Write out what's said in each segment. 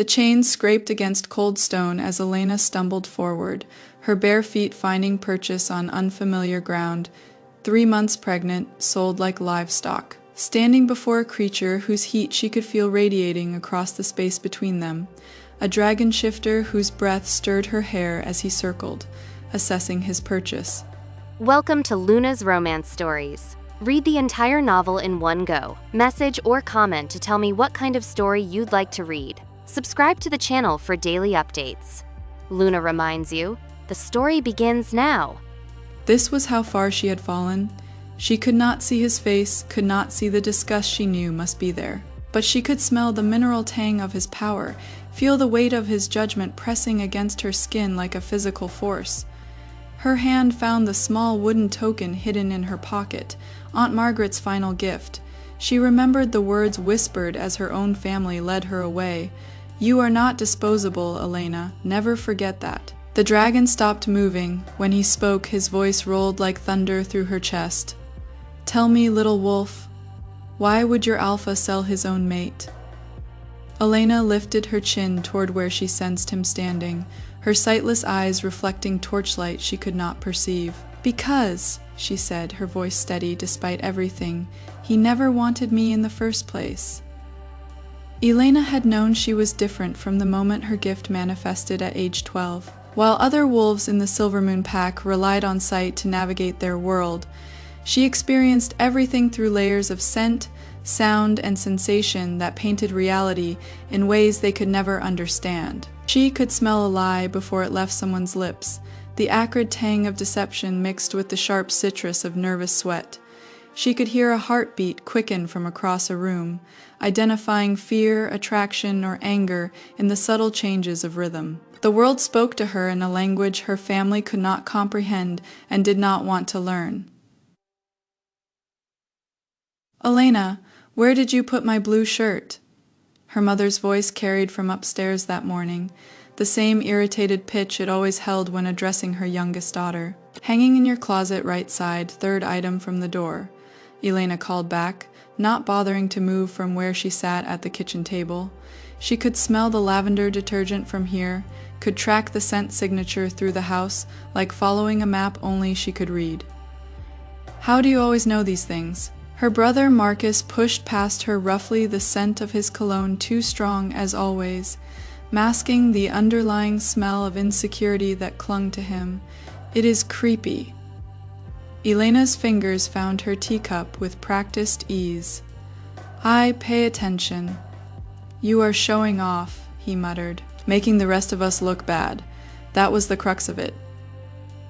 The chain scraped against cold stone as Elena stumbled forward, her bare feet finding purchase on unfamiliar ground. 3 months pregnant, sold like livestock. Standing before a creature whose heat she could feel radiating across the space between them, a dragon shifter whose breath stirred her hair as he circled, assessing his purchase. Welcome to Luna's Romance Stories. Read the entire novel in one go. Message or comment to tell me what kind of story you'd like to read. Subscribe to the channel for daily updates. Luna reminds you, the story begins now. This was how far she had fallen. She could not see his face, could not see the disgust she knew must be there. But she could smell the mineral tang of his power, feel the weight of his judgment pressing against her skin like a physical force. Her hand found the small wooden token hidden in her pocket, Aunt Margaret's final gift. She remembered the words whispered as her own family led her away. "You are not disposable, Elena. Never forget that." The dragon stopped moving. When he spoke, his voice rolled like thunder through her chest. "Tell me, little wolf, why would your alpha sell his own mate?" Elena lifted her chin toward where she sensed him standing, her sightless eyes reflecting torchlight she could not perceive. "Because," she said, her voice steady despite everything, "he never wanted me in the first place." Elena had known she was different from the moment her gift manifested at age 12. While other wolves in the Silvermoon pack relied on sight to navigate their world, she experienced everything through layers of scent, sound, and sensation that painted reality in ways they could never understand. She could smell a lie before it left someone's lips, the acrid tang of deception mixed with the sharp citrus of nervous sweat. She could hear a heartbeat quicken from across a room, identifying fear, attraction, or anger in the subtle changes of rhythm. The world spoke to her in a language her family could not comprehend and did not want to learn. "Elena, where did you put my blue shirt?" Her mother's voice carried from upstairs that morning, the same irritated pitch it always held when addressing her youngest daughter. "Hanging in your closet right side, third item from the door," Elena called back, not bothering to move from where she sat at the kitchen table. She could smell the lavender detergent from here, could track the scent signature through the house like following a map only she could read. "How do you always know these things?" Her brother Marcus pushed past her roughly, the scent of his cologne too strong as always, masking the underlying smell of insecurity that clung to him. "It is creepy." Elena's fingers found her teacup with practiced ease. "I pay attention." "You are showing off," he muttered, "making the rest of us look bad." That was the crux of it.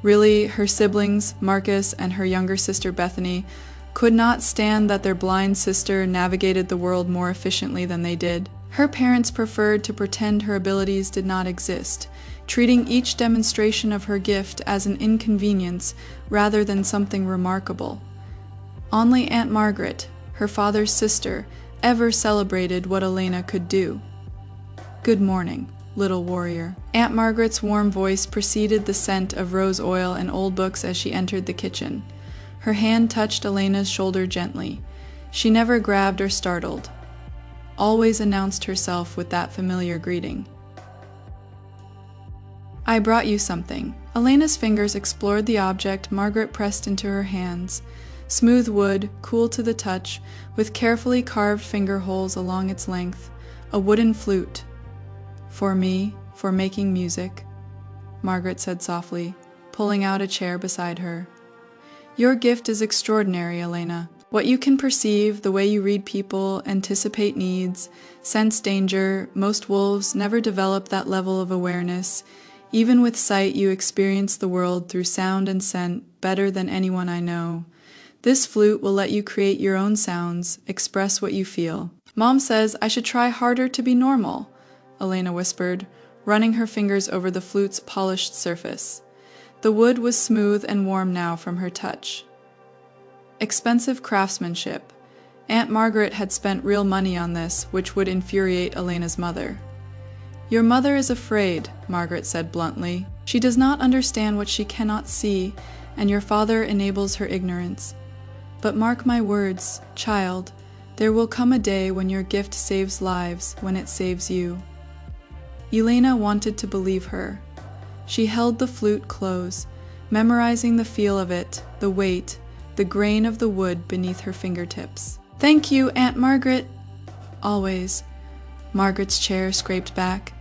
Really, her siblings, Marcus and her younger sister Bethany, could not stand that their blind sister navigated the world more efficiently than they did. Her parents preferred to pretend her abilities did not exist, treating each demonstration of her gift as an inconvenience rather than something remarkable. Only Aunt Margaret, her father's sister, ever celebrated what Elena could do. "Good morning, little warrior." Aunt Margaret's warm voice preceded the scent of rose oil and old books as she entered the kitchen. Her hand touched Elena's shoulder gently. She never grabbed or startled, always announced herself with that familiar greeting. "I brought you something." Elena's fingers explored the object Margaret pressed into her hands. Smooth wood, cool to the touch, with carefully carved finger holes along its length. A wooden flute. "For me, for making music," Margaret said softly, pulling out a chair beside her. "Your gift is extraordinary, Elena. What you can perceive, the way you read people, anticipate needs, sense danger, most wolves never develop that level of awareness. Even with sight, you experience the world through sound and scent better than anyone I know. This flute will let you create your own sounds, express what you feel." "Mom says I should try harder to be normal," Elena whispered, running her fingers over the flute's polished surface. The wood was smooth and warm now from her touch. Expensive craftsmanship. Aunt Margaret had spent real money on this, which would infuriate Elena's mother. "Your mother is afraid," Margaret said bluntly. "She does not understand what she cannot see, and your father enables her ignorance. But mark my words, child, there will come a day when your gift saves lives, when it saves you." Elena wanted to believe her. She held the flute close, memorizing the feel of it, the weight, the grain of the wood beneath her fingertips. "Thank you, Aunt Margaret." "Always." Margaret's chair scraped back.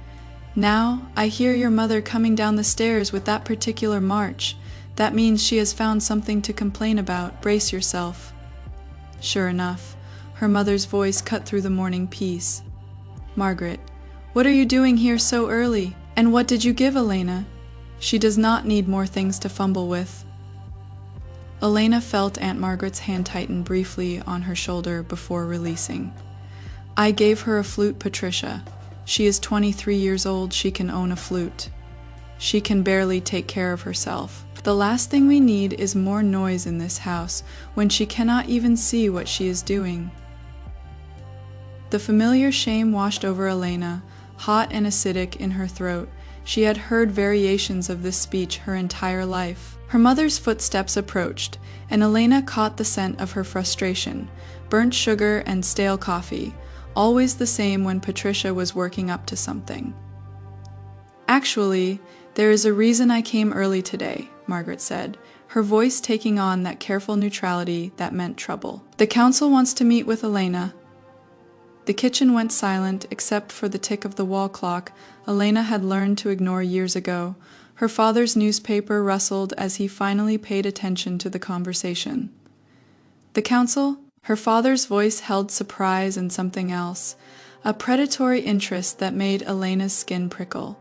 "Now, I hear your mother coming down the stairs with that particular march. That means she has found something to complain about. Brace yourself." Sure enough, her mother's voice cut through the morning peace. "Margaret, what are you doing here so early? And what did you give Elena? She does not need more things to fumble with." Elena felt Aunt Margaret's hand tighten briefly on her shoulder before releasing. "I gave her a flute, Patricia. She is 23 years old. She can own a flute. She can barely take care of herself. The last thing we need is more noise in this house when she cannot even see what she is doing." The familiar shame washed over Elena, hot and acidic in her throat. She had heard variations of this speech her entire life. Her mother's footsteps approached, and Elena caught the scent of her frustration, burnt sugar and stale coffee, always the same when Patricia was working up to something. "Actually, there is a reason I came early today," Margaret said, her voice taking on that careful neutrality that meant trouble. "The council wants to meet with Elena." The kitchen went silent except for the tick of the wall clock Elena had learned to ignore years ago. Her father's newspaper rustled as he finally paid attention to the conversation. "The council?" Her father's voice held surprise and something else, a predatory interest that made Elena's skin prickle.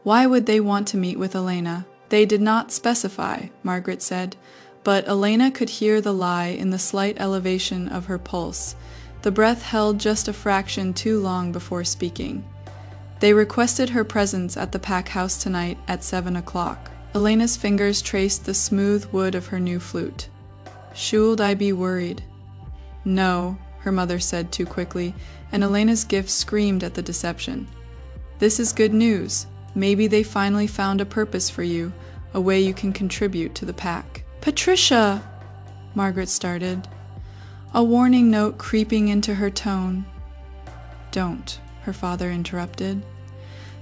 Why would they want to meet with Elena? They did not specify, Margaret said, but Elena could hear the lie in the slight elevation of her pulse, the breath held just a fraction too long before speaking. They requested her presence at the pack house tonight at 7 o'clock. Elena's fingers traced the smooth wood of her new flute. "Should I be worried?" "No," her mother said too quickly, and Elena's gift screamed at the deception. "This is good news. Maybe they finally found a purpose for you, a way you can contribute to the pack." "Patricia!" Margaret started, a warning note creeping into her tone. "Don't," her father interrupted.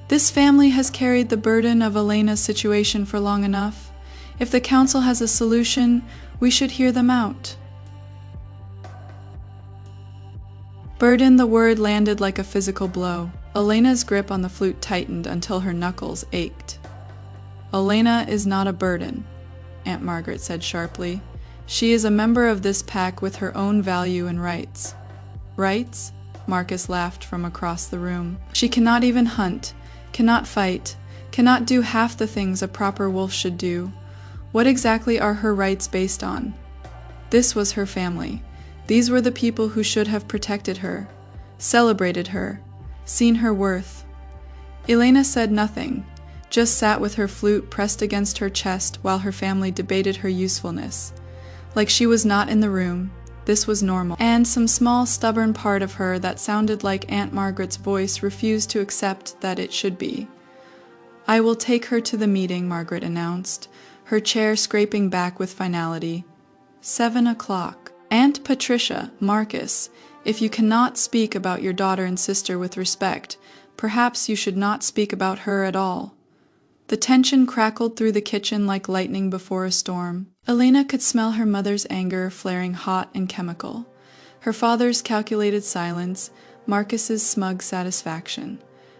"This family has carried the burden of Elena's situation for long enough. If the council has a solution, we should hear them out." Burden, the word landed like a physical blow. Elena's grip on the flute tightened until her knuckles ached. "Elena is not a burden," Aunt Margaret said sharply. "She is a member of this pack with her own value and rights." "Rights?" Marcus laughed from across the room. "She cannot even hunt, cannot fight, cannot do half the things a proper wolf should do. What exactly are her rights based on? This was her family. These were the people who should have protected her, celebrated her, seen her worth." Elena said nothing, just sat with her flute pressed against her chest while her family debated her usefulness. Like she was not in the room, this was normal, and some small stubborn part of her that sounded like Aunt Margaret's voice refused to accept that it should be. "I will take her to the meeting," Margaret announced, her chair scraping back with finality. 7 o'clock. "Aunt Patricia, Marcus, if you cannot speak about your daughter and sister with respect, perhaps you should not speak about her at all." The tension crackled through the kitchen like lightning before a storm. Elena could smell her mother's anger flaring hot and chemical, her father's calculated silence, Marcus's smug satisfaction.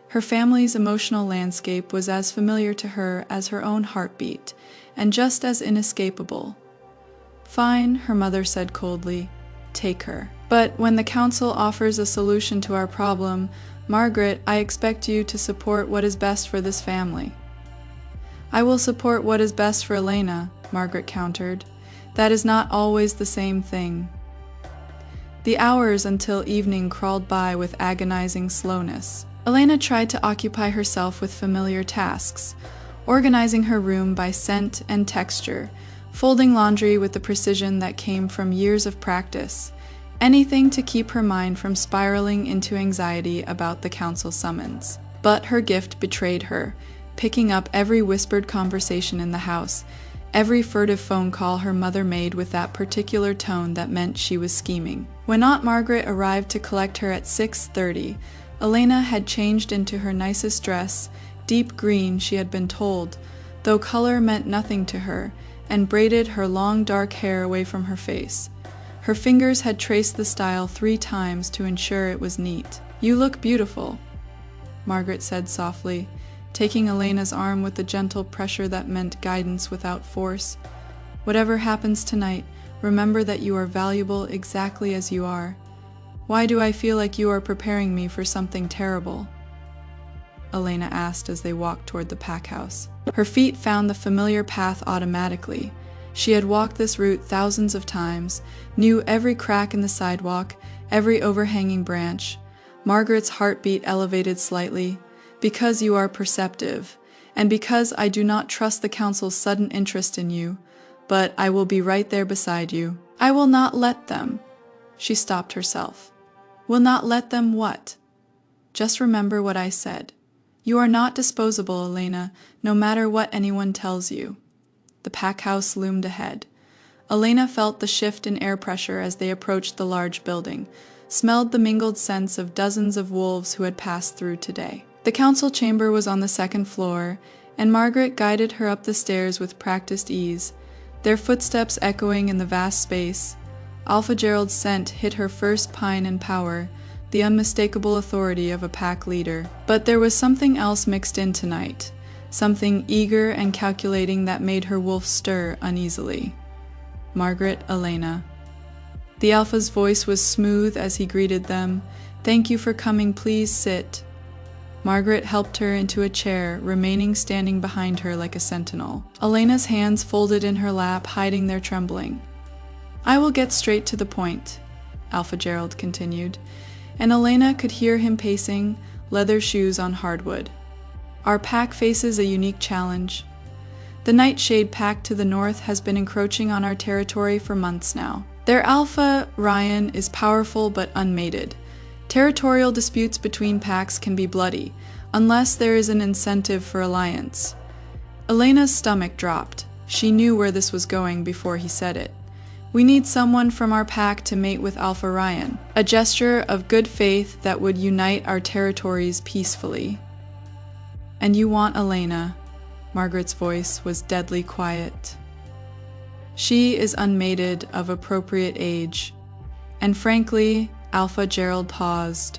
Her family's emotional landscape was as familiar to her as her own heartbeat, and just as inescapable. "Fine," her mother said coldly. "Take her. But when the council offers a solution to our problem, Margaret, I expect you to support what is best for this family." "I will support what is best for Elena," Margaret countered. "That is not always the same thing." The hours until evening crawled by with agonizing slowness. Elena tried to occupy herself with familiar tasks, organizing her room by scent and texture, folding laundry with the precision that came from years of practice, anything to keep her mind from spiraling into anxiety about the council summons. But her gift betrayed her, picking up every whispered conversation in the house, every furtive phone call her mother made with that particular tone that meant she was scheming. When Aunt Margaret arrived to collect her at 6:30, Elena had changed into her nicest dress, deep green she had been told, though color meant nothing to her, and braided her long dark hair away from her face. Her fingers had traced the style 3 times to ensure it was neat. "You look beautiful," Margaret said softly, taking Elena's arm with the gentle pressure that meant guidance without force. "Whatever happens tonight, remember that you are valuable exactly as you are. Why do I feel like you are preparing me for something terrible?" Elena asked as they walked toward the pack house. Her feet found the familiar path automatically. She had walked this route thousands of times, knew every crack in the sidewalk, every overhanging branch. Margaret's heartbeat elevated slightly. "Because you are perceptive, and because I do not trust the council's sudden interest in you, but I will be right there beside you. I will not let them." She stopped herself. "Will not let them what?" "Just remember what I said. You are not disposable, Elena, no matter what anyone tells you." The pack house loomed ahead. Elena felt the shift in air pressure as they approached the large building, smelled the mingled scents of dozens of wolves who had passed through today. The council chamber was on the 2nd floor, and Margaret guided her up the stairs with practiced ease, their footsteps echoing in the vast space. Alpha Gerald's scent hit her first pine and power, the unmistakable authority of a pack leader. But there was something else mixed in tonight, something eager and calculating that made her wolf stir uneasily. "Margaret, Elena." The Alpha's voice was smooth as he greeted them. "Thank you for coming, please sit." Margaret helped her into a chair, remaining standing behind her like a sentinel. Elena's hands folded in her lap, hiding their trembling. "I will get straight to the point," Alpha Gerald continued, and Elena could hear him pacing, leather shoes on hardwood. "Our pack faces a unique challenge. The Nightshade pack to the north has been encroaching on our territory for months now. Their alpha, Ryan, is powerful but unmated. Territorial disputes between packs can be bloody, unless there is an incentive for alliance." Elena's stomach dropped. She knew where this was going before he said it. "We need someone from our pack to mate with Alpha Ryan, a gesture of good faith that would unite our territories peacefully." "And you want Elena." Margaret's voice was deadly quiet. "She is unmated, of appropriate age. And frankly," Alpha Gerald paused,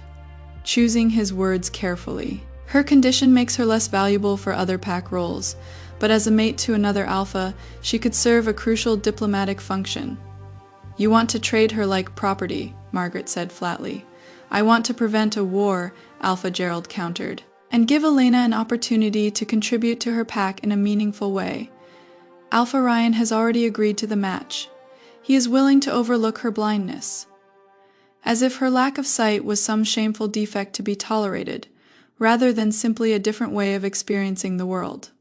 choosing his words carefully. "Her condition makes her less valuable for other pack roles, but as a mate to another alpha, she could serve a crucial diplomatic function." "You want to trade her like property," Margaret said flatly. "I want to prevent a war," Alpha Gerald countered, "and give Elena an opportunity to contribute to her pack in a meaningful way. Alpha Ryan has already agreed to the match. He is willing to overlook her blindness." As if her lack of sight was some shameful defect to be tolerated, rather than simply a different way of experiencing the world.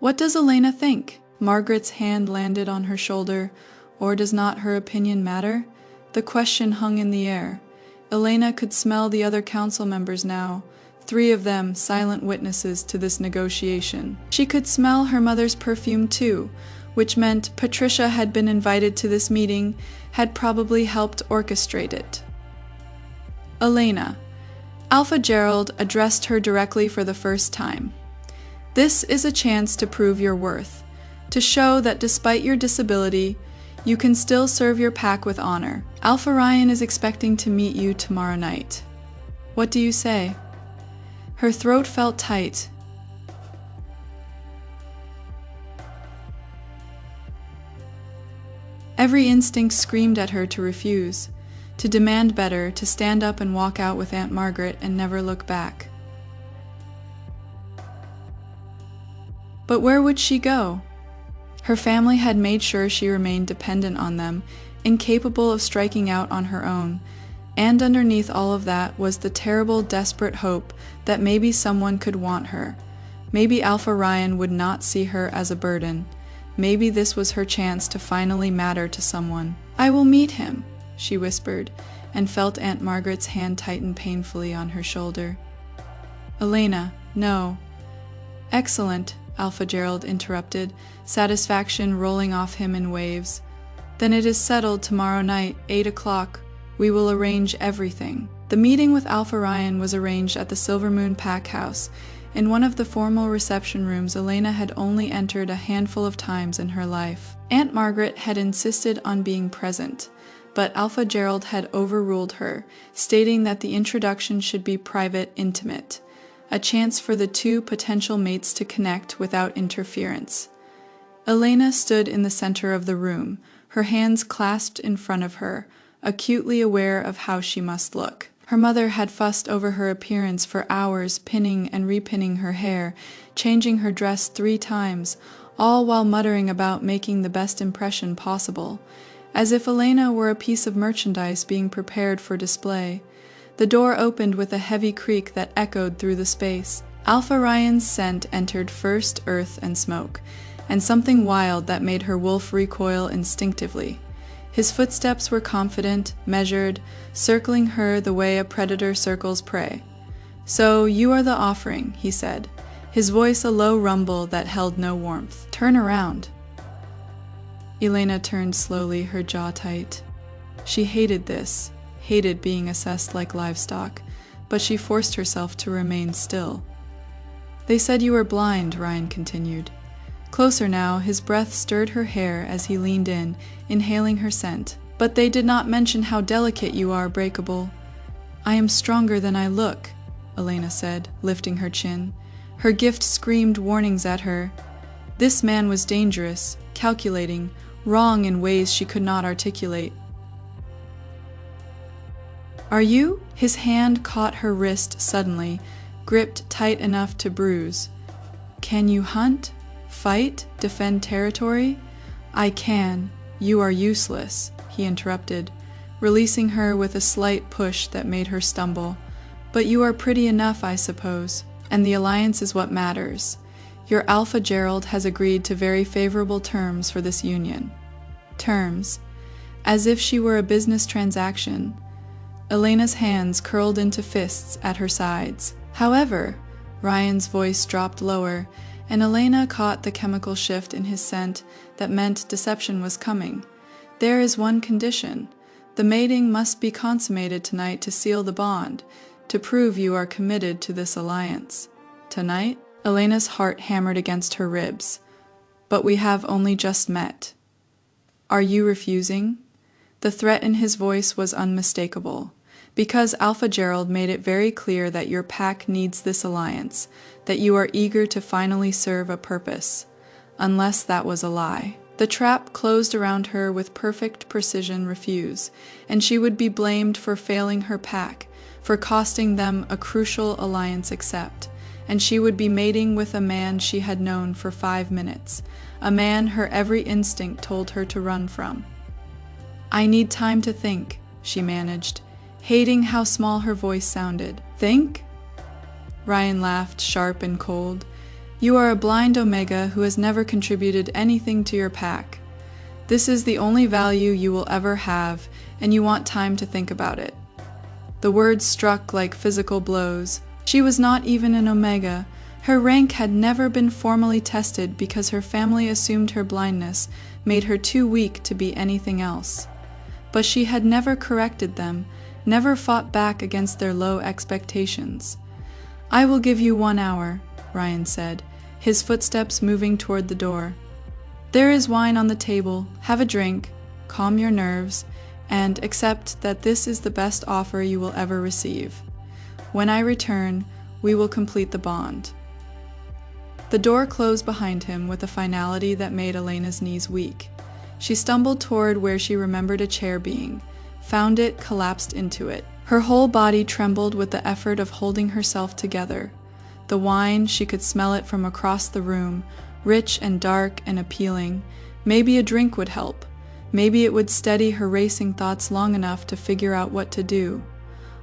"What does Elena think?" Margaret's hand landed on her shoulder. "Or does not her opinion matter?" The question hung in the air. Elena could smell the other council members now, 3 of them silent witnesses to this negotiation. She could smell her mother's perfume too, which meant Patricia had been invited to this meeting, had probably helped orchestrate it. "Elena," Alpha Gerald addressed her directly for the first time. "This is a chance to prove your worth, to show that despite your disability, you can still serve your pack with honor. Alpha Ryan is expecting to meet you tomorrow night. What do you say?" Her throat felt tight. Every instinct screamed at her to refuse, to demand better, to stand up and walk out with Aunt Margaret and never look back. But where would she go? Her family had made sure she remained dependent on them, incapable of striking out on her own, and underneath all of that was the terrible, desperate hope that maybe someone could want her. Maybe Alpha Ryan would not see her as a burden. Maybe this was her chance to finally matter to someone. "I will meet him," she whispered, and felt Aunt Margaret's hand tighten painfully on her shoulder. "Elena, no." "Excellent," Alpha Gerald interrupted, satisfaction rolling off him in waves. "Then it is settled tomorrow night, 8 o'clock. We will arrange everything." The meeting with Alpha Ryan was arranged at the Silver Moon Pack House, in one of the formal reception rooms Elena had only entered a handful of times in her life. Aunt Margaret had insisted on being present, but Alpha Gerald had overruled her, stating that the introduction should be private, intimate, a chance for the two potential mates to connect without interference. Elena stood in the center of the room, her hands clasped in front of her, acutely aware of how she must look. Her mother had fussed over her appearance for hours, pinning and repinning her hair, changing her dress 3 times, all while muttering about making the best impression possible, as if Elena were a piece of merchandise being prepared for display. The door opened with a heavy creak that echoed through the space. Alpha Ryan's scent entered first earth and smoke, and something wild that made her wolf recoil instinctively. His footsteps were confident, measured, circling her the way a predator circles prey. "So you are the offering," he said, his voice a low rumble that held no warmth. "Turn around." Elena turned slowly, her jaw tight. She hated this, hated being assessed like livestock, but she forced herself to remain still. "They said you were blind," Ryan continued. Closer now, his breath stirred her hair as he leaned in, inhaling her scent. "But they did not mention how delicate you are, Breakable." "I am stronger than I look," Elena said, lifting her chin. Her gift screamed warnings at her. This man was dangerous, calculating, wrong in ways she could not articulate. "Are you?" His hand caught her wrist suddenly, gripped tight enough to bruise. "Can you hunt? Fight? Defend territory?" "I can. You are useless," he interrupted, releasing her with a slight push that made her stumble. "But you are pretty enough, I suppose, and the alliance is what matters. Your Alpha Gerald has agreed to very favorable terms for this union." Terms? As if she were a business transaction. Elena's hands curled into fists at her sides. "However," Ryan's voice dropped lower, and Elena caught the chemical shift in his scent that meant deception was coming. "There is one condition. The mating must be consummated tonight to seal the bond, to prove you are committed to this alliance." "Tonight?" Elena's heart hammered against her ribs. "But we have only just met." "Are you refusing?" The threat in his voice was unmistakable. "Because Alpha Gerald made it very clear that your pack needs this alliance, that you are eager to finally serve a purpose. Unless that was a lie." The trap closed around her with perfect precision. Refuse, and she would be blamed for failing her pack, for costing them a crucial alliance accept, and she would be mating with a man she had known for 5 minutes, a man her every instinct told her to run from. "I need time to think," she managed, hating how small her voice sounded. "Think?" Ryan laughed, sharp and cold. "You are a blind Omega who has never contributed anything to your pack. This is the only value you will ever have, and you want time to think about it." The words struck like physical blows. She was not even an Omega. Her rank had never been formally tested because her family assumed her blindness made her too weak to be anything else. But she had never corrected them, never fought back against their low expectations. "I will give you 1 hour," Ryan said, his footsteps moving toward the door. "There is wine on the table. Have a drink, calm your nerves, and accept that this is the best offer you will ever receive. When I return, we will complete the bond." The door closed behind him with a finality that made Elena's knees weak. She stumbled toward where she remembered a chair being, found it, collapsed into it. Her whole body trembled with the effort of holding herself together. The wine, she could smell it from across the room, rich and dark and appealing. Maybe a drink would help. Maybe it would steady her racing thoughts long enough to figure out what to do.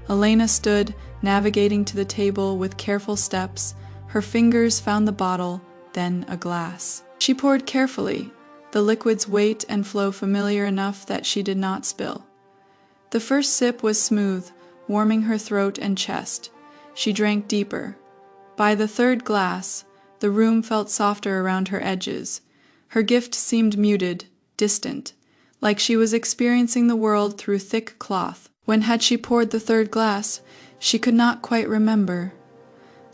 Elena stood, navigating to the table with careful steps. Her fingers found the bottle, then a glass. She poured carefully, the liquid's weight and flow familiar enough that she did not spill. The first sip was smooth, warming her throat and chest. She drank deeper. By the third glass, the room felt softer around her edges. Her gift seemed muted, distant, like she was experiencing the world through thick cloth. When had she poured the third glass? She could not quite remember.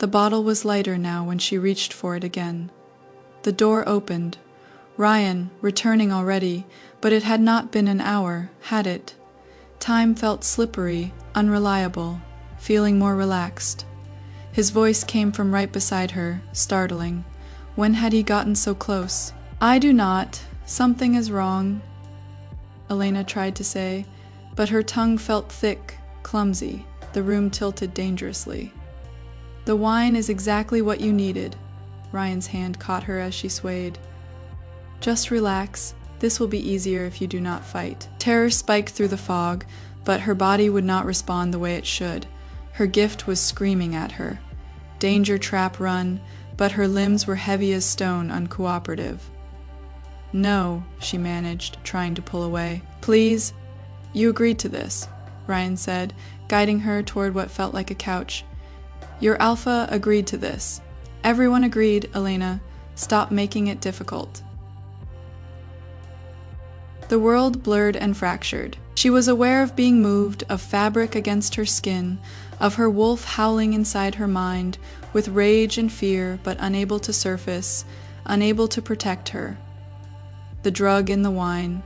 The bottle was lighter now when she reached for it again. The door opened. Ryan, returning already, but it had not been an hour, had it? Time felt slippery, unreliable, feeling more relaxed. His voice came from right beside her, startling. When had he gotten so close? I do not. Something is wrong, Elena tried to say, but her tongue felt thick, clumsy. The room tilted dangerously. The wine is exactly what you needed. Ryan's hand caught her as she swayed. Just relax. This will be easier if you do not fight. Terror spiked through the fog, but her body would not respond the way it should. Her gift was screaming at her. Danger trap run, but her limbs were heavy as stone, uncooperative. No, she managed, trying to pull away. Please? You agreed to this, Ryan said, guiding her toward what felt like a couch. Your alpha agreed to this. Everyone agreed, Elena. Stop making it difficult. The world blurred and fractured. She was aware of being moved, of fabric against her skin, of her wolf howling inside her mind, with rage and fear, but unable to surface, unable to protect her. The drug in the wine.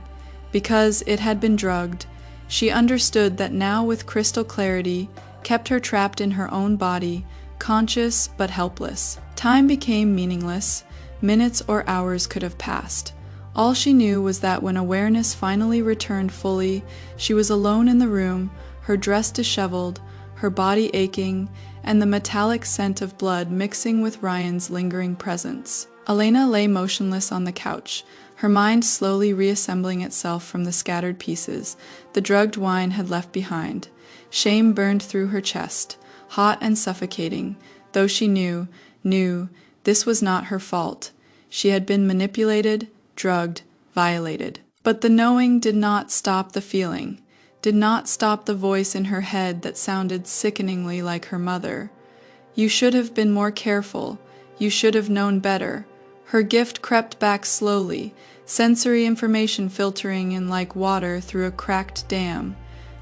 Because it had been drugged, she understood that now with crystal clarity, kept her trapped in her own body, conscious but helpless. Time became meaningless. Minutes or hours could have passed. All she knew was that when awareness finally returned fully, she was alone in the room, her dress disheveled, her body aching, and the metallic scent of blood mixing with Ryan's lingering presence. Elena lay motionless on the couch, her mind slowly reassembling itself from the scattered pieces the drugged wine had left behind. Shame burned through her chest, hot and suffocating, though she knew this was not her fault. She had been manipulated, drugged, violated. But the knowing did not stop the feeling, did not stop the voice in her head that sounded sickeningly like her mother. You should have been more careful. You should have known better. Her gift crept back slowly, sensory information filtering in like water through a cracked dam.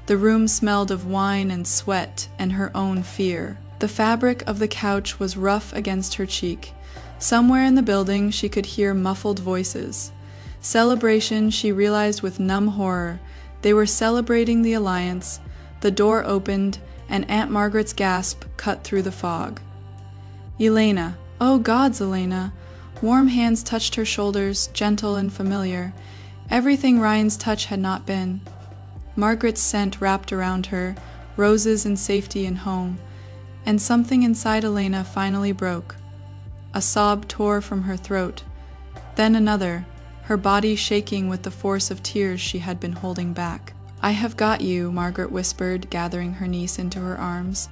The room smelled of wine and sweat and her own fear. The fabric of the couch was rough against her cheek. Somewhere in the building she could hear muffled voices. Celebration, she realized with numb horror. They were celebrating the alliance. The door opened, and Aunt Margaret's gasp cut through the fog. Elena! Oh gods, Elena! Warm hands touched her shoulders, gentle and familiar. Everything Ryan's touch had not been. Margaret's scent wrapped around her, roses and safety and home. And something inside Elena finally broke. A sob tore from her throat. Then another, her body shaking with the force of tears she had been holding back. I have got you, Margaret whispered, gathering her niece into her arms.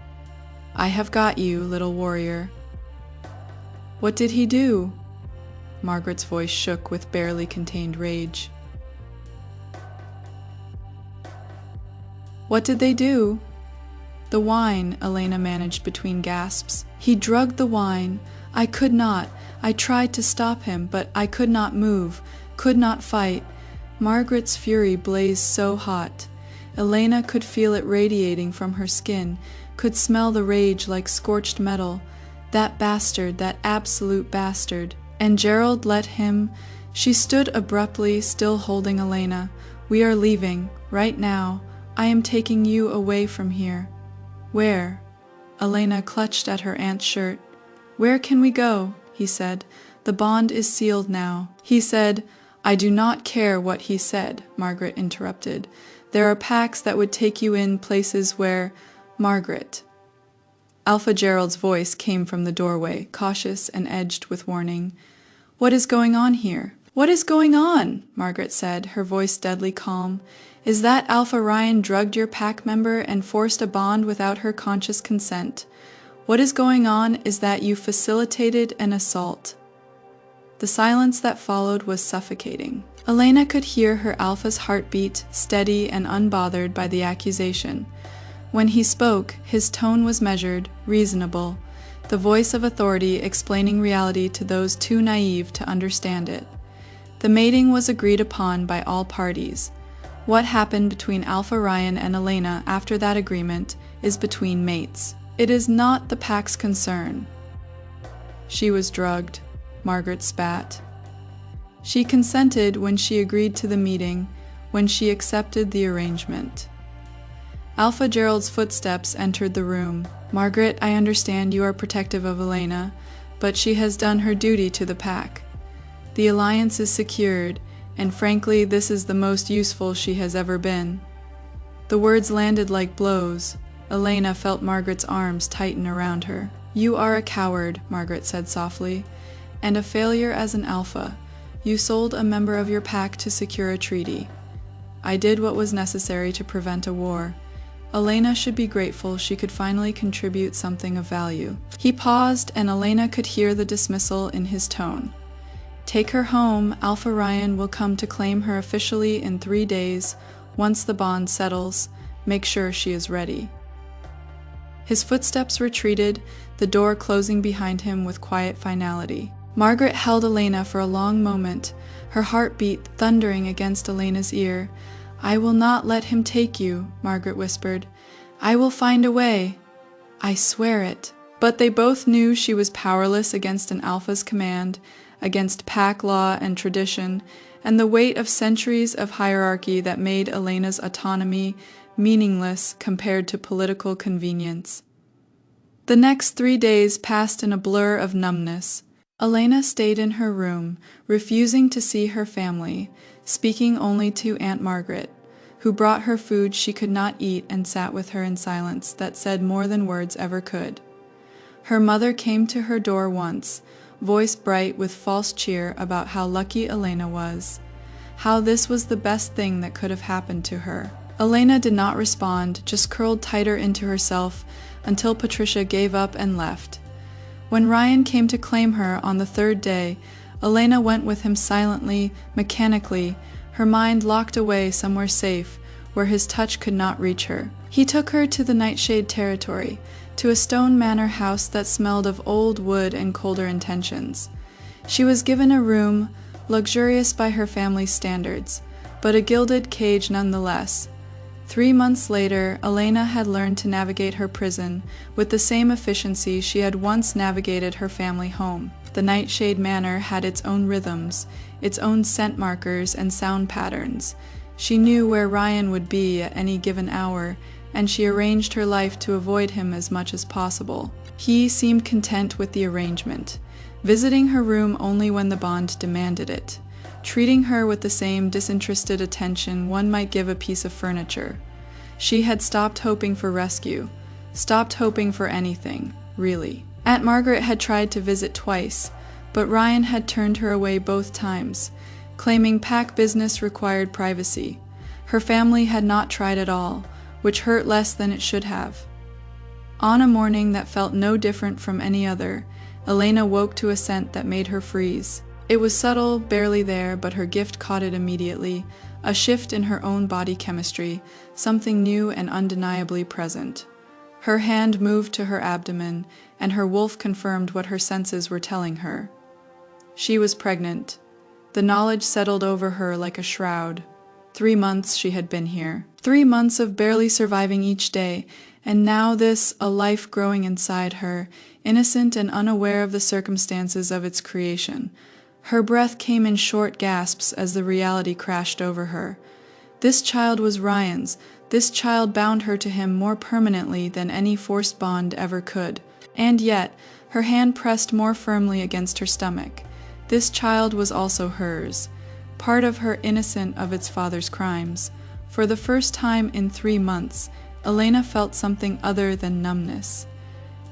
I have got you, little warrior. What did he do? Margaret's voice shook with barely contained rage. What did they do? The wine, Elena managed between gasps. He drugged the wine. I could not. I tried to stop him, but I could not move, could not fight. Margaret's fury blazed so hot. Elena could feel it radiating from her skin, could smell the rage like scorched metal. That bastard, that absolute bastard. And Gerald let him. She stood abruptly, still holding Elena. We are leaving, right now. I am taking you away from here. Where? Elena clutched at her aunt's shirt. Where can we go? He said. The bond is sealed now. He said. I do not care what he said, Margaret interrupted. There are packs that would take you in places where... Margaret. Alpha Gerald's voice came from the doorway, cautious and edged with warning. What is going on here? What is going on? Margaret said, her voice deadly calm. Is that Alpha Ryan drugged your pack member and forced a bond without her conscious consent? What is going on is that you facilitated an assault. The silence that followed was suffocating. Elena could hear her Alpha's heartbeat, steady and unbothered by the accusation. When he spoke, his tone was measured, reasonable, the voice of authority explaining reality to those too naive to understand it. The mating was agreed upon by all parties. What happened between Alpha Ryan and Elena after that agreement is between mates. It is not the pack's concern. She was drugged, Margaret spat. She consented when she agreed to the meeting, when she accepted the arrangement. Alpha Gerald's footsteps entered the room. Margaret, I understand you are protective of Elena, but she has done her duty to the pack. The alliance is secured, and frankly, this is the most useful she has ever been. The words landed like blows. Elena felt Margaret's arms tighten around her. You are a coward, Margaret said softly, and a failure as an alpha. You sold a member of your pack to secure a treaty. I did what was necessary to prevent a war. Elena should be grateful she could finally contribute something of value. He paused, and Elena could hear the dismissal in his tone. Take her home. Alpha Ryan will come to claim her officially in 3 days. Once the bond settles, make sure she is ready. His footsteps retreated, the door closing behind him with quiet finality. Margaret held Elena for a long moment, her heartbeat thundering against Elena's ear. I will not let him take you, Margaret whispered. I will find a way. I swear it. But they both knew she was powerless against an alpha's command, against pack law and tradition, and the weight of centuries of hierarchy that made Elena's autonomy meaningless compared to political convenience. The next 3 days passed in a blur of numbness. Elena stayed in her room, refusing to see her family, speaking only to Aunt Margaret, who brought her food she could not eat and sat with her in silence that said more than words ever could. Her mother came to her door once, voice bright with false cheer about how lucky Elena was, how this was the best thing that could have happened to her. Elena did not respond, just curled tighter into herself until Patricia gave up and left. When Ryan came to claim her on the 3rd day, Elena went with him silently, mechanically, her mind locked away somewhere safe, where his touch could not reach her. He took her to the Nightshade territory, to a stone manor house that smelled of old wood and colder intentions. She was given a room, luxurious by her family's standards, but a gilded cage nonetheless. 3 months later, Elena had learned to navigate her prison with the same efficiency she had once navigated her family home. The Nightshade Manor had its own rhythms, its own scent markers and sound patterns. She knew where Ryan would be at any given hour, and she arranged her life to avoid him as much as possible. He seemed content with the arrangement, visiting her room only when the bond demanded it, treating her with the same disinterested attention one might give a piece of furniture. She had stopped hoping for rescue, stopped hoping for anything, really. Aunt Margaret had tried to visit twice, but Ryan had turned her away both times, claiming pack business required privacy. Her family had not tried at all, which hurt less than it should have. On a morning that felt no different from any other, Elena woke to a scent that made her freeze. It was subtle, barely there, but her gift caught it immediately, a shift in her own body chemistry, something new and undeniably present. Her hand moved to her abdomen, and her wolf confirmed what her senses were telling her. She was pregnant. The knowledge settled over her like a shroud. 3 months she had been here. 3 months of barely surviving each day, and now this, a life growing inside her, innocent and unaware of the circumstances of its creation. Her breath came in short gasps as the reality crashed over her. This child was Ryan's. This child bound her to him more permanently than any forced bond ever could. And yet, her hand pressed more firmly against her stomach. This child was also hers, part of her innocent of its father's crimes. For the first time in 3 months, Elena felt something other than numbness.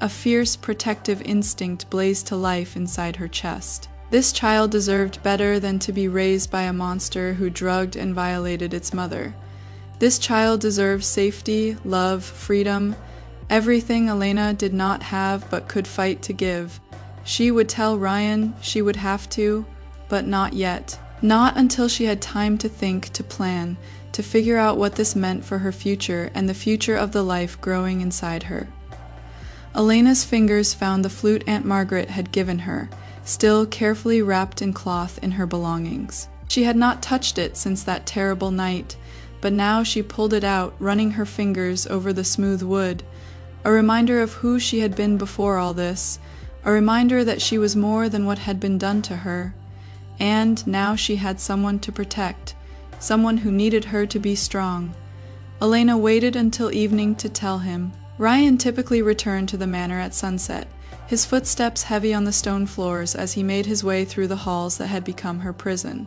A fierce, protective instinct blazed to life inside her chest. This child deserved better than to be raised by a monster who drugged and violated its mother. This child deserved safety, love, freedom, everything Elena did not have but could fight to give. She would tell Ryan she would have to, but not yet. Not until she had time to think, to plan, to figure out what this meant for her future and the future of the life growing inside her. Elena's fingers found the flute Aunt Margaret had given her, still carefully wrapped in cloth in her belongings. She had not touched it since that terrible night, but now she pulled it out, running her fingers over the smooth wood, a reminder of who she had been before all this, a reminder that she was more than what had been done to her. And now she had someone to protect, someone who needed her to be strong. Elena waited until evening to tell him. Ryan typically returned to the manor at sunset, his footsteps heavy on the stone floors as he made his way through the halls that had become her prison.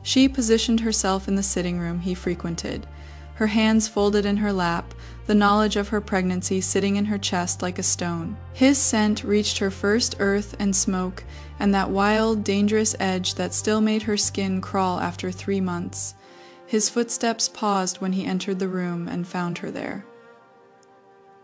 She positioned herself in the sitting room he frequented, her hands folded in her lap, the knowledge of her pregnancy sitting in her chest like a stone. His scent reached her first earth and smoke, and that wild, dangerous edge that still made her skin crawl after 3 months. His footsteps paused when he entered the room and found her there.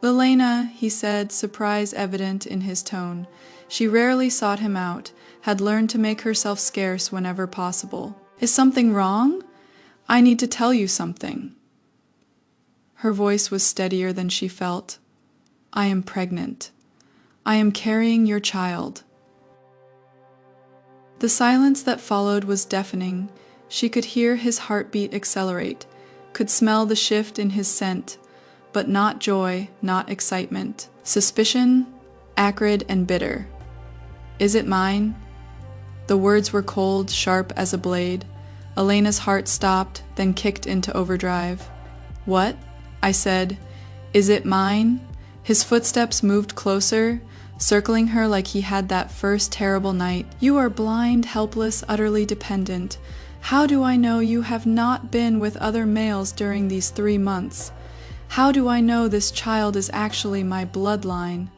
"Elena," he said, surprise evident in his tone. She rarely sought him out, had learned to make herself scarce whenever possible. "Is something wrong? I need to tell you something." Her voice was steadier than she felt. "I am pregnant. I am carrying your child." The silence that followed was deafening. She could hear his heartbeat accelerate, could smell the shift in his scent, but not joy, not excitement. Suspicion, acrid and bitter. "Is it mine?" The words were cold, sharp as a blade. Elena's heart stopped, then kicked into overdrive. "What?" I said. "Is it mine?" His footsteps moved closer, circling her like he had that first terrible night. "You are blind, helpless, utterly dependent. How do I know you have not been with other males during these 3 months? How do I know this child is actually my bloodline?"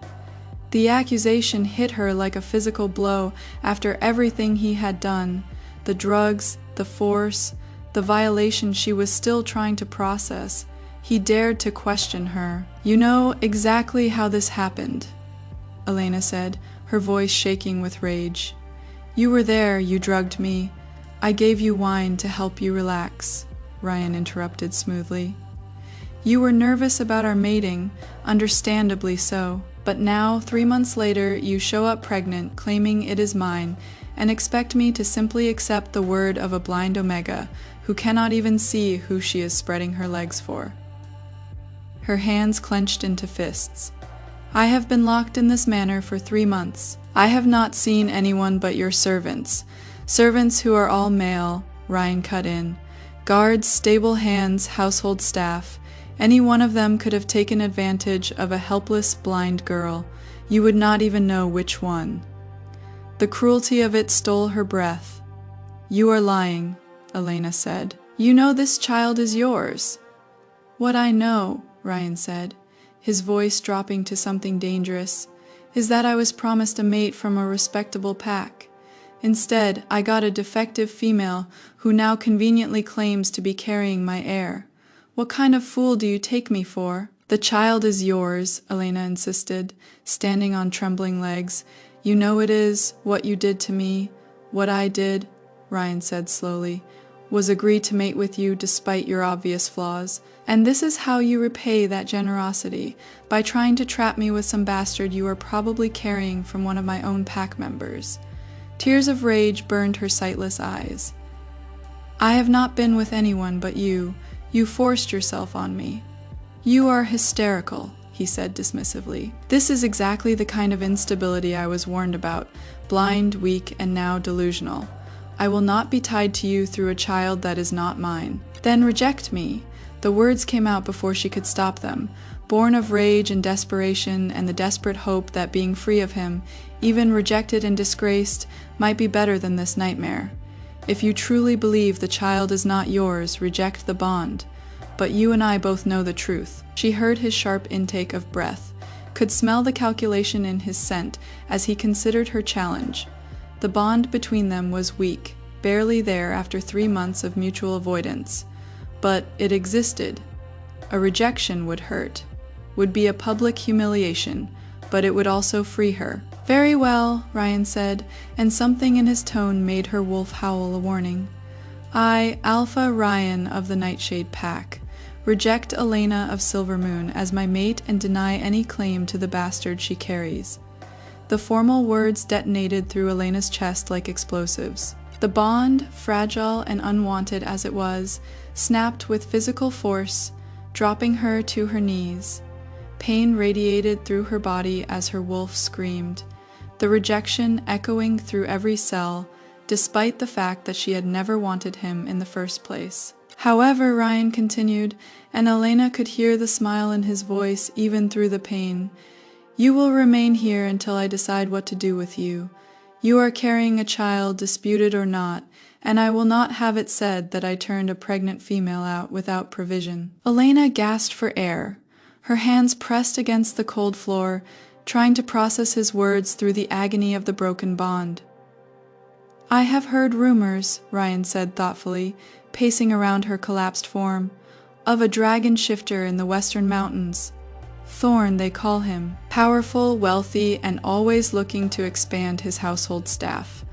The accusation hit her like a physical blow after everything he had done, the drugs, the force, the violation she was still trying to process. He dared to question her. "You know exactly how this happened," Elena said, her voice shaking with rage. "You were there, you drugged me. I gave you wine to help you relax," Ryan interrupted smoothly. "You were nervous about our mating, understandably so. But now, 3 months later, you show up pregnant, claiming it is mine, and expect me to simply accept the word of a blind Omega, who cannot even see who she is spreading her legs for." Her hands clenched into fists. "I have been locked in this manor for 3 months. I have not seen anyone but your servants. Servants who are all male," Ryan cut in. "Guards, stable hands, household staff. Any one of them could have taken advantage of a helpless, blind girl. You would not even know which one." The cruelty of it stole her breath. "You are lying," Elena said. "You know this child is yours." "What I know," Ryan said, his voice dropping to something dangerous, "is that I was promised a mate from a respectable pack. Instead, I got a defective female who now conveniently claims to be carrying my heir. What kind of fool do you take me for?" "The child is yours," Elena insisted, standing on trembling legs. "You know it is. What you did to me, what I did," Ryan said slowly, "was agree to mate with you despite your obvious flaws. And this is how you repay that generosity, by trying to trap me with some bastard you are probably carrying from one of my own pack members." Tears of rage burned her sightless eyes. "I have not been with anyone but you. You forced yourself on me." "You are hysterical," he said dismissively. "This is exactly the kind of instability I was warned about, blind, weak, and now delusional. I will not be tied to you through a child that is not mine." "Then reject me." The words came out before she could stop them, born of rage and desperation and the desperate hope that being free of him, even rejected and disgraced, might be better than this nightmare. "If you truly believe the child is not yours, reject the bond. But you and I both know the truth." She heard his sharp intake of breath, could smell the calculation in his scent as he considered her challenge. The bond between them was weak, barely there after 3 months of mutual avoidance. But it existed. A rejection would hurt, would be a public humiliation, but it would also free her. "Very well," Ryan said, and something in his tone made her wolf howl a warning. "I, Alpha Ryan of the Nightshade Pack, reject Elena of Silvermoon as my mate and deny any claim to the bastard she carries." The formal words detonated through Elena's chest like explosives. The bond, fragile and unwanted as it was, snapped with physical force, dropping her to her knees. Pain radiated through her body as her wolf screamed, the rejection echoing through every cell, despite the fact that she had never wanted him in the first place. However, Ryan continued, and Elena could hear the smile in his voice even through the pain, "You will remain here until I decide what to do with you. You are carrying a child, disputed or not, and I will not have it said that I turned a pregnant female out without provision." Elena gasped for air, her hands pressed against the cold floor, trying to process his words through the agony of the broken bond. "I have heard rumors," Ryan said thoughtfully, pacing around her collapsed form, "of a dragon shifter in the western mountains. Thorn, they call him. Powerful, wealthy, and always looking to expand his household staff.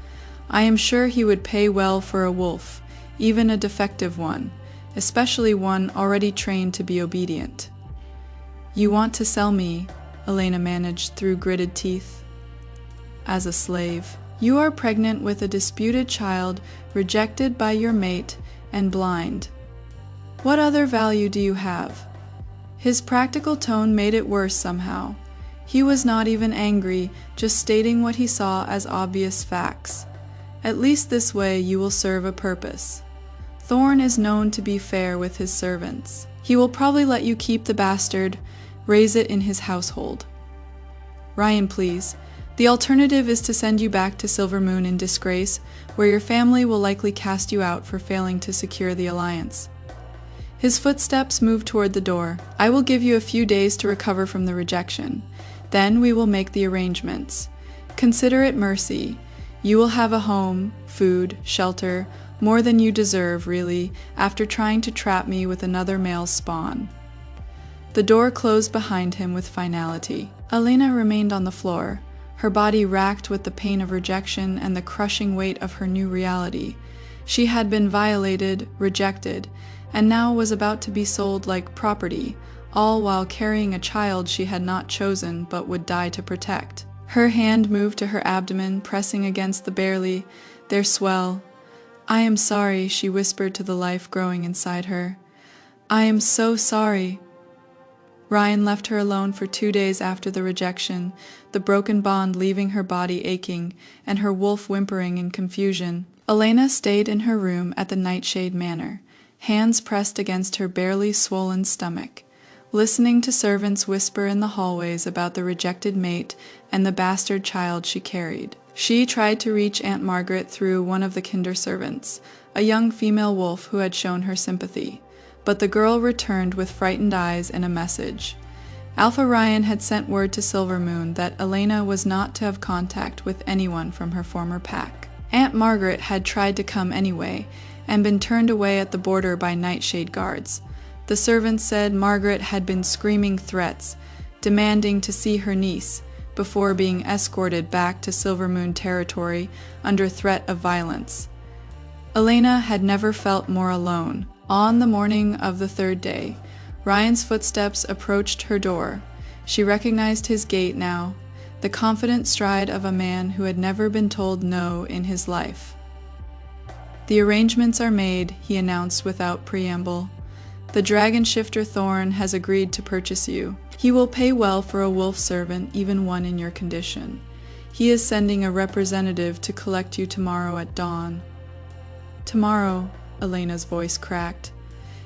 I am sure he would pay well for a wolf, even a defective one, especially one already trained to be obedient." "You want to sell me," Elena managed through gritted teeth. "As a slave. You are pregnant with a disputed child, rejected by your mate, and blind. What other value do you have?" His practical tone made it worse somehow. He was not even angry, just stating what he saw as obvious facts. "At least this way you will serve a purpose. Thorn is known to be fair with his servants. He will probably let you keep the bastard, raise it in his household." "Ryan, please. The alternative is to send you back to Silvermoon in disgrace, where your family will likely cast you out for failing to secure the alliance." His footsteps moved toward the door. "I will give you a few days to recover from the rejection. Then we will make the arrangements. Consider it mercy. You will have a home, food, shelter, more than you deserve, really, after trying to trap me with another male's spawn." The door closed behind him with finality. Elena remained on the floor, her body racked with the pain of rejection and the crushing weight of her new reality. She had been violated, rejected, and now was about to be sold like property, all while carrying a child she had not chosen but would die to protect. Her hand moved to her abdomen, pressing against the barely, their swell. "I am sorry," she whispered to the life growing inside her. "I am so sorry." Ryan left her alone for 2 days after the rejection, the broken bond leaving her body aching, and her wolf whimpering in confusion. Elena stayed in her room at the Nightshade Manor, hands pressed against her barely swollen stomach, listening to servants whisper in the hallways about the rejected mate and the bastard child she carried. She tried to reach Aunt Margaret through one of the kinder servants, a young female wolf who had shown her sympathy, but the girl returned with frightened eyes and a message. Alpha Ryan had sent word to Silvermoon that Elena was not to have contact with anyone from her former pack. Aunt Margaret had tried to come anyway, and been turned away at the border by Nightshade guards. The servants said Margaret had been screaming threats, demanding to see her niece, before being escorted back to Silvermoon territory under threat of violence. Elena had never felt more alone. On the morning of the 3rd day, Ryan's footsteps approached her door. She recognized his gait now, the confident stride of a man who had never been told no in his life. "The arrangements are made," he announced without preamble. "The dragon shifter Thorn has agreed to purchase you. He will pay well for a wolf servant, even one in your condition. He is sending a representative to collect you tomorrow at dawn." "Tomorrow," Elena's voice cracked.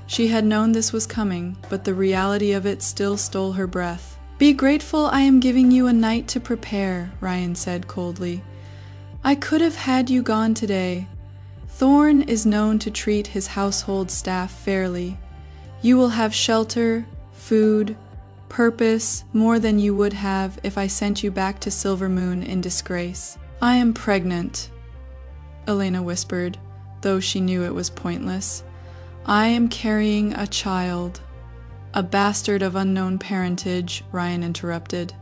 She had known this was coming, but the reality of it still stole her breath. "Be grateful I am giving you a night to prepare," Ryan said coldly. "I could have had you gone today. Thorn is known to treat his household staff fairly. You will have shelter, food, purpose, more than you would have if I sent you back to Silvermoon in disgrace." "I am pregnant," Elena whispered, though she knew it was pointless. "I am carrying a child." "A bastard of unknown parentage," Ryan interrupted.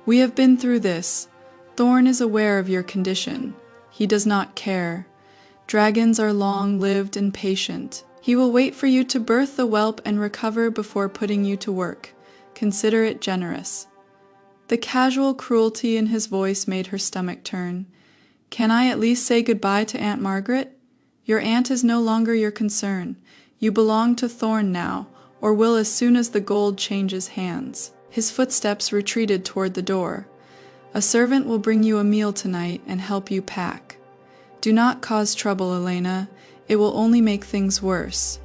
"We have been through this. Thorn is aware of your condition. He does not care. Dragons are long-lived and patient. He will wait for you to birth the whelp and recover before putting you to work. Consider it generous." The casual cruelty in his voice made her stomach turn. Can I at least say goodbye to Aunt Margaret? Your aunt is no longer your concern. You belong to Thorn now, or will as soon as the gold changes hands." His footsteps retreated toward the door. "A servant will bring you a meal tonight and help you pack. Do not cause trouble, Elena. It will only make things worse."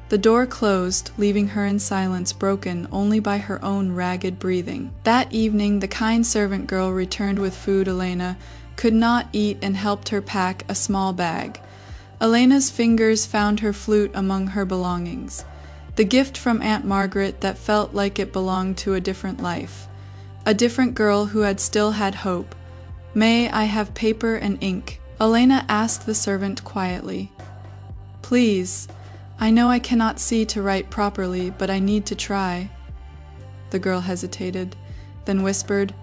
The door closed, leaving her in silence, broken only by her own ragged breathing. That evening, the kind servant girl returned with food Elena could not eat and helped her pack a small bag. Elena's fingers found her flute among her belongings, the gift from Aunt Margaret that felt like it belonged to a different life, a different girl who had still had hope. "May I have paper and ink?" Elena asked the servant quietly. "Please. I know I cannot see to write properly, but I need to try." The girl hesitated, then whispered,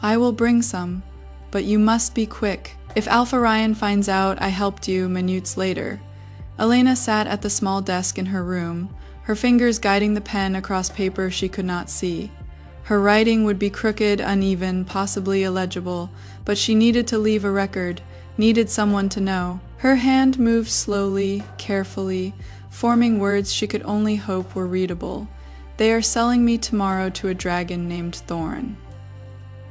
"I will bring some, but you must be quick. If Alpha Ryan finds out I helped you minutes later." Elena sat at the small desk in her room, her fingers guiding the pen across paper she could not see. Her writing would be crooked, uneven, possibly illegible, but she needed to leave a record, needed someone to know. Her hand moved slowly, carefully, forming words she could only hope were readable. "They are selling me tomorrow to a dragon named Thorn.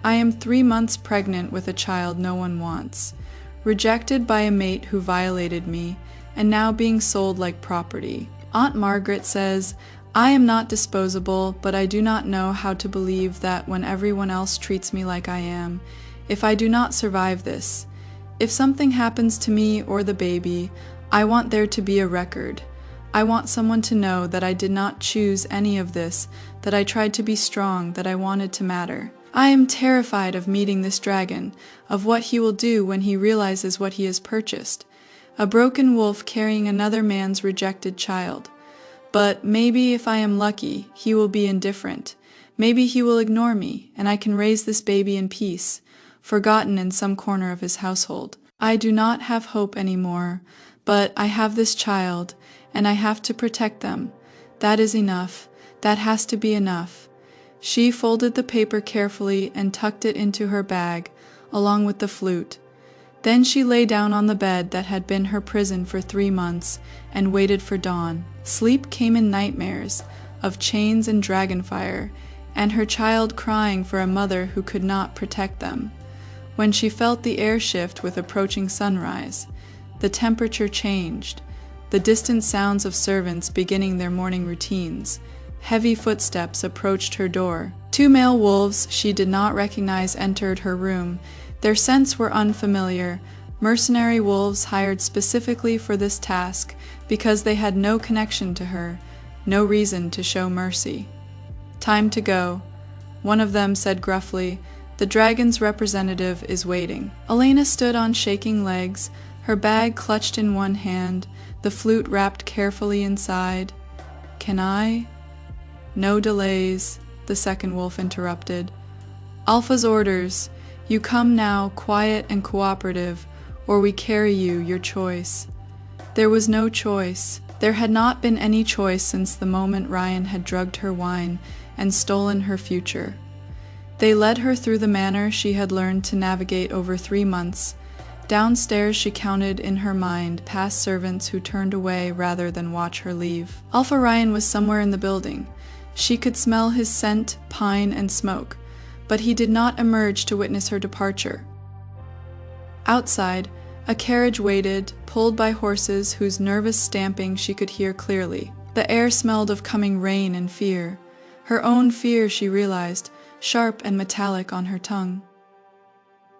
I am 3 months pregnant with a child no one wants, rejected by a mate who violated me, and now being sold like property. Aunt Margaret says, I am not disposable, but I do not know how to believe that when everyone else treats me like I am, if I do not survive this, if something happens to me or the baby, I want there to be a record. I want someone to know that I did not choose any of this, that I tried to be strong, that I wanted to matter. I am terrified of meeting this dragon, of what he will do when he realizes what he has purchased. A broken wolf carrying another man's rejected child. But maybe if I am lucky, he will be indifferent. Maybe he will ignore me, and I can raise this baby in peace, forgotten in some corner of his household. I do not have hope anymore, but I have this child, and I have to protect them. That is enough. That has to be enough." She folded the paper carefully and tucked it into her bag, along with the flute. Then she lay down on the bed that had been her prison for 3 months and waited for dawn. Sleep came in nightmares of chains and dragonfire, and her child crying for a mother who could not protect them. When she felt the air shift with approaching sunrise, the temperature changed, the distant sounds of servants beginning their morning routines. Heavy footsteps approached her door. 2 male wolves she did not recognize entered her room. Their scents were unfamiliar, mercenary wolves hired specifically for this task because they had no connection to her, no reason to show mercy. "Time to go," one of them said gruffly. "The dragon's representative is waiting." Elena stood on shaking legs, her bag clutched in one hand, the flute wrapped carefully inside. "Can I?" "No delays," the second wolf interrupted. "Alpha's orders. You come now, quiet and cooperative, or we carry you, your choice." There was no choice. There had not been any choice since the moment Ryan had drugged her wine and stolen her future. They led her through the manor she had learned to navigate over 3 months. Downstairs she counted in her mind past servants who turned away rather than watch her leave. Alpha Ryan was somewhere in the building. She could smell his scent, pine, and smoke, but he did not emerge to witness her departure. Outside, a carriage waited, pulled by horses whose nervous stamping she could hear clearly. The air smelled of coming rain and fear. Her own fear, she realized, sharp and metallic on her tongue.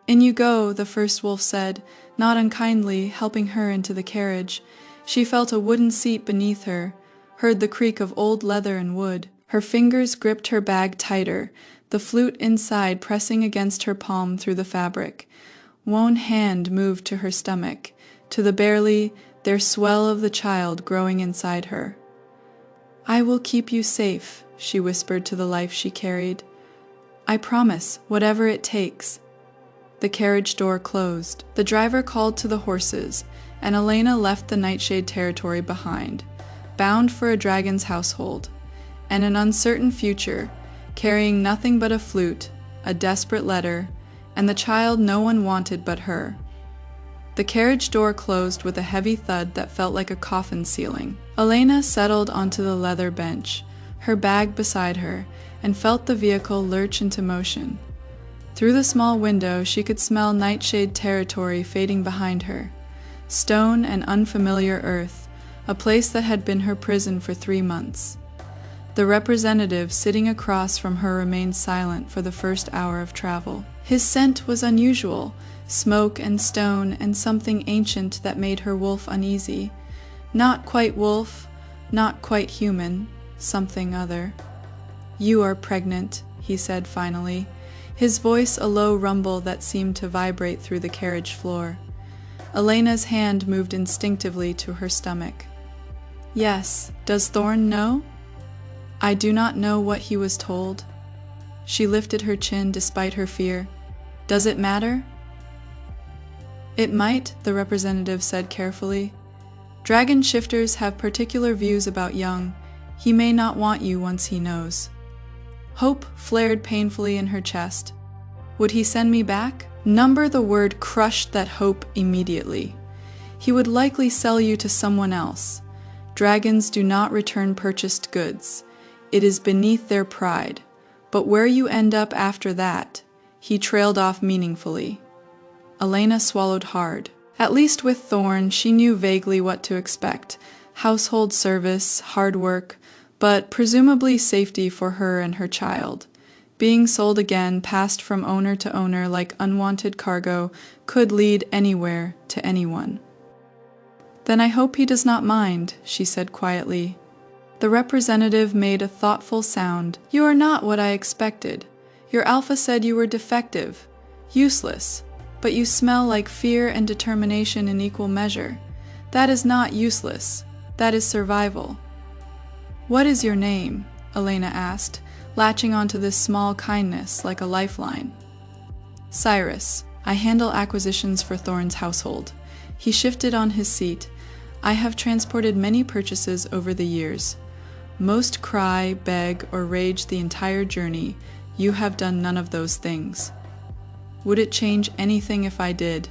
"In you go," the first wolf said, not unkindly, helping her into the carriage. She felt a wooden seat beneath her, heard the creak of old leather and wood. Her fingers gripped her bag tighter, the flute inside pressing against her palm through the fabric. One hand moved to her stomach, to the barely there swell of the child growing inside her. "I will keep you safe," she whispered to the life she carried. "I promise, whatever it takes." The carriage door closed. The driver called to the horses, and Elena left the Nightshade territory behind, bound for a dragon's household, and an uncertain future, carrying nothing but a flute, a desperate letter, and the child no one wanted but her. The carriage door closed with a heavy thud that felt like a coffin ceiling. Elena settled onto the leather bench, her bag beside her, and felt the vehicle lurch into motion. Through the small window, she could smell nightshade territory fading behind her. Stone and unfamiliar earth, a place that had been her prison for 3 months. The representative sitting across from her remained silent for the first hour of travel. His scent was unusual, smoke and stone and something ancient that made her wolf uneasy. Not quite wolf, not quite human, something other. "You are pregnant," he said finally, his voice a low rumble that seemed to vibrate through the carriage floor. Elena's hand moved instinctively to her stomach. "Yes, does Thorn know?" "I do not know what he was told." She lifted her chin despite her fear. "Does it matter?" "It might," the representative said carefully. "Dragon shifters have particular views about young. He may not want you once he knows." Hope flared painfully in her chest. Would he send me back? The word crushed that hope immediately. He would likely sell you to someone else. Dragons do not return purchased goods. It is beneath their pride. But where you end up after that, he trailed off meaningfully. Elena swallowed hard. At least with Thorn, she knew vaguely what to expect. Household service, hard work, but presumably safety for her and her child. Being sold again, passed from owner to owner like unwanted cargo, could lead anywhere to anyone. "Then I hope he does not mind," she said quietly. The representative made a thoughtful sound. "You are not what I expected. Your alpha said you were defective, useless, but you smell like fear and determination in equal measure. That is not useless. That is survival." "What is your name?" Elena asked, latching onto this small kindness like a lifeline. "Cyrus. I handle acquisitions for Thorn's household." He shifted on his seat. "I have transported many purchases over the years. Most cry, beg, or rage the entire journey. You have done none of those things." "Would it change anything if I did?"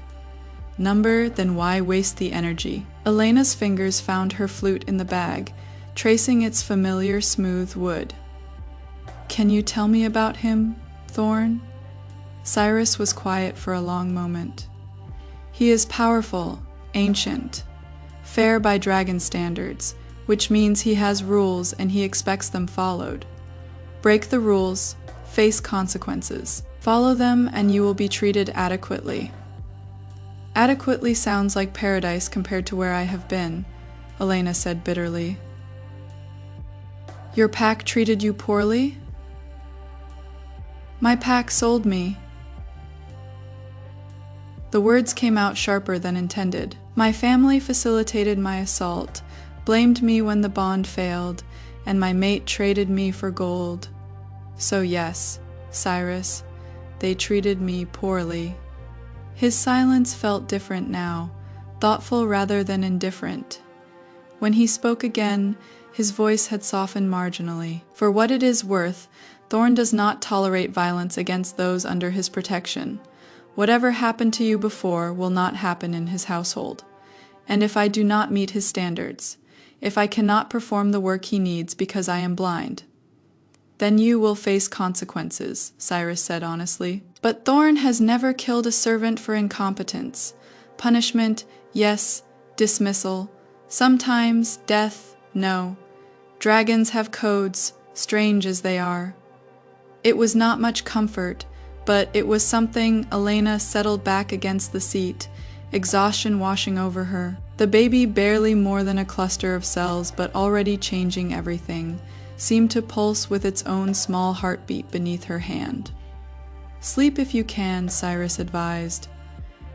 Then why waste the energy?" Elena's fingers found her flute in the bag, tracing its familiar smooth wood. "Can you tell me about him, Thorn?" Cyrus was quiet for a long moment. "He is powerful, ancient, fair by dragon standards, which means he has rules and he expects them followed. Break the rules, face consequences. Follow them and you will be treated adequately." "Adequately sounds like paradise compared to where I have been," Elena said bitterly. "Your pack treated you poorly?" "My pack sold me." The words came out sharper than intended. "My family facilitated my assault, blamed me when the bond failed, and my mate traded me for gold. So yes, Cyrus, they treated me poorly." His silence felt different now, thoughtful rather than indifferent. When he spoke again, his voice had softened marginally. "For what it is worth, Thorn does not tolerate violence against those under his protection. Whatever happened to you before will not happen in his household. And if I do not meet his standards, if I cannot perform the work he needs because I am blind, then you will face consequences," Cyrus said honestly. "But Thorn has never killed a servant for incompetence. Punishment, yes. Dismissal. Sometimes death, no. Dragons have codes, strange as they are." It was not much comfort, but it was something. Elena settled back against the seat, exhaustion washing over her. The baby, barely more than a cluster of cells, but already changing everything, seemed to pulse with its own small heartbeat beneath her hand. "Sleep if you can," Cyrus advised.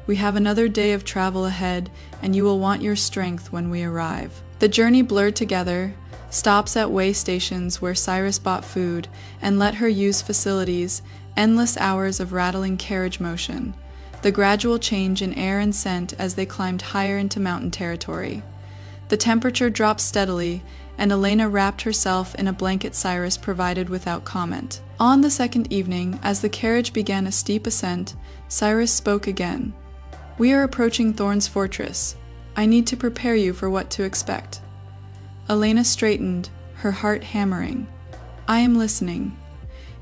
"We have another day of travel ahead, and you will want your strength when we arrive." The journey blurred together, stops at way stations where Cyrus bought food and let her use facilities, endless hours of rattling carriage motion, the gradual change in air and scent as they climbed higher into mountain territory. The temperature dropped steadily, and Elena wrapped herself in a blanket Cyrus provided without comment. On the second evening, as the carriage began a steep ascent, Cyrus spoke again. We are approaching Thorn's fortress. I need to prepare you for what to expect. Elena straightened, her heart hammering. I am listening.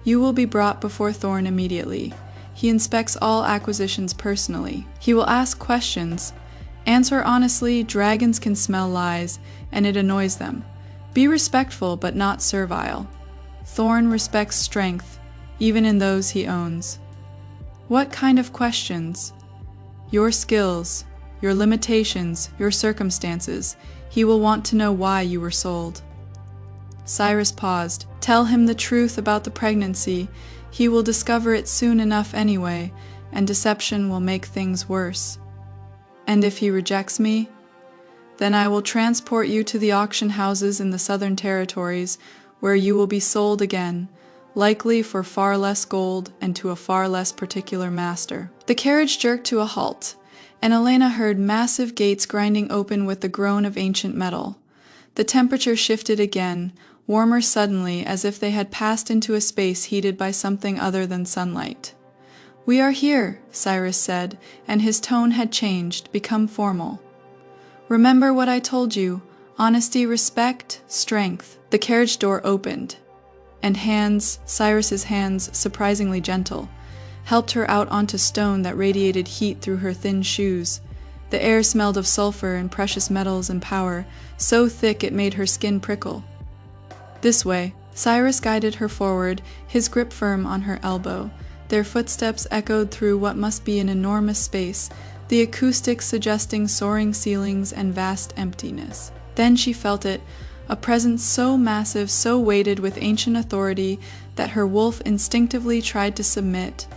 You will be brought before Thorn immediately. He inspects all acquisitions personally. He will ask questions. Answer honestly, dragons can smell lies, and it annoys them. Be respectful but not servile. Thorn respects strength, even in those he owns. What kind of questions? Your skills, your limitations, your circumstances. He will want to know why you were sold. Cyrus paused. Tell him the truth about the pregnancy. He will discover it soon enough anyway, and deception will make things worse. And if he rejects me, then I will transport you to the auction houses in the southern territories, where you will be sold again, likely for far less gold and to a far less particular master. The carriage jerked to a halt, and Elena heard massive gates grinding open with the groan of ancient metal. The temperature shifted again, warmer suddenly, as if they had passed into a space heated by something other than sunlight. We are here, Cyrus said, and his tone had changed, become formal. Remember what I told you, honesty, respect, strength. The carriage door opened, and hands, Cyrus's hands, surprisingly gentle, helped her out onto stone that radiated heat through her thin shoes. The air smelled of sulfur and precious metals and power, so thick it made her skin prickle. This way. Cyrus guided her forward, his grip firm on her elbow. Their footsteps echoed through what must be an enormous space, the acoustics suggesting soaring ceilings and vast emptiness. Then she felt it, a presence so massive, so weighted with ancient authority that her wolf instinctively tried to submit.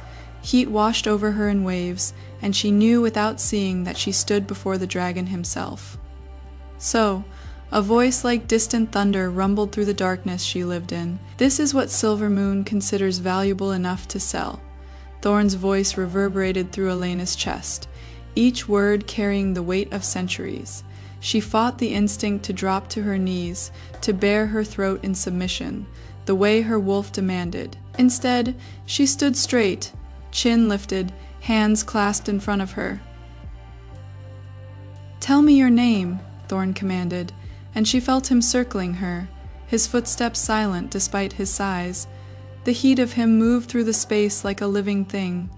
Heat washed over her in waves, and she knew without seeing that she stood before the dragon himself. So, a voice like distant thunder rumbled through the darkness she lived in. This is what Silvermoon considers valuable enough to sell. Thorn's voice reverberated through Elena's chest, each word carrying the weight of centuries. She fought the instinct to drop to her knees, to bare her throat in submission, the way her wolf demanded. Instead, she stood straight, chin lifted, hands clasped in front of her. Tell me your name, Thorn commanded, and she felt him circling her, his footsteps silent despite his size. The heat of him moved through the space like a living thing.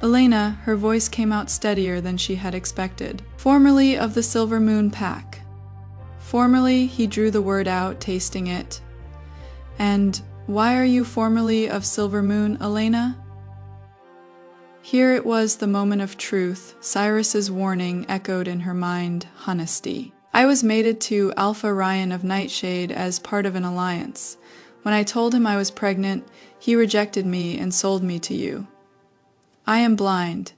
Elena, her voice came out steadier than she had expected. Formerly of the Silvermoon Pack. Formerly, he drew the word out, tasting it. And why are you formerly of Silvermoon, Elena? Here it was, the moment of truth. Cyrus's warning echoed in her mind, honesty. I was mated to Alpha Ryan of Nightshade as part of an alliance. When I told him I was pregnant, he rejected me and sold me to you. I am blind.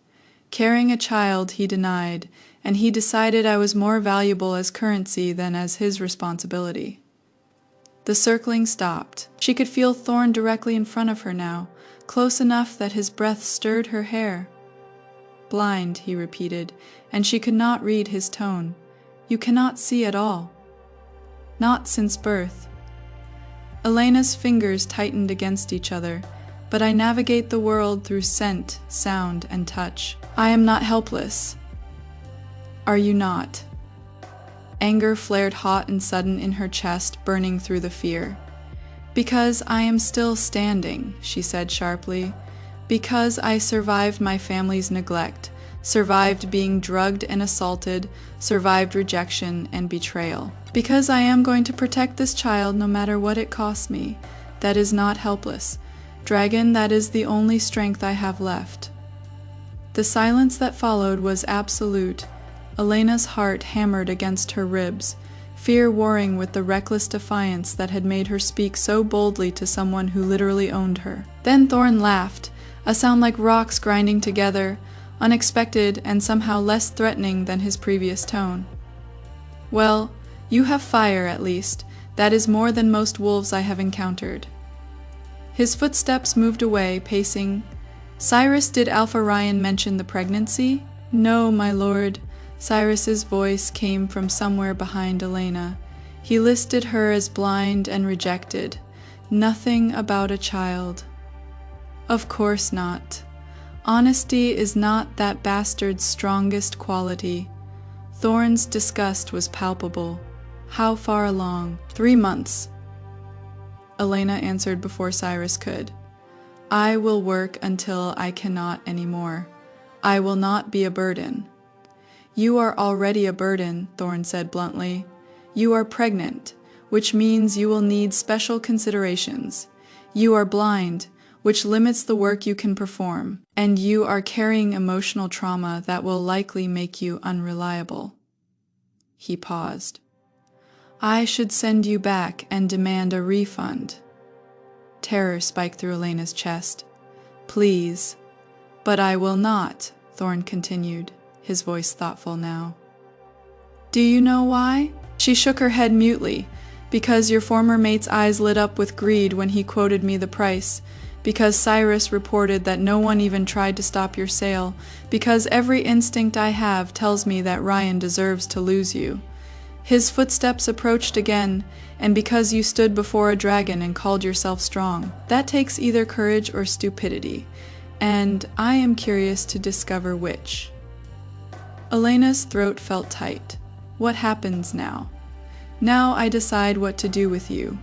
Carrying a child he denied, and he decided I was more valuable as currency than as his responsibility. The circling stopped. She could feel Thorn directly in front of her now, close enough that his breath stirred her hair. Blind, he repeated, and she could not read his tone. You cannot see at all. Not since birth. Elena's fingers tightened against each other, but I navigate the world through scent, sound, and touch. I am not helpless. Are you not? Anger flared hot and sudden in her chest, burning through the fear. Because I am still standing, she said sharply. Because I survived my family's neglect, survived being drugged and assaulted, survived rejection and betrayal. Because I am going to protect this child no matter what it costs me. That is not helpless. Dragon, that is the only strength I have left. The silence that followed was absolute. Elena's heart hammered against her ribs, fear warring with the reckless defiance that had made her speak so boldly to someone who literally owned her. Then Thorn laughed, a sound like rocks grinding together, unexpected and somehow less threatening than his previous tone. Well, you have fire at least. That is more than most wolves I have encountered. His footsteps moved away, pacing. Cyrus, did Alpha Ryan mention the pregnancy? No, my lord. Cyrus's voice came from somewhere behind Elena. He listed her as blind and rejected. Nothing about a child. Of course not. Honesty is not that bastard's strongest quality. Thorn's disgust was palpable. How far along? 3 months. Elena answered before Cyrus could. I will work until I cannot anymore. I will not be a burden. You are already a burden, Thorn said bluntly. You are pregnant, which means you will need special considerations. You are blind, which limits the work you can perform, and you are carrying emotional trauma that will likely make you unreliable. He paused. I should send you back and demand a refund. Terror spiked through Elena's chest. Please. But I will not, Thorn continued, his voice thoughtful now. Do you know why? She shook her head mutely. Because your former mate's eyes lit up with greed when he quoted me the price. Because Cyrus reported that no one even tried to stop your sale. Because every instinct I have tells me that Ryan deserves to lose you. His footsteps approached again, and because you stood before a dragon and called yourself strong. That takes either courage or stupidity, and I am curious to discover which. Elena's throat felt tight. What happens now? Now I decide what to do with you.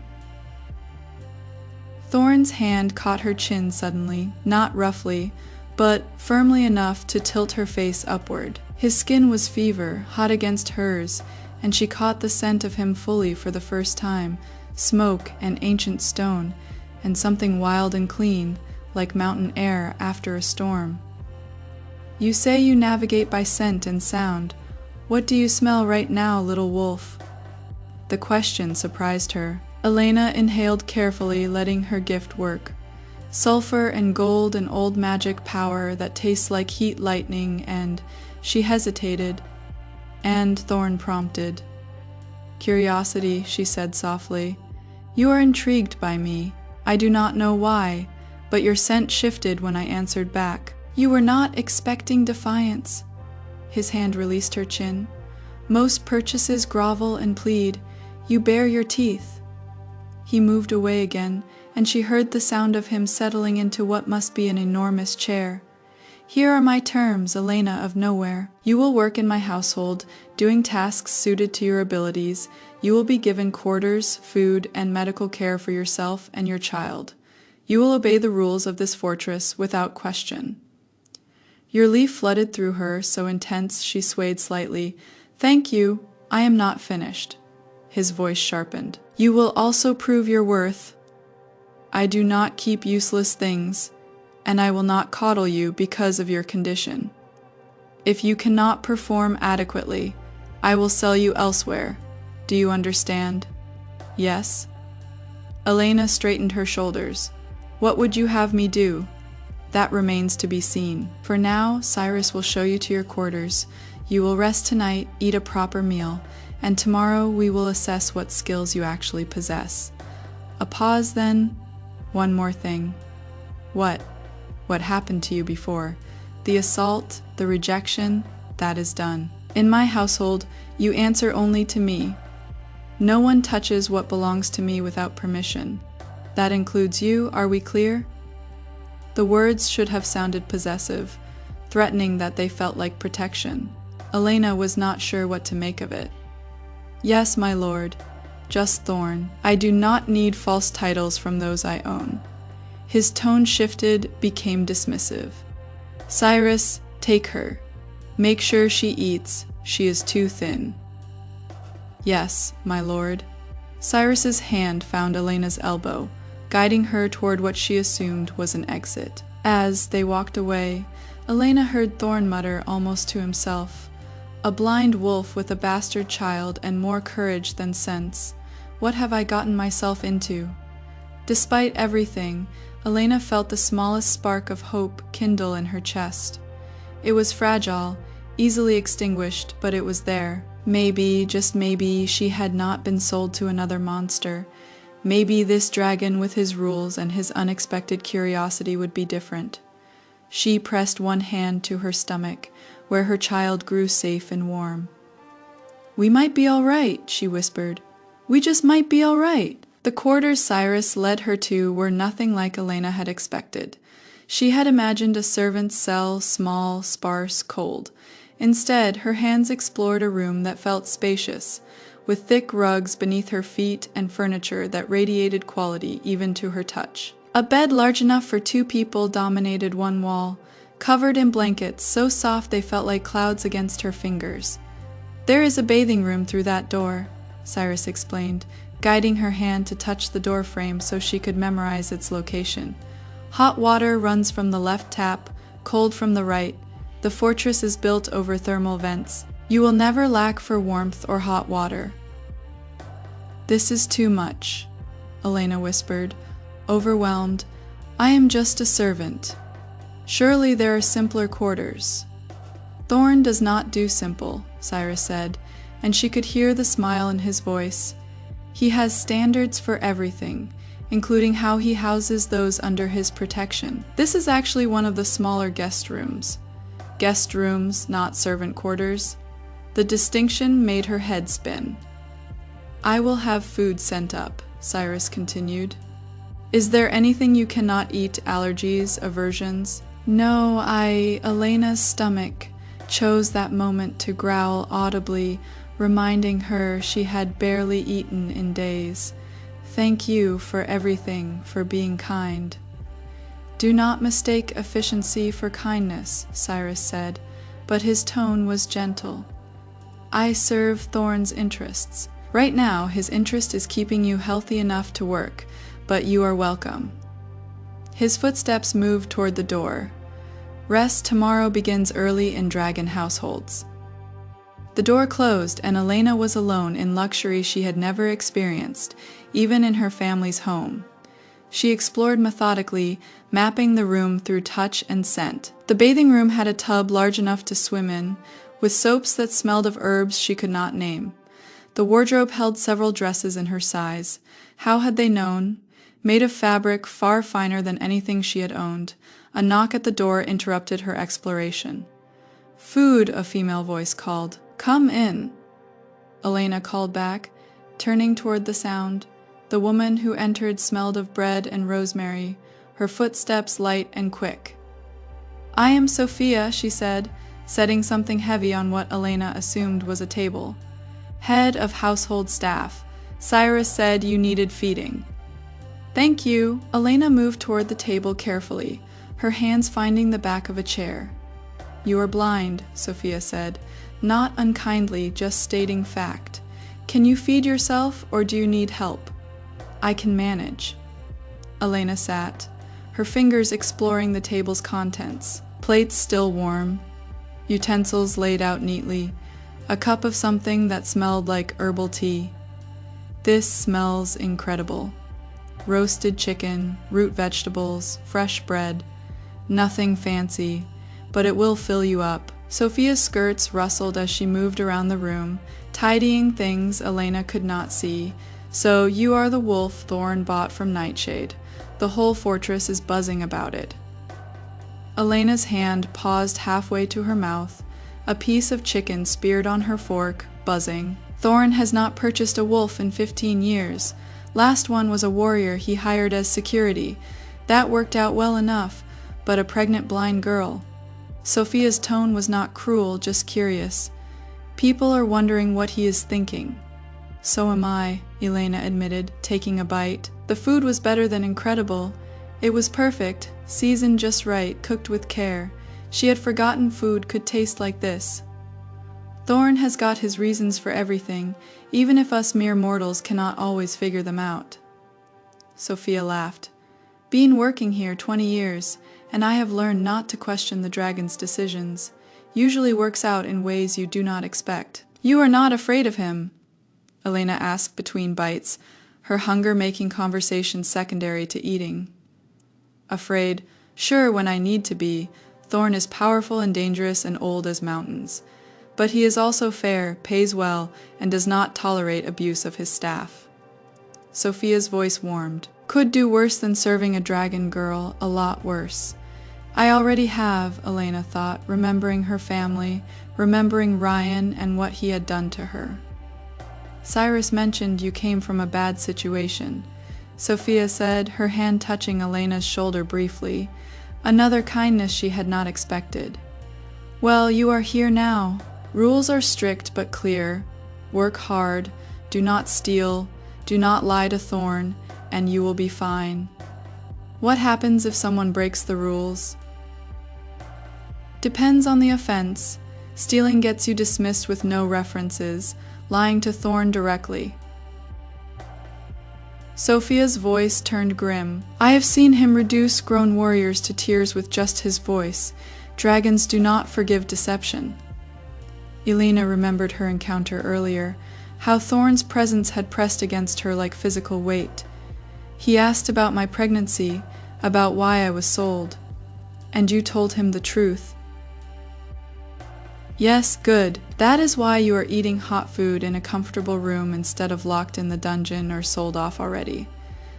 Thorn's hand caught her chin suddenly, not roughly, but firmly enough to tilt her face upward. His skin was fever, hot against hers, and she caught the scent of him fully for the first time, smoke and ancient stone, and something wild and clean, like mountain air after a storm. You say you navigate by scent and sound. What do you smell right now, little wolf? The question surprised her. Elena inhaled carefully, letting her gift work. Sulfur and gold and old magic power that tastes like heat lightning, and she hesitated. And Thorn prompted. Curiosity, she said softly. You are intrigued by me. I do not know why, but your scent shifted when I answered back. You were not expecting defiance. His hand released her chin. Most purchases grovel and plead. You bare your teeth. He moved away again, and she heard the sound of him settling into what must be an enormous chair. Here are my terms, Elena of Nowhere. You will work in my household, doing tasks suited to your abilities. You will be given quarters, food, and medical care for yourself and your child. You will obey the rules of this fortress without question. Your leaf flooded through her, so intense she swayed slightly. Thank you, I am not finished. His voice sharpened. You will also prove your worth. I do not keep useless things, and I will not coddle you because of your condition. If you cannot perform adequately, I will sell you elsewhere. Do you understand? Yes? Elena straightened her shoulders. What would you have me do? That remains to be seen. For now, Cyrus will show you to your quarters. You will rest tonight, eat a proper meal, and tomorrow we will assess what skills you actually possess. A pause then. One more thing. What? What happened to you before? The assault, the rejection, that is done. In my household, you answer only to me. No one touches what belongs to me without permission. That includes you, are we clear? The words should have sounded possessive, threatening that they felt like protection. Elena was not sure what to make of it. Yes, my lord, just Thorn. I do not need false titles from those I own. His tone shifted, became dismissive. Cyrus, take her. Make sure she eats. She is too thin. Yes, my lord. Cyrus's hand found Elena's elbow, guiding her toward what she assumed was an exit. As they walked away, Elena heard Thorn mutter almost to himself. A blind wolf with a bastard child and more courage than sense. What have I gotten myself into? Despite everything, Elena felt the smallest spark of hope kindle in her chest. It was fragile, easily extinguished, but it was there. Maybe, just maybe, she had not been sold to another monster. Maybe this dragon with his rules and his unexpected curiosity would be different. She pressed one hand to her stomach, where her child grew safe and warm. We might be all right, she whispered. We just might be all right. The quarters Cyrus led her to were nothing like Elena had expected. She had imagined a servant's cell, small, sparse, cold. Instead, her hands explored a room that felt spacious, with thick rugs beneath her feet and furniture that radiated quality even to her touch. A bed large enough for 2 people dominated one wall, covered in blankets so soft they felt like clouds against her fingers. "There is a bathing room through that door," Cyrus explained, guiding her hand to touch the door frame so she could memorize its location. "Hot water runs from the left tap, cold from the right. The fortress is built over thermal vents. You will never lack for warmth or hot water." "This is too much," Elena whispered, overwhelmed. "I am just a servant. Surely there are simpler quarters." "Thorn does not do simple," Cyrus said, and she could hear the smile in his voice. "He has standards for everything, including how he houses those under his protection. This is actually one of the smaller guest rooms. Guest rooms, not servant quarters." The distinction made her head spin. "I will have food sent up," Cyrus continued. "Is there anything you cannot eat? Allergies, aversions?" "No, Elena's stomach chose that moment to growl audibly, reminding her she had barely eaten in days. "Thank you for everything, for being kind." "Do not mistake efficiency for kindness," Cyrus said, but his tone was gentle. "I serve Thorn's interests. Right now, his interest is keeping you healthy enough to work, but you are welcome." His footsteps moved toward the door. "Rest tomorrow begins early in dragon households." The door closed, and Elena was alone in luxury she had never experienced, even in her family's home. She explored methodically, mapping the room through touch and scent. The bathing room had a tub large enough to swim in, with soaps that smelled of herbs she could not name. The wardrobe held several dresses in her size. How had they known? Made of fabric far finer than anything she had owned. A knock at the door interrupted her exploration. "Food," a female voice called. "Come in." Elena called back, turning toward the sound. The woman who entered smelled of bread and rosemary, her footsteps light and quick. "I am Sophia," she said, setting something heavy on what Elena assumed was a table. "Head of household staff. Cyrus said you needed feeding." "Thank you." Elena moved toward the table carefully, her hands finding the back of a chair. "You are blind," Sophia said, not unkindly, just stating fact. "Can you feed yourself, or do you need help?" "I can manage." Elena sat, her fingers exploring the table's contents. Plates still warm, utensils laid out neatly, a cup of something that smelled like herbal tea. "This smells incredible. Roasted chicken, root vegetables, fresh bread. Nothing fancy, but it will fill you up." Sophia's skirts rustled as she moved around the room, tidying things Elena could not see. "So you are the wolf Thorn bought from Nightshade. The whole fortress is buzzing about it." Elena's hand paused halfway to her mouth, a piece of chicken speared on her fork, buzzing. "Thorn has not purchased a wolf in 15 years. Last one was a warrior he hired as security. That worked out well enough, but a pregnant blind girl." Sophia's tone was not cruel, just curious. "People are wondering what he is thinking." "So am I," Elena admitted, taking a bite. The food was better than incredible. It was perfect, seasoned just right, cooked with care. She had forgotten food could taste like this. "Thorn has got his reasons for everything, even if us mere mortals cannot always figure them out." Sophia laughed. "Been working here 20 years, and I have learned not to question the dragon's decisions. Usually works out in ways you do not expect." "You are not afraid of him?" Elena asked between bites, her hunger making conversation secondary to eating. "Afraid? Sure, when I need to be. Thorn is powerful and dangerous and old as mountains. But he is also fair, pays well, and does not tolerate abuse of his staff." Sophia's voice warmed. "Could do worse than serving a dragon girl, a lot worse." "I already have," Elena thought, remembering her family, remembering Ryan and what he had done to her. "Cyrus mentioned you came from a bad situation," Sophia said, her hand touching Elena's shoulder briefly. Another kindness she had not expected. Well, you are here now. Rules are strict but clear. Work hard, do not steal, do not lie to Thorn, and you will be fine. What happens if someone breaks the rules? Depends on the offense. Stealing gets you dismissed with no references, lying to Thorn directly. Sophia's voice turned grim. I have seen him reduce grown warriors to tears with just his voice. Dragons do not forgive deception. Elena remembered her encounter earlier, how Thorn's presence had pressed against her like physical weight. He asked about my pregnancy, about why I was sold. And you told him the truth. Yes, good. That is why you are eating hot food in a comfortable room instead of locked in the dungeon or sold off already.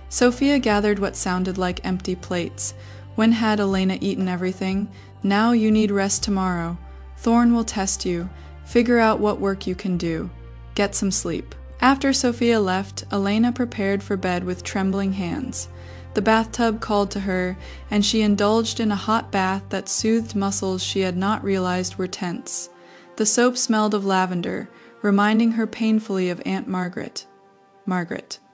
Sophia gathered what sounded like empty plates. When had Elena eaten everything? Now you need rest tomorrow. Thorn will test you. Figure out what work you can do. Get some sleep. After Sophia left, Elena prepared for bed with trembling hands. The bathtub called to her, and she indulged in a hot bath that soothed muscles she had not realized were tense. The soap smelled of lavender, reminding her painfully of Aunt Margaret.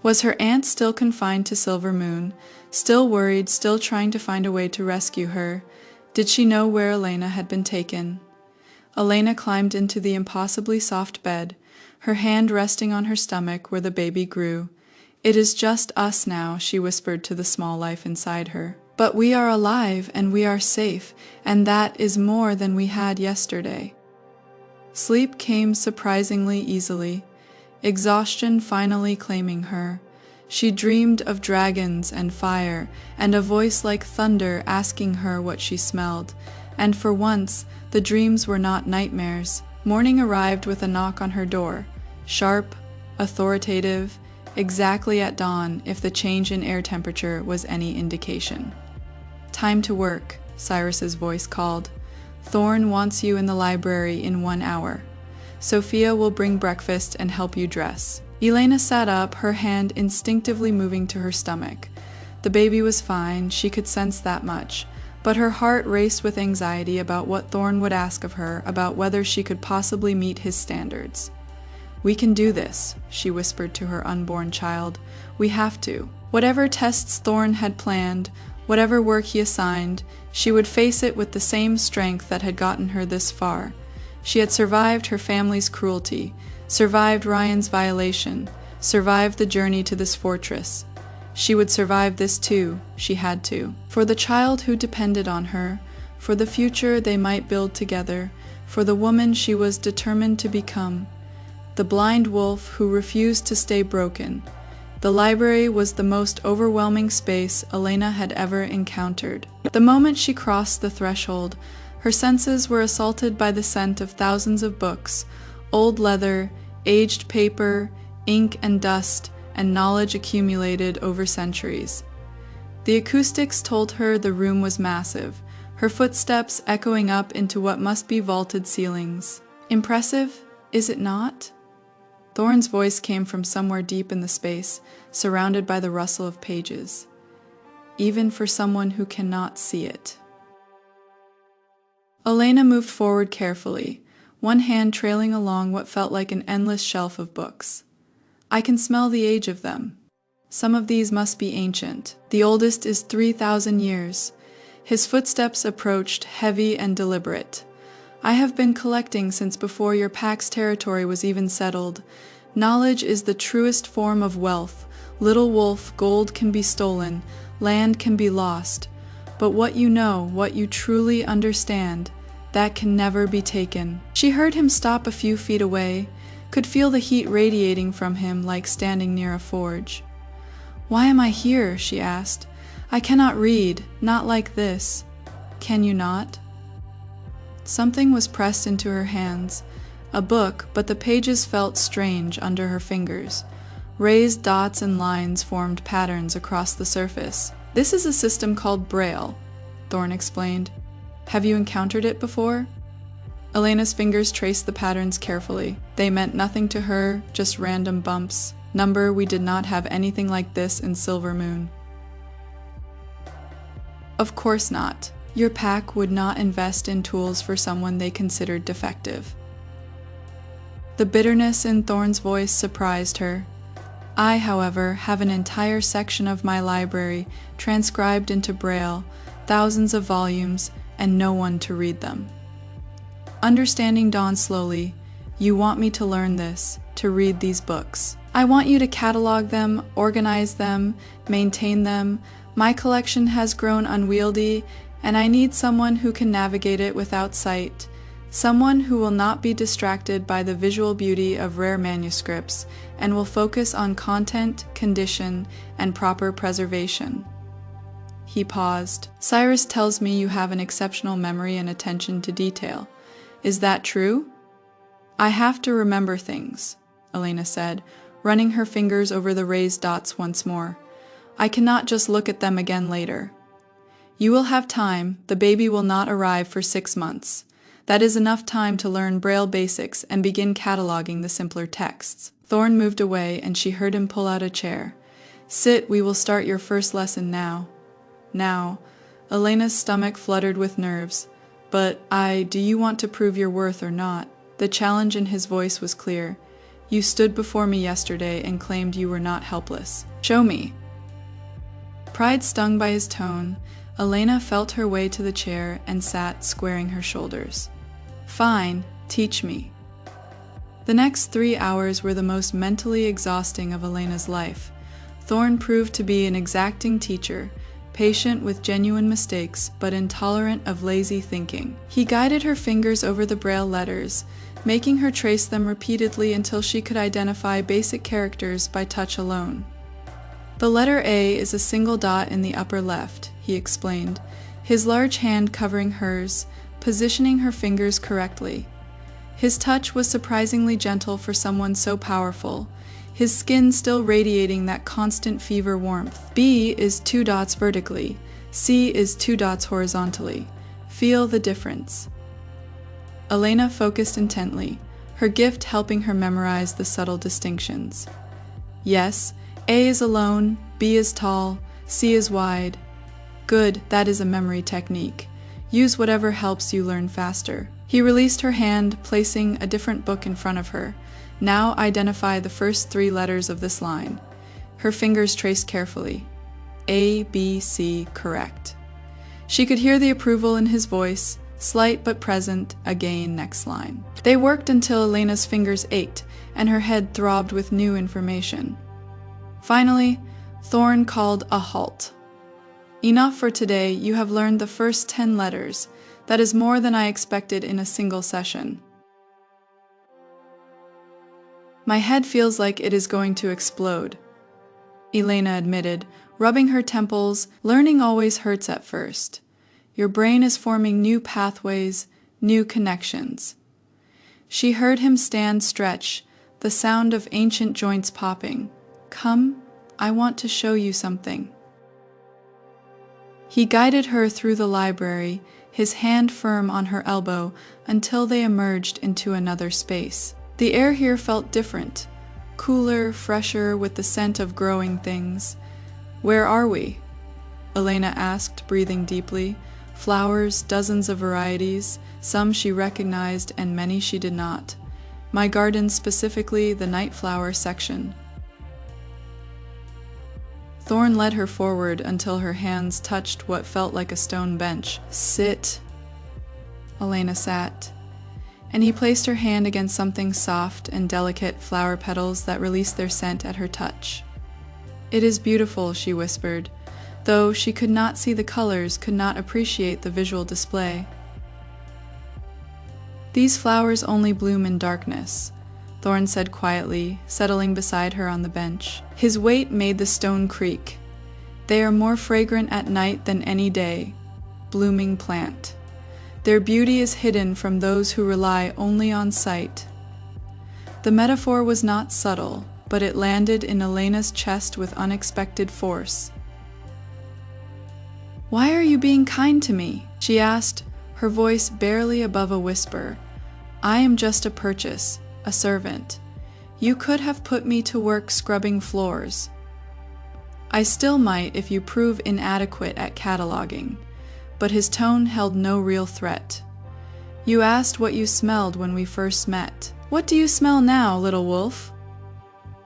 Was her aunt still confined to Silver Moon? Still worried, still trying to find a way to rescue her? Did she know where Elena had been taken? Elena climbed into the impossibly soft bed, her hand resting on her stomach where the baby grew. It is just us now, she whispered to the small life inside her. But we are alive and we are safe, and that is more than we had yesterday. Sleep came surprisingly easily, exhaustion finally claiming her. She dreamed of dragons and fire, and a voice like thunder asking her what she smelled. And for once, the dreams were not nightmares. Morning arrived with a knock on her door, sharp, authoritative, exactly at dawn if the change in air temperature was any indication. Time to work, Cyrus's voice called. Thorn wants you in the library in 1 hour. Sophia will bring breakfast and help you dress. Elena sat up, her hand instinctively moving to her stomach. The baby was fine, she could sense that much, but her heart raced with anxiety about what Thorn would ask of her, about whether she could possibly meet his standards. We can do this, she whispered to her unborn child. We have to. Whatever tests Thorn had planned, whatever work he assigned, she would face it with the same strength that had gotten her this far. She had survived her family's cruelty, survived Ryan's violation, survived the journey to this fortress. She would survive this too, she had to. For the child who depended on her, for the future they might build together, for the woman she was determined to become. The blind wolf who refused to stay broken. The library was the most overwhelming space Elena had ever encountered. The moment she crossed the threshold, her senses were assaulted by the scent of thousands of books, old leather, aged paper, ink and dust, and knowledge accumulated over centuries. The acoustics told her the room was massive, her footsteps echoing up into what must be vaulted ceilings. Impressive, is it not? Thorn's voice came from somewhere deep in the space, surrounded by the rustle of pages. Even for someone who cannot see it. Elena moved forward carefully, one hand trailing along what felt like an endless shelf of books. I can smell the age of them. Some of these must be ancient. The oldest is 3,000 years. His footsteps approached, heavy and deliberate. I have been collecting since before your pack's territory was even settled. Knowledge is the truest form of wealth. Little wolf, gold can be stolen, land can be lost. But what you know, what you truly understand, that can never be taken. She heard him stop a few feet away, could feel the heat radiating from him like standing near a forge. Why am I here? She asked. I cannot read, not like this. Can you not? Something was pressed into her hands, a book, but the pages felt strange under her fingers. Raised dots and lines formed patterns across the surface. This is a system called Braille, Thorn explained. Have you encountered it before? Elena's fingers traced the patterns carefully. They meant nothing to her, just random bumps. Number, we did not have anything like this in Silver Moon. Of course not. Your pack would not invest in tools for someone they considered defective. The bitterness in Thorne's voice surprised her. I, however, have an entire section of my library transcribed into Braille, thousands of volumes, and no one to read them. Understanding dawned slowly. You want me to learn this, to read these books. I want you to catalog them, organize them, maintain them. My collection has grown unwieldy, and I need someone who can navigate it without sight, someone who will not be distracted by the visual beauty of rare manuscripts and will focus on content, condition, and proper preservation. He paused. Cyrus tells me you have an exceptional memory and attention to detail. Is that true? I have to remember things, Elena said, running her fingers over the raised dots once more. I cannot just look at them again later. You will have time. The baby will not arrive for 6 months. That is enough time to learn Braille basics and begin cataloging the simpler texts. Thorne moved away, and she heard him pull out a chair. Sit, we will start your first lesson now. Now. Elena's stomach fluttered with nerves. But do you want to prove your worth or not? The challenge in his voice was clear. You stood before me yesterday and claimed you were not helpless. Show me. Pride stung by his tone, Elena felt her way to the chair and sat, squaring her shoulders. Fine, teach me. The next 3 hours were the most mentally exhausting of Elena's life. Thorne proved to be an exacting teacher, patient with genuine mistakes, but intolerant of lazy thinking. He guided her fingers over the Braille letters, making her trace them repeatedly until she could identify basic characters by touch alone. The letter A is a single dot in the upper left, he explained, his large hand covering hers, positioning her fingers correctly. His touch was surprisingly gentle for someone so powerful, his skin still radiating that constant fever warmth. B is 2 dots vertically, C is 2 dots horizontally. Feel the difference. Elena focused intently, her gift helping her memorize the subtle distinctions. Yes, A is alone, B is tall, C is wide. Good, that is a memory technique. Use whatever helps you learn faster. He released her hand, placing a different book in front of her. Now identify the first 3 letters of this line. Her fingers traced carefully. A, B, C, correct. She could hear the approval in his voice, slight but present. Again, next line. They worked until Elena's fingers ached and her head throbbed with new information. Finally, Thorne called a halt. Enough for today. You have learned the first 10 letters. That is more than I expected in a single session. My head feels like it is going to explode, Elena admitted, rubbing her temples. Learning always hurts at first. Your brain is forming new pathways, new connections. She heard him stand, stretch, the sound of ancient joints popping. Come, I want to show you something. He guided her through the library, his hand firm on her elbow, until they emerged into another space. The air here felt different, cooler, fresher, with the scent of growing things. Where are we? Elena asked, breathing deeply. Flowers, dozens of varieties, some she recognized and many she did not. My garden, specifically the night flower section. Thorne led her forward until her hands touched what felt like a stone bench. Sit. Elena sat, and he placed her hand against something soft and delicate, flower petals that released their scent at her touch. It is beautiful, she whispered, though she could not see the colors, could not appreciate the visual display. These flowers only bloom in darkness, Thorne said quietly, settling beside her on the bench. His weight made the stone creak. They are more fragrant at night than any day. Blooming plant. Their beauty is hidden from those who rely only on sight. The metaphor was not subtle, but it landed in Elena's chest with unexpected force. Why are you being kind to me? She asked, her voice barely above a whisper. I am just a purchase, a servant. You could have put me to work scrubbing floors. I still might if you prove inadequate at cataloging. but his tone held no real threat. "You asked what you smelled when we first met. What do you smell now, little wolf?"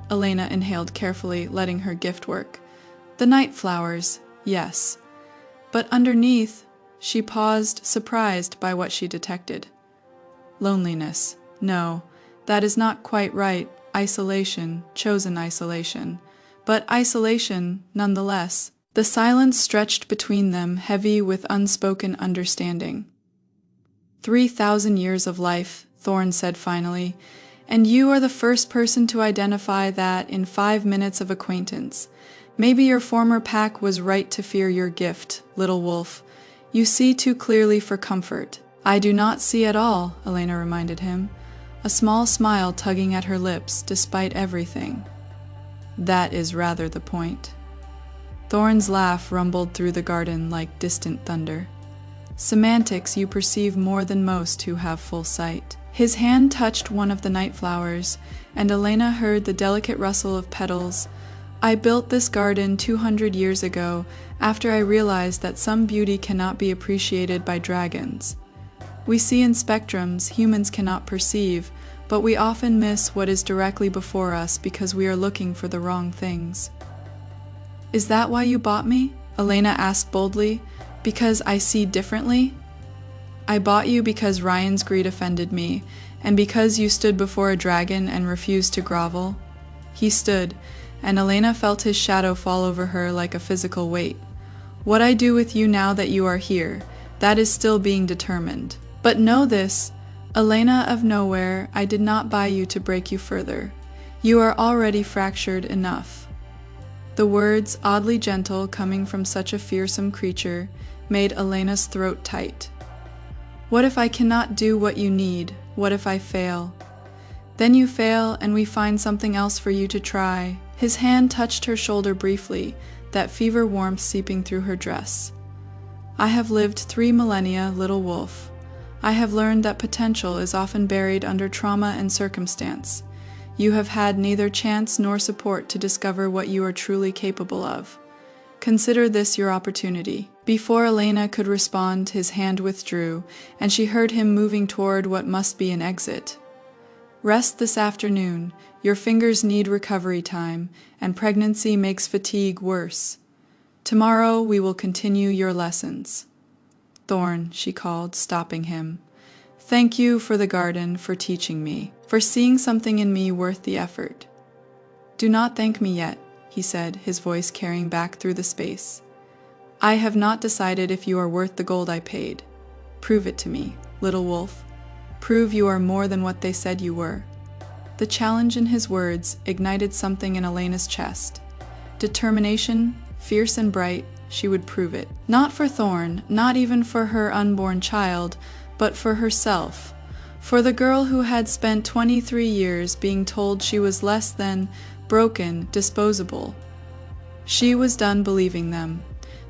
Elena inhaled carefully, letting her gift work. "The night flowers, yes. But underneath," she paused, surprised by what she detected. "Loneliness. No, that is not quite right. Isolation, chosen isolation. But isolation, nonetheless." The silence stretched between them, heavy with unspoken understanding. 3,000 years of life, Thorn said finally, and you are the first person to identify that in 5 minutes of acquaintance. Maybe your former pack was right to fear your gift, little wolf. You see too clearly for comfort. "I do not see at all," Elena reminded him, a small smile tugging at her lips despite everything. "That is rather the point." Thorn's laugh rumbled through the garden like distant thunder. "Semantics you perceive more than most who have full sight." His hand touched one of the night flowers, and Elena heard the delicate rustle of petals. "I built this garden 200 years ago, after I realized that some beauty cannot be appreciated by dragons. We see in spectrums humans cannot perceive, but we often miss what is directly before us because we are looking for the wrong things." "Is that why you bought me?" Elena asked boldly. "Because I see differently?" "I bought you because Ryan's greed offended me, and because you stood before a dragon and refused to grovel." He stood, and Elena felt his shadow fall over her like a physical weight. "What I do with you now that you are here, that is still being determined. But know this, Elena of Nowhere, I did not buy you to break you further. You are already fractured enough." The words, oddly gentle, coming from such a fearsome creature, made Elena's throat tight. "What if I cannot do what you need? What if I fail?" "Then you fail, and we find something else for you to try." His hand touched her shoulder briefly, that fever warmth seeping through her dress. "I have lived 3 millennia, little wolf. I have learned that potential is often buried under trauma and circumstance. You have had neither chance nor support to discover what you are truly capable of. Consider this your opportunity." Before Elena could respond, his hand withdrew, and she heard him moving toward what must be an exit. "Rest this afternoon. Your fingers need recovery time, and pregnancy makes fatigue worse. Tomorrow we will continue your lessons." "Thorn," she called, stopping him. "Thank you for the garden, for teaching me, for seeing something in me worth the effort." "Do not thank me yet," he said, his voice carrying back through the space. "I have not decided if you are worth the gold I paid. Prove it to me, little wolf. Prove you are more than what they said you were." The challenge in his words ignited something in Elena's chest. Determination, fierce and bright, she would prove it. Not for Thorn, not even for her unborn child, but for herself. For the girl who had spent 23 years being told she was less than, broken, disposable. She was done believing them.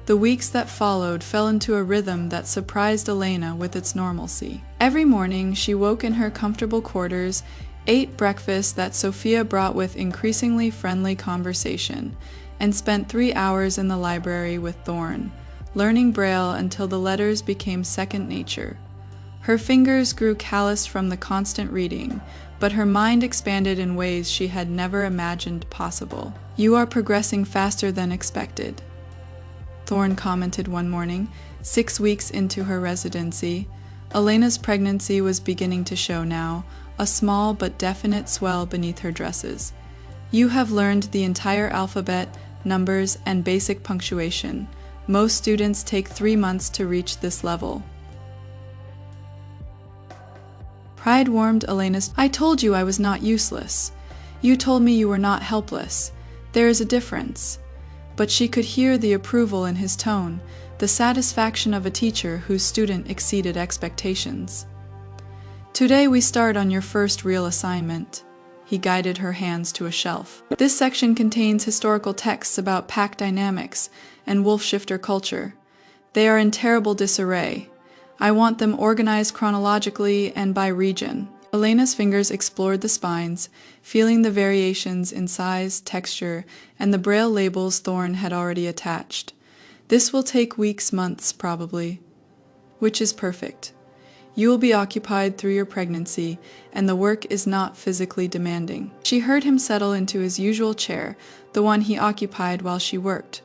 The weeks that followed fell into a rhythm that surprised Elena with its normalcy. Every morning she woke in her comfortable quarters, ate breakfast that Sophia brought with increasingly friendly conversation, and spent 3 hours in the library with Thorn, learning Braille until the letters became second nature. Her fingers grew calloused from the constant reading, but her mind expanded in ways she had never imagined possible. "You are progressing faster than expected," Thorn commented one morning, 6 weeks into her residency. Elena's pregnancy was beginning to show now, a small but definite swell beneath her dresses. "You have learned the entire alphabet, numbers, and basic punctuation. Most students take 3 months to reach this level." Pride warmed Elena's. "I told you I was not useless. You told me you were not helpless. There is a difference." But she could hear the approval in his tone, the satisfaction of a teacher whose student exceeded expectations. "Today we start on your first real assignment." He guided her hands to a shelf. "This section contains historical texts about pack dynamics and wolf shifter culture. They are in terrible disarray. I want them organized chronologically and by region." Elena's fingers explored the spines, feeling the variations in size, texture, and the Braille labels Thorn had already attached. "This will take weeks, months, probably." which is perfect. You will be occupied through your pregnancy, and the work is not physically demanding. She heard him settle into his usual chair, the one he occupied while she worked,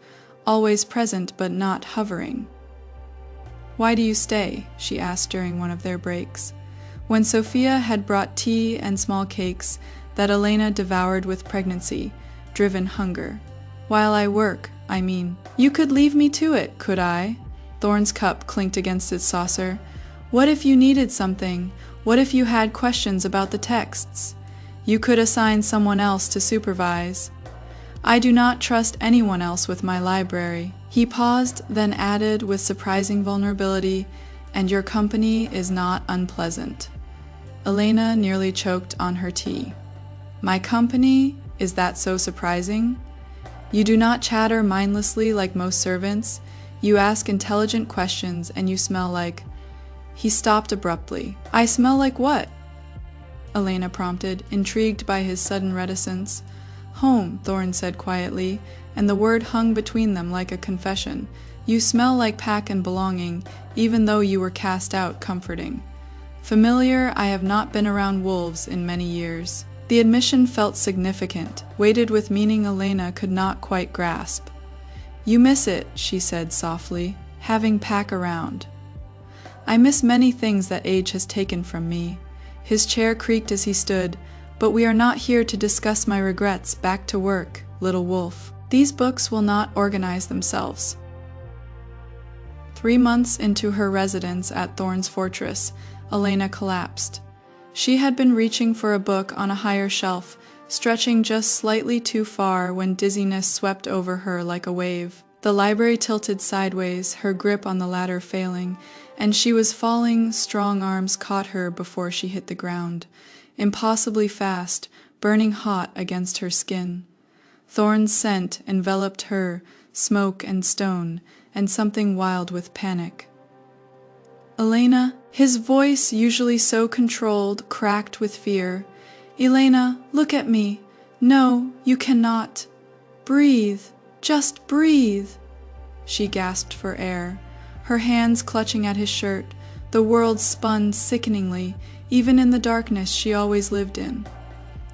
always present but not hovering. "Why do you stay?" she asked during one of their breaks. When Sophia had brought tea and small cakes that Elena devoured with pregnancy-driven hunger. "While I work, I mean." "You could leave me to it, could I?" Thorne's cup clinked against its saucer. "What if you needed something? What if you had questions about the texts? You could assign someone else to supervise." "I do not trust anyone else with my library." He paused, then added with surprising vulnerability, "And your company is not unpleasant." Elena nearly choked on her tea. "My company? Is that so surprising? You do not chatter mindlessly like most servants. You ask intelligent questions, and you smell like—" He stopped abruptly. "I smell like what?" Elena prompted, intrigued by his sudden reticence. "Home," Thorne said quietly, and the word hung between them like a confession. "You smell like pack and belonging, even though you were cast out comforting." "Familiar, I have not been around wolves in many years." The admission felt significant, weighted with meaning Elena could not quite grasp. "You miss it," she said softly, "having pack around." "I miss many things that age has taken from me." His chair creaked as he stood. "But we are not here to discuss my regrets. Back to work, little wolf. These books will not organize themselves." 3 months into her residence at Thorne's fortress, Elena collapsed. She had been reaching for a book on a higher shelf, stretching just slightly too far when dizziness swept over her like a wave. The library tilted sideways, her grip on the ladder failing, and she was falling. Strong arms caught her before she hit the ground, impossibly fast, burning hot against her skin. Thorne's scent enveloped her, smoke and stone, and something wild with panic. "Elena," his voice, usually so controlled, cracked with fear. "Elena, look at me. No, you cannot. Breathe, just breathe." She gasped for air, her hands clutching at his shirt. The world spun sickeningly, even in the darkness she always lived in.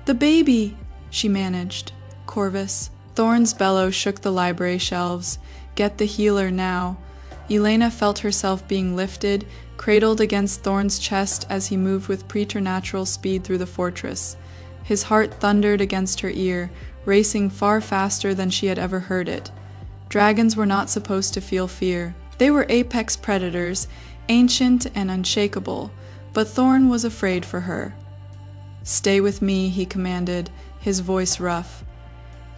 "The baby," she managed. "Corvus." Thorne's bellow shook the library shelves. "Get the healer now." Elena felt herself being lifted, cradled against Thorne's chest as he moved with preternatural speed through the fortress. His heart thundered against her ear, racing far faster than she had ever heard it. Dragons were not supposed to feel fear. They were apex predators, ancient and unshakable, but Thorne was afraid for her. "Stay with me," he commanded, his voice rough.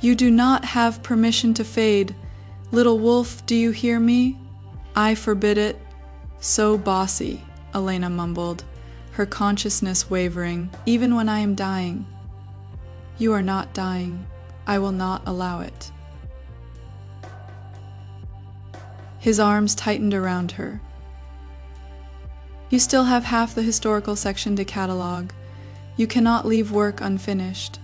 "You do not have permission to fade. Little wolf, do you hear me? I forbid it." "So bossy," Elena mumbled, her consciousness wavering. "Even when I am dying." "You are not dying. I will not allow it." His arms tightened around her. "You still have half the historical section to catalog. You cannot leave work unfinished."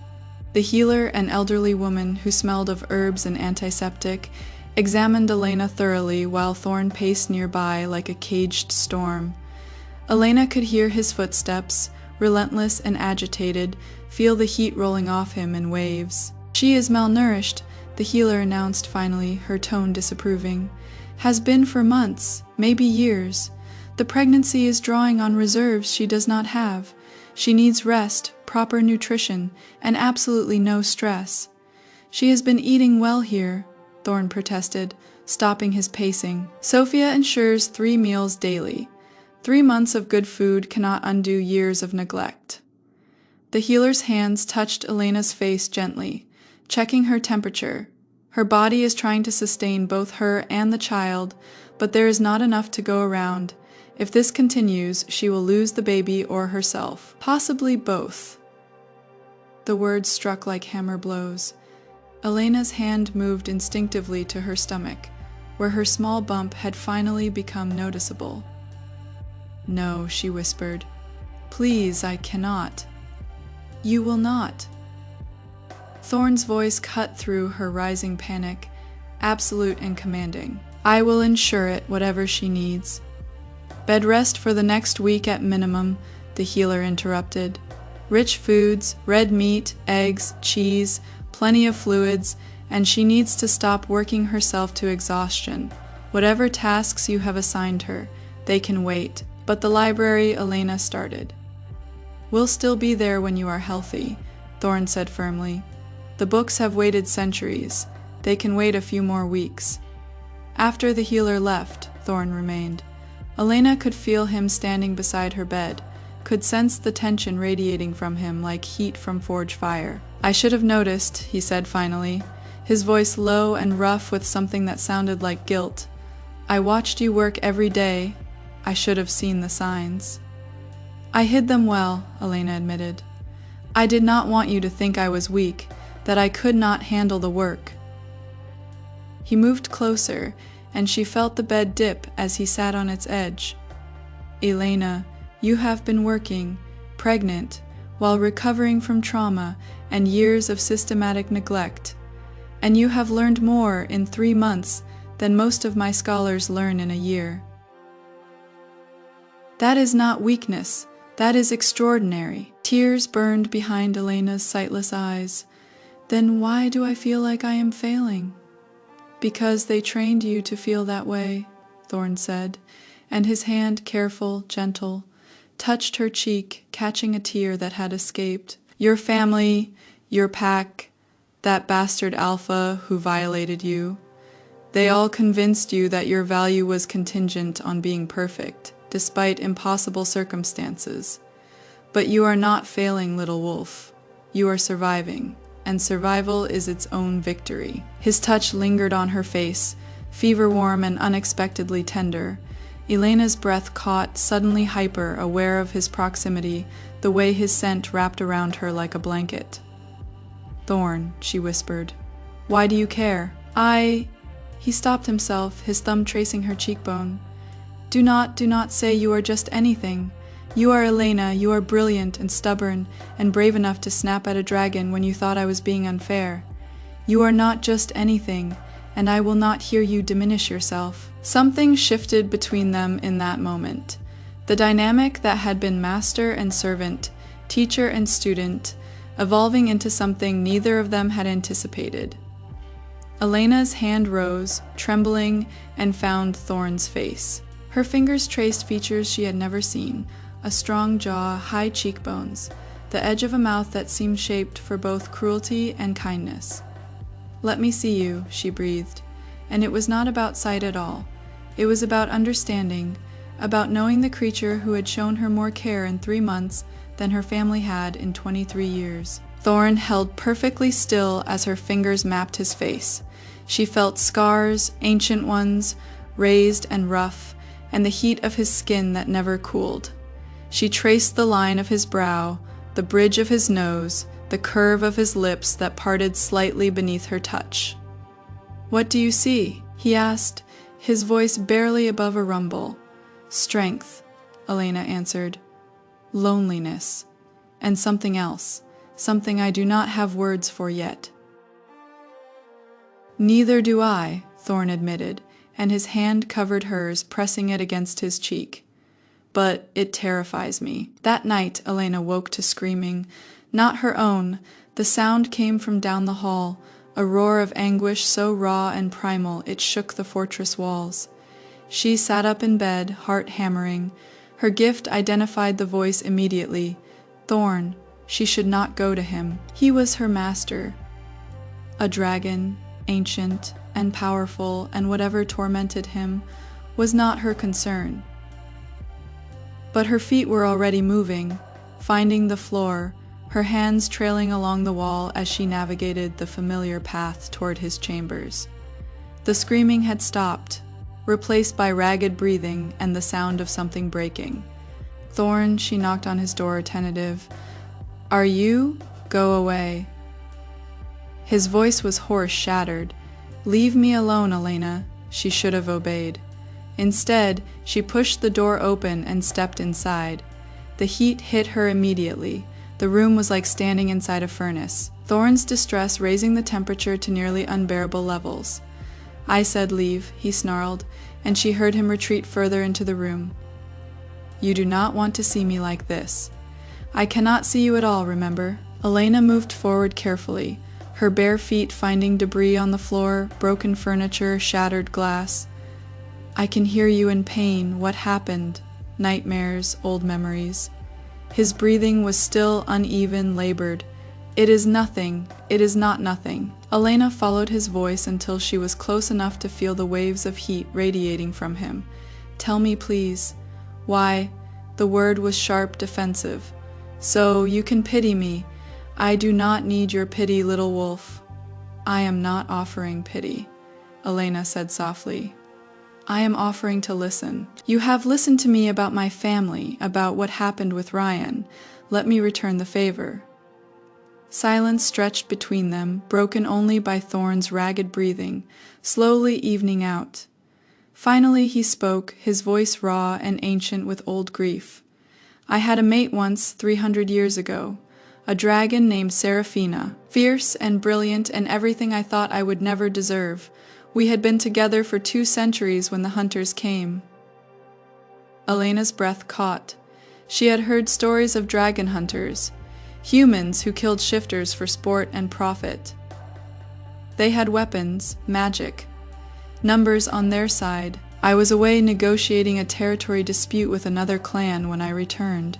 The healer, an elderly woman who smelled of herbs and antiseptic, examined Elena thoroughly while Thorne paced nearby like a caged storm. Elena could hear his footsteps, relentless and agitated, feel the heat rolling off him in waves. "She is malnourished," the healer announced finally, her tone disapproving. "Has been for months, maybe years. The pregnancy is drawing on reserves she does not have. She needs rest, proper nutrition, and absolutely no stress." "She has been eating well here," Thorne protested, stopping his pacing. "Sophia ensures 3 meals daily. 3 months of good food cannot undo years of neglect." The healer's hands touched Elena's face gently, checking her temperature. Her body is trying to sustain both her and the child, but there is not enough to go around. If this continues, she will lose the baby or herself, possibly both. The words struck like hammer blows. Elena's hand moved instinctively to her stomach, where her small bump had finally become noticeable. "No," she whispered. "Please, I cannot." "You will not." Thorne's voice cut through her rising panic, absolute and commanding. "I will ensure it, whatever she needs." Bed rest for the next week at minimum, the healer interrupted. Rich foods, red meat, eggs, cheese, plenty of fluids, and she needs to stop working herself to exhaustion. Whatever tasks you have assigned her, they can wait. But the library, Elena started. We'll still be there when you are healthy, Thorn said firmly. The books have waited centuries. They can wait a few more weeks. After the healer left, Thorn remained. Elena could feel him standing beside her bed, could sense the tension radiating from him like heat from forge fire. I should have noticed, he said finally, his voice low and rough with something that sounded like guilt. I watched you work every day. I should have seen the signs. I hid them well, Elena admitted. I did not want you to think I was weak, that I could not handle the work. He moved closer, and she felt the bed dip as he sat on its edge. Elena, you have been working, pregnant, while recovering from trauma and years of systematic neglect, and you have learned more in 3 months than most of my scholars learn in a year. That is not weakness, that is extraordinary. Tears burned behind Elena's sightless eyes. Then why do I feel like I am failing? Because they trained you to feel that way, Thorn said, and his hand, careful, gentle, touched her cheek, catching a tear that had escaped. Your family, your pack, that bastard Alpha who violated you, they all convinced you that your value was contingent on being perfect, despite impossible circumstances. But you are not failing, little wolf. You are surviving, and survival is its own victory. His touch lingered on her face, fever-warm and unexpectedly tender. Elena's breath caught, suddenly hyper, aware of his proximity, the way his scent wrapped around her like a blanket. Thorn, she whispered. Why do you care? He stopped himself, his thumb tracing her cheekbone. Do not say you are just anything. You are Elena, you are brilliant and stubborn and brave enough to snap at a dragon when you thought I was being unfair. You are not just anything, and I will not hear you diminish yourself. Something shifted between them in that moment. The dynamic that had been master and servant, teacher and student, evolving into something neither of them had anticipated. Elena's hand rose, trembling, and found Thorn's face. Her fingers traced features she had never seen, a strong jaw, high cheekbones, the edge of a mouth that seemed shaped for both cruelty and kindness. Let me see you, she breathed, and it was not about sight at all. It was about understanding, about knowing the creature who had shown her more care in 3 months than her family had in 23 years. Thorn held perfectly still as her fingers mapped his face. She felt scars, ancient ones, raised and rough, and the heat of his skin that never cooled. She traced the line of his brow, the bridge of his nose, the curve of his lips that parted slightly beneath her touch. What do you see? He asked, his voice barely above a rumble. Strength, Elena answered. Loneliness. And something else, something I do not have words for yet. Neither do I, Thorn admitted, and his hand covered hers, pressing it against his cheek. But it terrifies me. That night, Elena woke to screaming. Not her own. The sound came from down the hall, a roar of anguish so raw and primal it shook the fortress walls. She sat up in bed, heart hammering. Her gift identified the voice immediately. Thorn. She should not go to him. He was her master. A dragon, ancient and powerful, and whatever tormented him was not her concern. But her feet were already moving, finding the floor, her hands trailing along the wall as she navigated the familiar path toward his chambers. The screaming had stopped, replaced by ragged breathing and the sound of something breaking. Thorn, she knocked on his door, tentative. Are you? Go away. His voice was hoarse, shattered. Leave me alone, Elena. She should have obeyed. Instead, she pushed the door open and stepped inside. The heat hit her immediately. The room was like standing inside a furnace, Thorn's distress raising the temperature to nearly unbearable levels. I said leave, he snarled, and she heard him retreat further into the room. You do not want to see me like this. I cannot see you at all, remember? Elena moved forward carefully, her bare feet finding debris on the floor, broken furniture, shattered glass. I can hear you in pain. What happened? Nightmares, old memories. His breathing was still uneven, labored. It is nothing. It is not nothing. Elena followed his voice until she was close enough to feel the waves of heat radiating from him. Tell me, please. Why? The word was sharp, defensive. So you can pity me. I do not need your pity, little wolf. I am not offering pity, Elena said softly. I am offering to listen. You have listened to me about my family, about what happened with Ryan. Let me return the favor. Silence stretched between them, broken only by Thorn's ragged breathing, slowly evening out. Finally he spoke, his voice raw and ancient with old grief. I had a mate once, 300 years ago, a dragon named Seraphina, fierce and brilliant and everything I thought I would never deserve. We had been together for 2 centuries when the hunters came. Elena's breath caught. She had heard stories of dragon hunters, humans who killed shifters for sport and profit. They had weapons, magic, numbers on their side. I was away negotiating a territory dispute with another clan when I returned.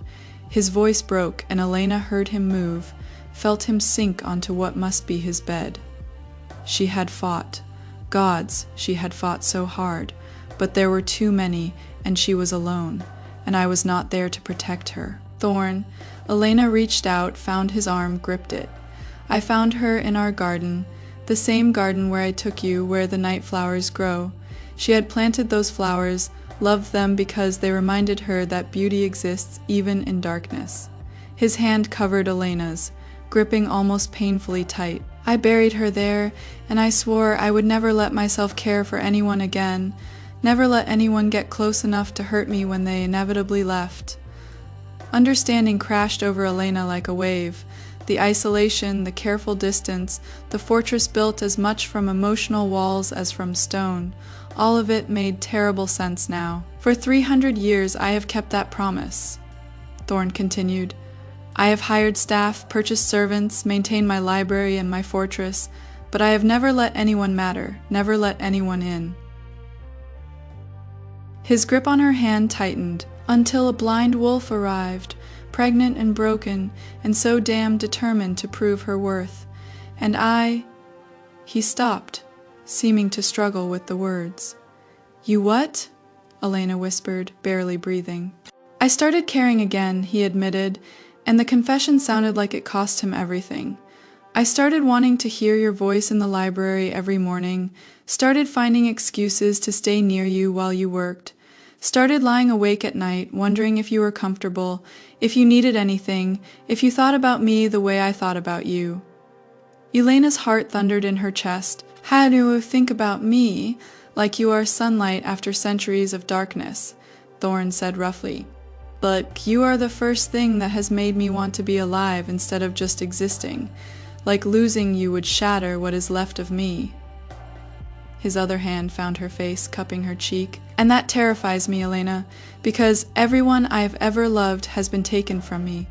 His voice broke, and Elena heard him move, felt him sink onto what must be his bed. She had fought. Gods, she had fought so hard, but there were too many, and she was alone, and I was not there to protect her. Thorn, Elena reached out, found his arm, gripped it. I found her in our garden, the same garden where I took you, where the night flowers grow. She had planted those flowers, loved them because they reminded her that beauty exists even in darkness. His hand covered Elena's, gripping almost painfully tight. I buried her there, and I swore I would never let myself care for anyone again, never let anyone get close enough to hurt me when they inevitably left. Understanding crashed over Elena like a wave. The isolation, the careful distance, the fortress built as much from emotional walls as from stone, all of it made terrible sense now. For 300 years I have kept that promise, Thorn continued. I have hired staff, purchased servants, maintained my library and my fortress, but I have never let anyone matter, never let anyone in. His grip on her hand tightened, until a blind wolf arrived, pregnant and broken, and so damned determined to prove her worth. And I... He stopped, seeming to struggle with the words. You what? Elena whispered, barely breathing. I started caring again, he admitted, and the confession sounded like it cost him everything. I started wanting to hear your voice in the library every morning, started finding excuses to stay near you while you worked, started lying awake at night, wondering if you were comfortable, if you needed anything, if you thought about me the way I thought about you. Elena's heart thundered in her chest. How do you think about me, like you are sunlight after centuries of darkness? Thorn said roughly. But you are the first thing that has made me want to be alive instead of just existing. Like losing you would shatter what is left of me. His other hand found her face, cupping her cheek. And that terrifies me, Elena, because everyone I have ever loved has been taken from me.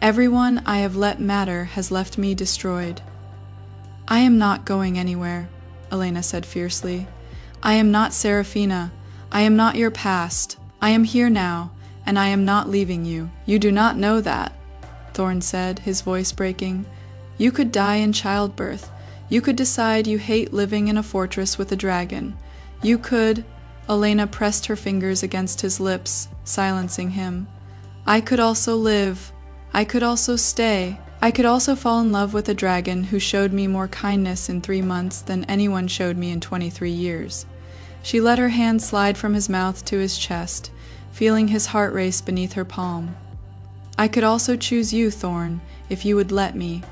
Everyone I have let matter has left me destroyed. I am not going anywhere, Elena said fiercely. I am not Seraphina. I am not your past. I am here now, and I am not leaving you. You do not know that, Thorn said, his voice breaking. You could die in childbirth. You could decide you hate living in a fortress with a dragon. You could... Elena pressed her fingers against his lips, silencing him. I could also live. I could also stay. I could also fall in love with a dragon who showed me more kindness in 3 months than anyone showed me in 23 years. She let her hand slide from his mouth to his chest, feeling his heart race beneath her palm. I could also choose you, Thorn, if you would let me.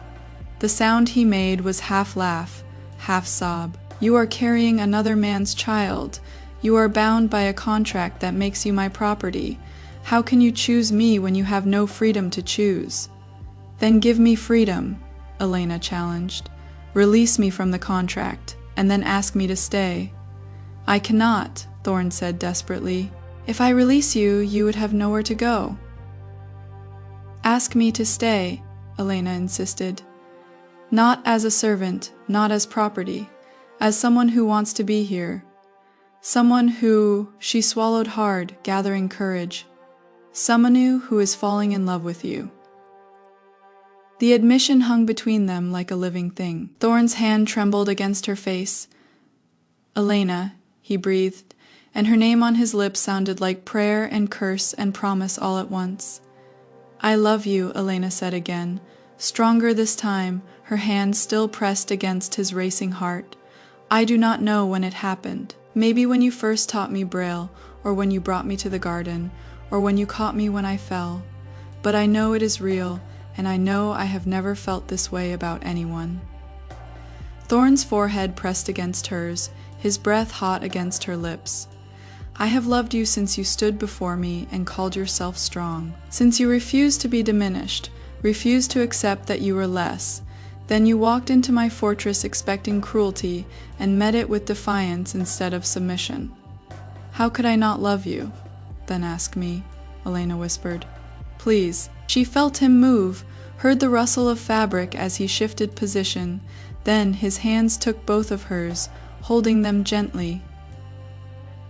The sound he made was half laugh, half sob. You are carrying another man's child. You are bound by a contract that makes you my property. How can you choose me when you have no freedom to choose? Then give me freedom, Elena challenged. Release me from the contract, and then ask me to stay. I cannot, Thorn said desperately. If I release you, you would have nowhere to go. Ask me to stay, Elena insisted. Not as a servant, not as property, as someone who wants to be here. Someone who, she swallowed hard, gathering courage. Someone who is falling in love with you. The admission hung between them like a living thing. Thorn's hand trembled against her face. Elena, he breathed, and her name on his lips sounded like prayer and curse and promise all at once. I love you, Elena said again, stronger this time, her hand still pressed against his racing heart. I do not know when it happened. Maybe when you first taught me Braille, or when you brought me to the garden, or when you caught me when I fell. But I know it is real, and I know I have never felt this way about anyone. Thorn's forehead pressed against hers, his breath hot against her lips. I have loved you since you stood before me and called yourself strong. Since you refused to be diminished, refused to accept that you were less. Then you walked into my fortress expecting cruelty and met it with defiance instead of submission. How could I not love you? Then ask me, Elena whispered. Please. She felt him move, heard the rustle of fabric as he shifted position. Then his hands took both of hers, holding them gently.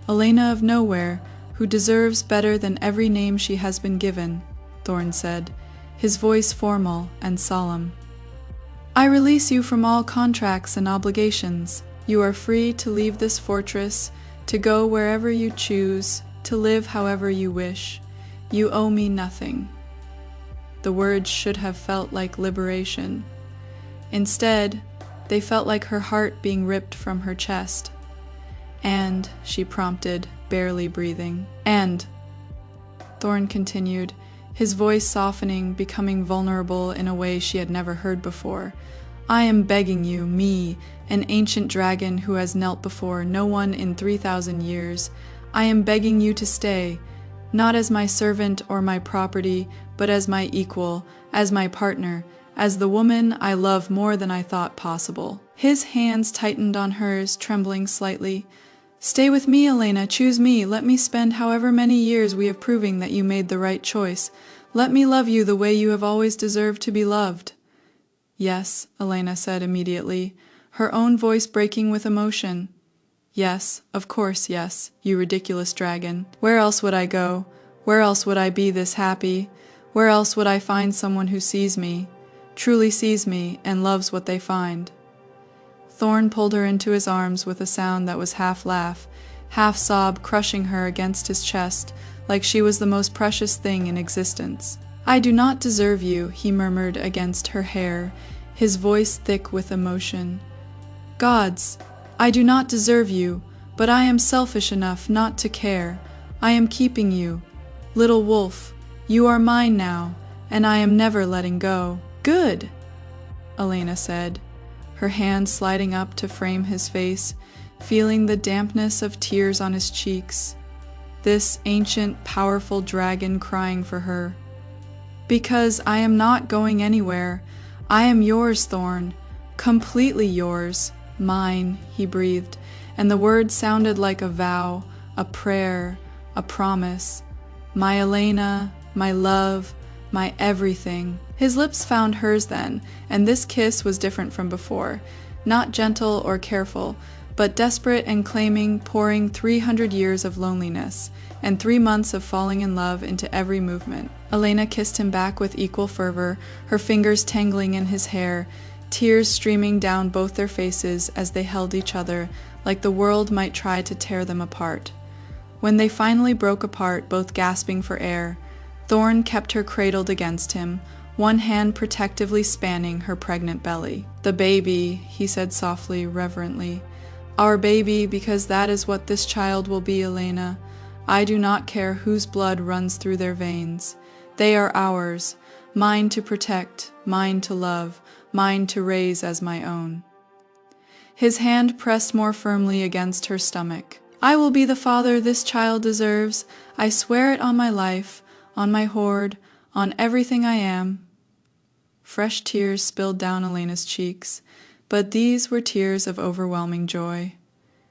Elena of Nowhere, who deserves better than every name she has been given, Thorn said, his voice formal and solemn. I release you from all contracts and obligations. You are free to leave this fortress, to go wherever you choose, to live however you wish. You owe me nothing. The words should have felt like liberation. Instead, they felt like her heart being ripped from her chest. And, she prompted, barely breathing. And, Thorn continued, his voice softening, becoming vulnerable in a way she had never heard before. I am begging you, me, an ancient dragon who has knelt before no one in 3,000 years. I am begging you to stay, not as my servant or my property, but as my equal, as my partner, as the woman I love more than I thought possible. His hands tightened on hers, trembling slightly. Stay with me, Elena, choose me, let me spend however many years we have proving that you made the right choice. Let me love you the way you have always deserved to be loved. Yes, Elena said immediately, her own voice breaking with emotion. Yes, of course, yes, you ridiculous dragon. Where else would I go? Where else would I be this happy? Where else would I find someone who sees me, truly sees me, and loves what they find? Thorn pulled her into his arms with a sound that was half laugh, half sob, crushing her against his chest, like she was the most precious thing in existence. I do not deserve you, he murmured against her hair, his voice thick with emotion. Gods, I do not deserve you, but I am selfish enough not to care. I am keeping you. Little wolf, you are mine now, and I am never letting go. Good, Elena said, her hand sliding up to frame his face, feeling the dampness of tears on his cheeks. This ancient, powerful dragon crying for her. Because I am not going anywhere. I am yours, Thorn. Completely yours. Mine, he breathed, and the words sounded like a vow, a prayer, a promise. My Elena, my love, my everything. His lips found hers then, and this kiss was different from before, not gentle or careful, but desperate and claiming, pouring 300 years of loneliness, and 3 months of falling in love into every movement. Elena kissed him back with equal fervor, her fingers tangling in his hair, tears streaming down both their faces as they held each other, like the world might try to tear them apart. When they finally broke apart, both gasping for air, Thorn kept her cradled against him, one hand protectively spanning her pregnant belly. The baby, he said softly, reverently. Our baby, because that is what this child will be, Elena. I do not care whose blood runs through their veins. They are ours, mine to protect, mine to love, mine to raise as my own. His hand pressed more firmly against her stomach. I will be the father this child deserves. I swear it on my life, on my hoard, on everything I am. Fresh tears spilled down Elena's cheeks, but these were tears of overwhelming joy.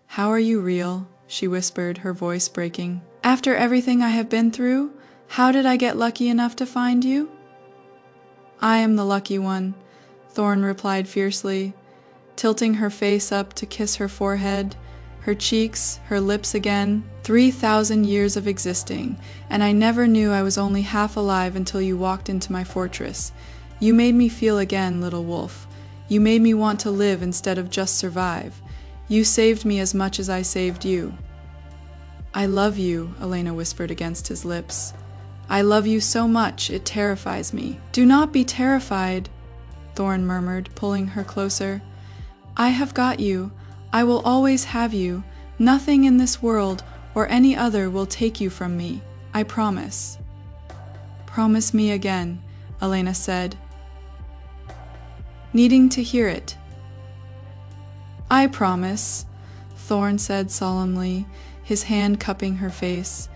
How are you real? She whispered, her voice breaking. After everything I have been through, how did I get lucky enough to find you?" "I am the lucky one," Thorn replied fiercely, tilting her face up to kiss her forehead, her cheeks, her lips again. 3,000 years of existing, and I never knew I was only half alive until you walked into my fortress. You made me feel again, little wolf. You made me want to live instead of just survive. You saved me as much as I saved you." "I love you," Elena whispered against his lips. "I love you so much, it terrifies me." "Do not be terrified," Thorn murmured, pulling her closer. "I have got you. I will always have you. Nothing in this world or any other will take you from me. I promise." "Promise me again," Elena said, needing to hear it. "I promise," Thorn said solemnly, his hand cupping her face.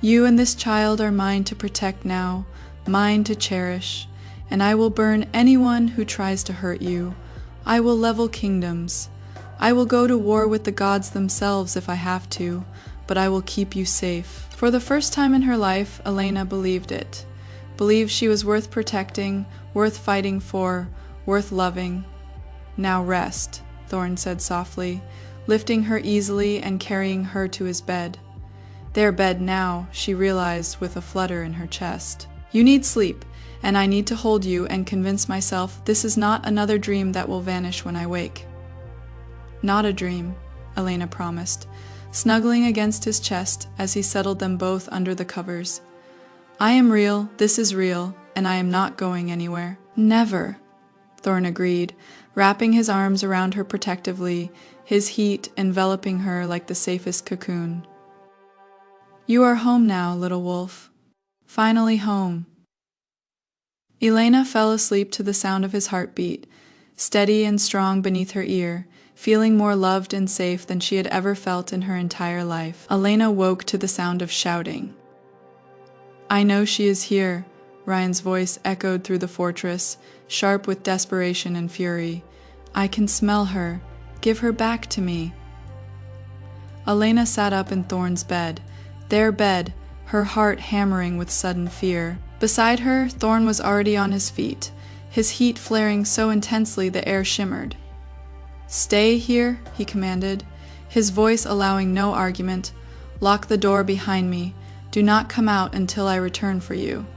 "You and this child are mine to protect now, mine to cherish, and I will burn anyone who tries to hurt you. I will level kingdoms. I will go to war with the gods themselves if I have to, but I will keep you safe." For the first time in her life, Elena believed it. Believed she was worth protecting, worth fighting for, worth loving. "Now rest," Thorn said softly, lifting her easily and carrying her to his bed. Their bed now, she realized with a flutter in her chest. "You need sleep, and I need to hold you and convince myself this is not another dream that will vanish when I wake." "Not a dream," Elena promised, snuggling against his chest as he settled them both under the covers. "I am real, this is real, and I am not going anywhere." "Never," Thorn agreed, wrapping his arms around her protectively, his heat enveloping her like the safest cocoon. "You are home now, little wolf. Finally home." Elena fell asleep to the sound of his heartbeat, steady and strong beneath her ear, feeling more loved and safe than she had ever felt in her entire life. Elena woke to the sound of shouting. "I know she is here," Ryan's voice echoed through the fortress, sharp with desperation and fury. "I can smell her. Give her back to me." Elena sat up in Thorn's bed, their bed, her heart hammering with sudden fear. Beside her, Thorn was already on his feet, his heat flaring so intensely the air shimmered. "Stay here," he commanded, his voice allowing no argument. "Lock the door behind me. Do not come out until I return for you."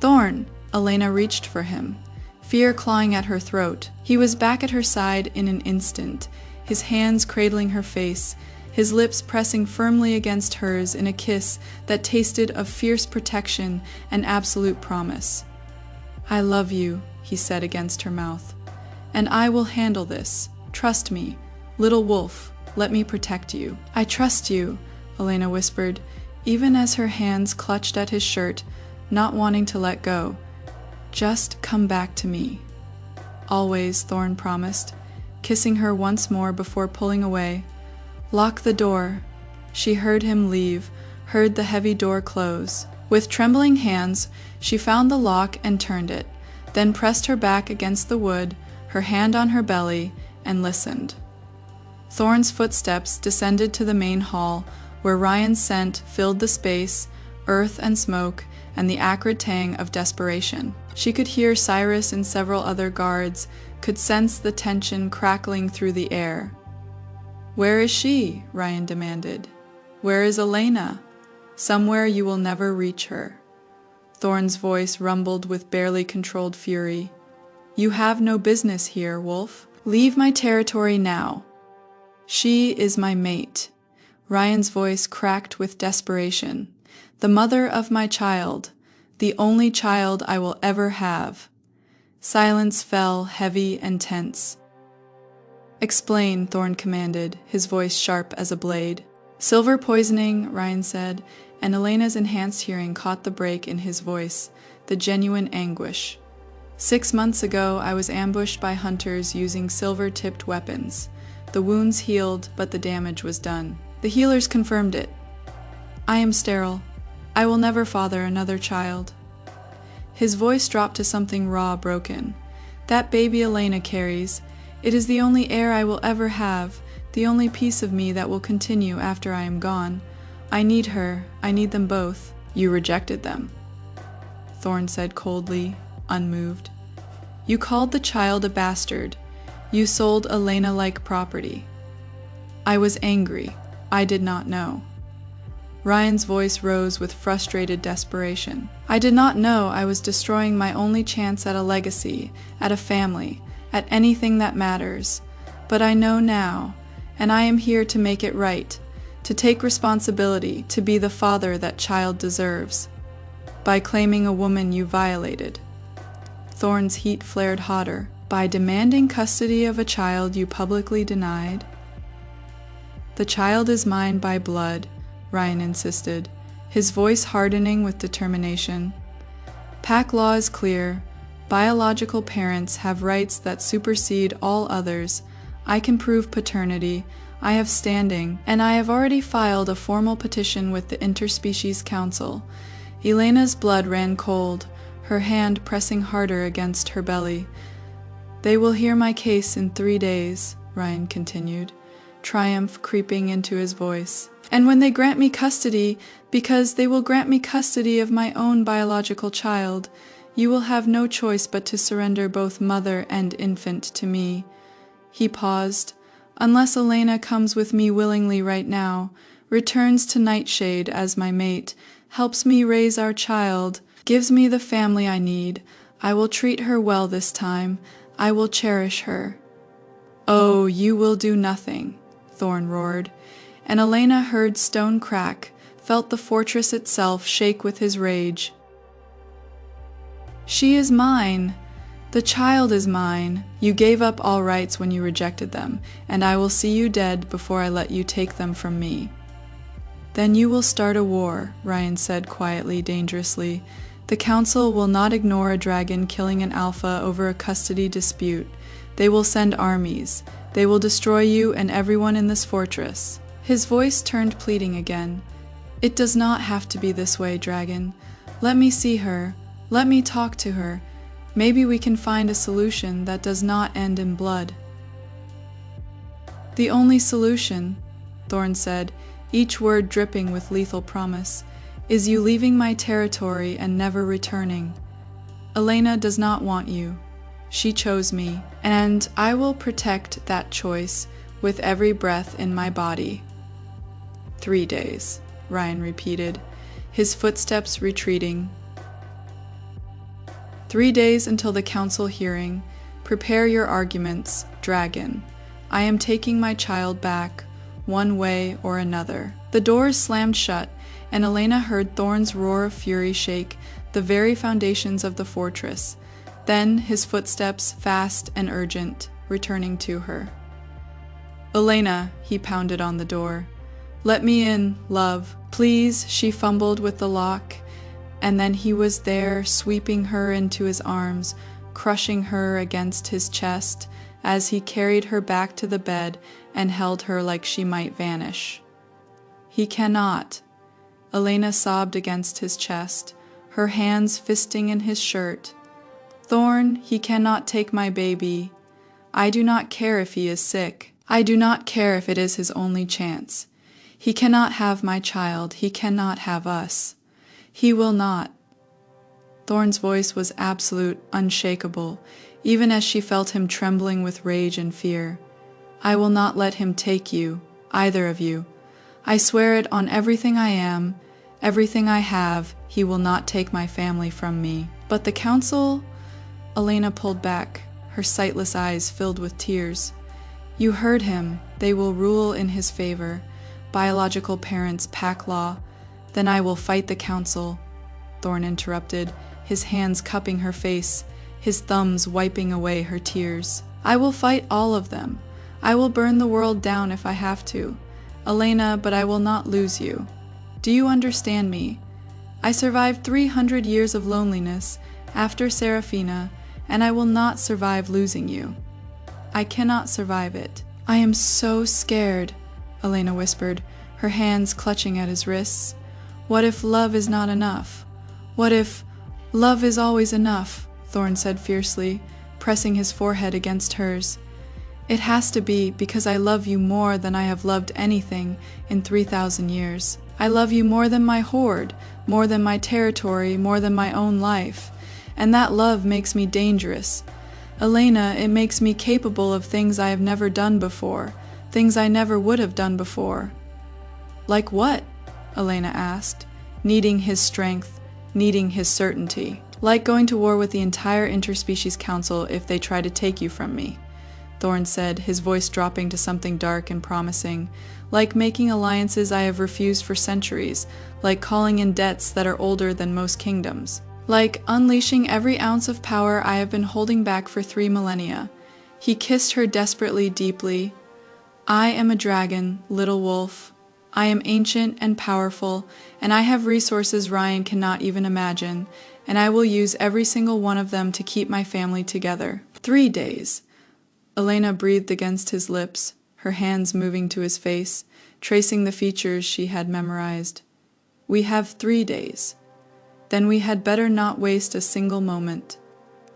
"Thorn!" Elena reached for him, fear clawing at her throat. He was back at her side in an instant, his hands cradling her face, his lips pressing firmly against hers in a kiss that tasted of fierce protection and absolute promise. "I love you," he said against her mouth, "and I will handle this. Trust me. Little wolf, let me protect you." "I trust you," Elena whispered, even as her hands clutched at his shirt, not wanting to let go. "Just come back to me." "Always," Thorn promised, kissing her once more before pulling away. "Lock the door." She heard him leave, heard the heavy door close. With trembling hands, she found the lock and turned it, then pressed her back against the wood, her hand on her belly, and listened. Thorn's footsteps descended to the main hall, where Ryan's scent filled the space, earth and smoke, and the acrid tang of desperation. She could hear Cyrus and several other guards, could sense the tension crackling through the air. "Where is she?" Ryan demanded. "Where is Elena?" "Somewhere you will never reach her." Thorn's voice rumbled with barely controlled fury. "You have no business here, Wolf. Leave my territory now." "She is my mate." Ryan's voice cracked with desperation. "The mother of my child. The only child I will ever have." Silence fell heavy and tense. "Explain," Thorn commanded, his voice sharp as a blade. "Silver poisoning," Ryan said, and Elena's enhanced hearing caught the break in his voice, the genuine anguish. 6 months ago, I was ambushed by hunters using silver-tipped weapons. The wounds healed, but the damage was done. The healers confirmed it. I am sterile. I will never father another child." His voice dropped to something raw, broken. "That baby Elena carries, it is the only heir I will ever have, the only piece of me that will continue after I am gone. I need her. I need them both. You rejected them, Thorn said coldly, unmoved. You called the child a bastard. You sold Elena like property. I was angry. I did not know. Ryan's voice rose with frustrated desperation. I did not know I was destroying my only chance at a legacy, at a family, at anything that matters. But I know now, and I am here to make it right, to take responsibility, to be the father that child deserves. By claiming a woman you violated. Thorn's heat flared hotter. By demanding custody of a child you publicly denied. The child is mine by blood, Ryan insisted, his voice hardening with determination. Pack law is clear. Biological parents have rights that supersede all others. I can prove paternity. I have standing, and I have already filed a formal petition with the Interspecies Council. Elena's blood ran cold, her hand pressing harder against her belly. They will hear my case in 3 days, Ryan continued, triumph creeping into his voice. And when they grant me custody, because they will grant me custody of my own biological child, you will have no choice but to surrender both mother and infant to me. He paused. Unless Elena comes with me willingly right now, returns to Nightshade as my mate, helps me raise our child, gives me the family I need, I will treat her well this time. I will cherish her. Oh, you will do nothing, Thorn roared, and Elena heard stone crack, felt the fortress itself shake with his rage. She is mine. The child is mine. You gave up all rights when you rejected them, and I will see you dead before I let you take them from me. Then you will start a war, Ryan said quietly, dangerously. The council will not ignore a dragon killing an alpha over a custody dispute. They will send armies. They will destroy you and everyone in this fortress. His voice turned pleading again. It does not have to be this way, dragon. Let me see her. Let me talk to her. Maybe we can find a solution that does not end in blood. The only solution, Thorn said, each word dripping with lethal promise, is you leaving my territory and never returning. Elena does not want you. She chose me, and I will protect that choice with every breath in my body. 3 days, Ryan repeated, his footsteps retreating. 3 days until the council hearing. Prepare your arguments, dragon. I am taking my child back, one way or another. The doors slammed shut, and Elena heard Thorn's roar of fury shake the very foundations of the fortress. Then his footsteps, fast and urgent, returning to her. Elena, he pounded on the door. Let me in, love. Please, she fumbled with the lock, and then he was there, sweeping her into his arms, crushing her against his chest as he carried her back to the bed and held her like she might vanish. He cannot. Elena sobbed against his chest, her hands fisting in his shirt. Thorn, he cannot take my baby. I do not care if he is sick. I do not care if it is his only chance. He cannot have my child. He cannot have us. He will not. Thorn's voice was absolute, unshakable, even as she felt him trembling with rage and fear. I will not let him take you, either of you. I swear it on everything I am, everything I have, he will not take my family from me. But the council? Elena pulled back, her sightless eyes filled with tears. You heard him. They will rule in his favor. Biological parents, pack law. Then I will fight the council, Thorn interrupted, his hands cupping her face, his thumbs wiping away her tears. I will fight all of them. I will burn the world down if I have to. Elena, but I will not lose you. Do you understand me? I survived 300 years of loneliness after Serafina, and I will not survive losing you. I cannot survive it. I am so scared, Elena whispered, her hands clutching at his wrists. What if love is not enough? What if love is always enough? Thorn said fiercely, pressing his forehead against hers. It has to be, because I love you more than I have loved anything in 3,000 years. I love you more than my horde, more than my territory, more than my own life. And that love makes me dangerous. Elena, it makes me capable of things I have never done before, things I never would have done before." "Like what?" Elena asked, needing his strength, needing his certainty. "Like going to war with the entire Interspecies Council if they try to take you from me," Thorn said, his voice dropping to something dark and promising. "Like making alliances I have refused for centuries, like calling in debts that are older than most kingdoms. Like unleashing every ounce of power I have been holding back for 3 millennia. He kissed her desperately, deeply. "I am a dragon, little wolf. I am ancient and powerful, and I have resources Ryan cannot even imagine, and I will use every single one of them to keep my family together." 3 days. Elena breathed against his lips, her hands moving to his face, tracing the features she had memorized. "We have 3 days. Then we had better not waste a single moment,"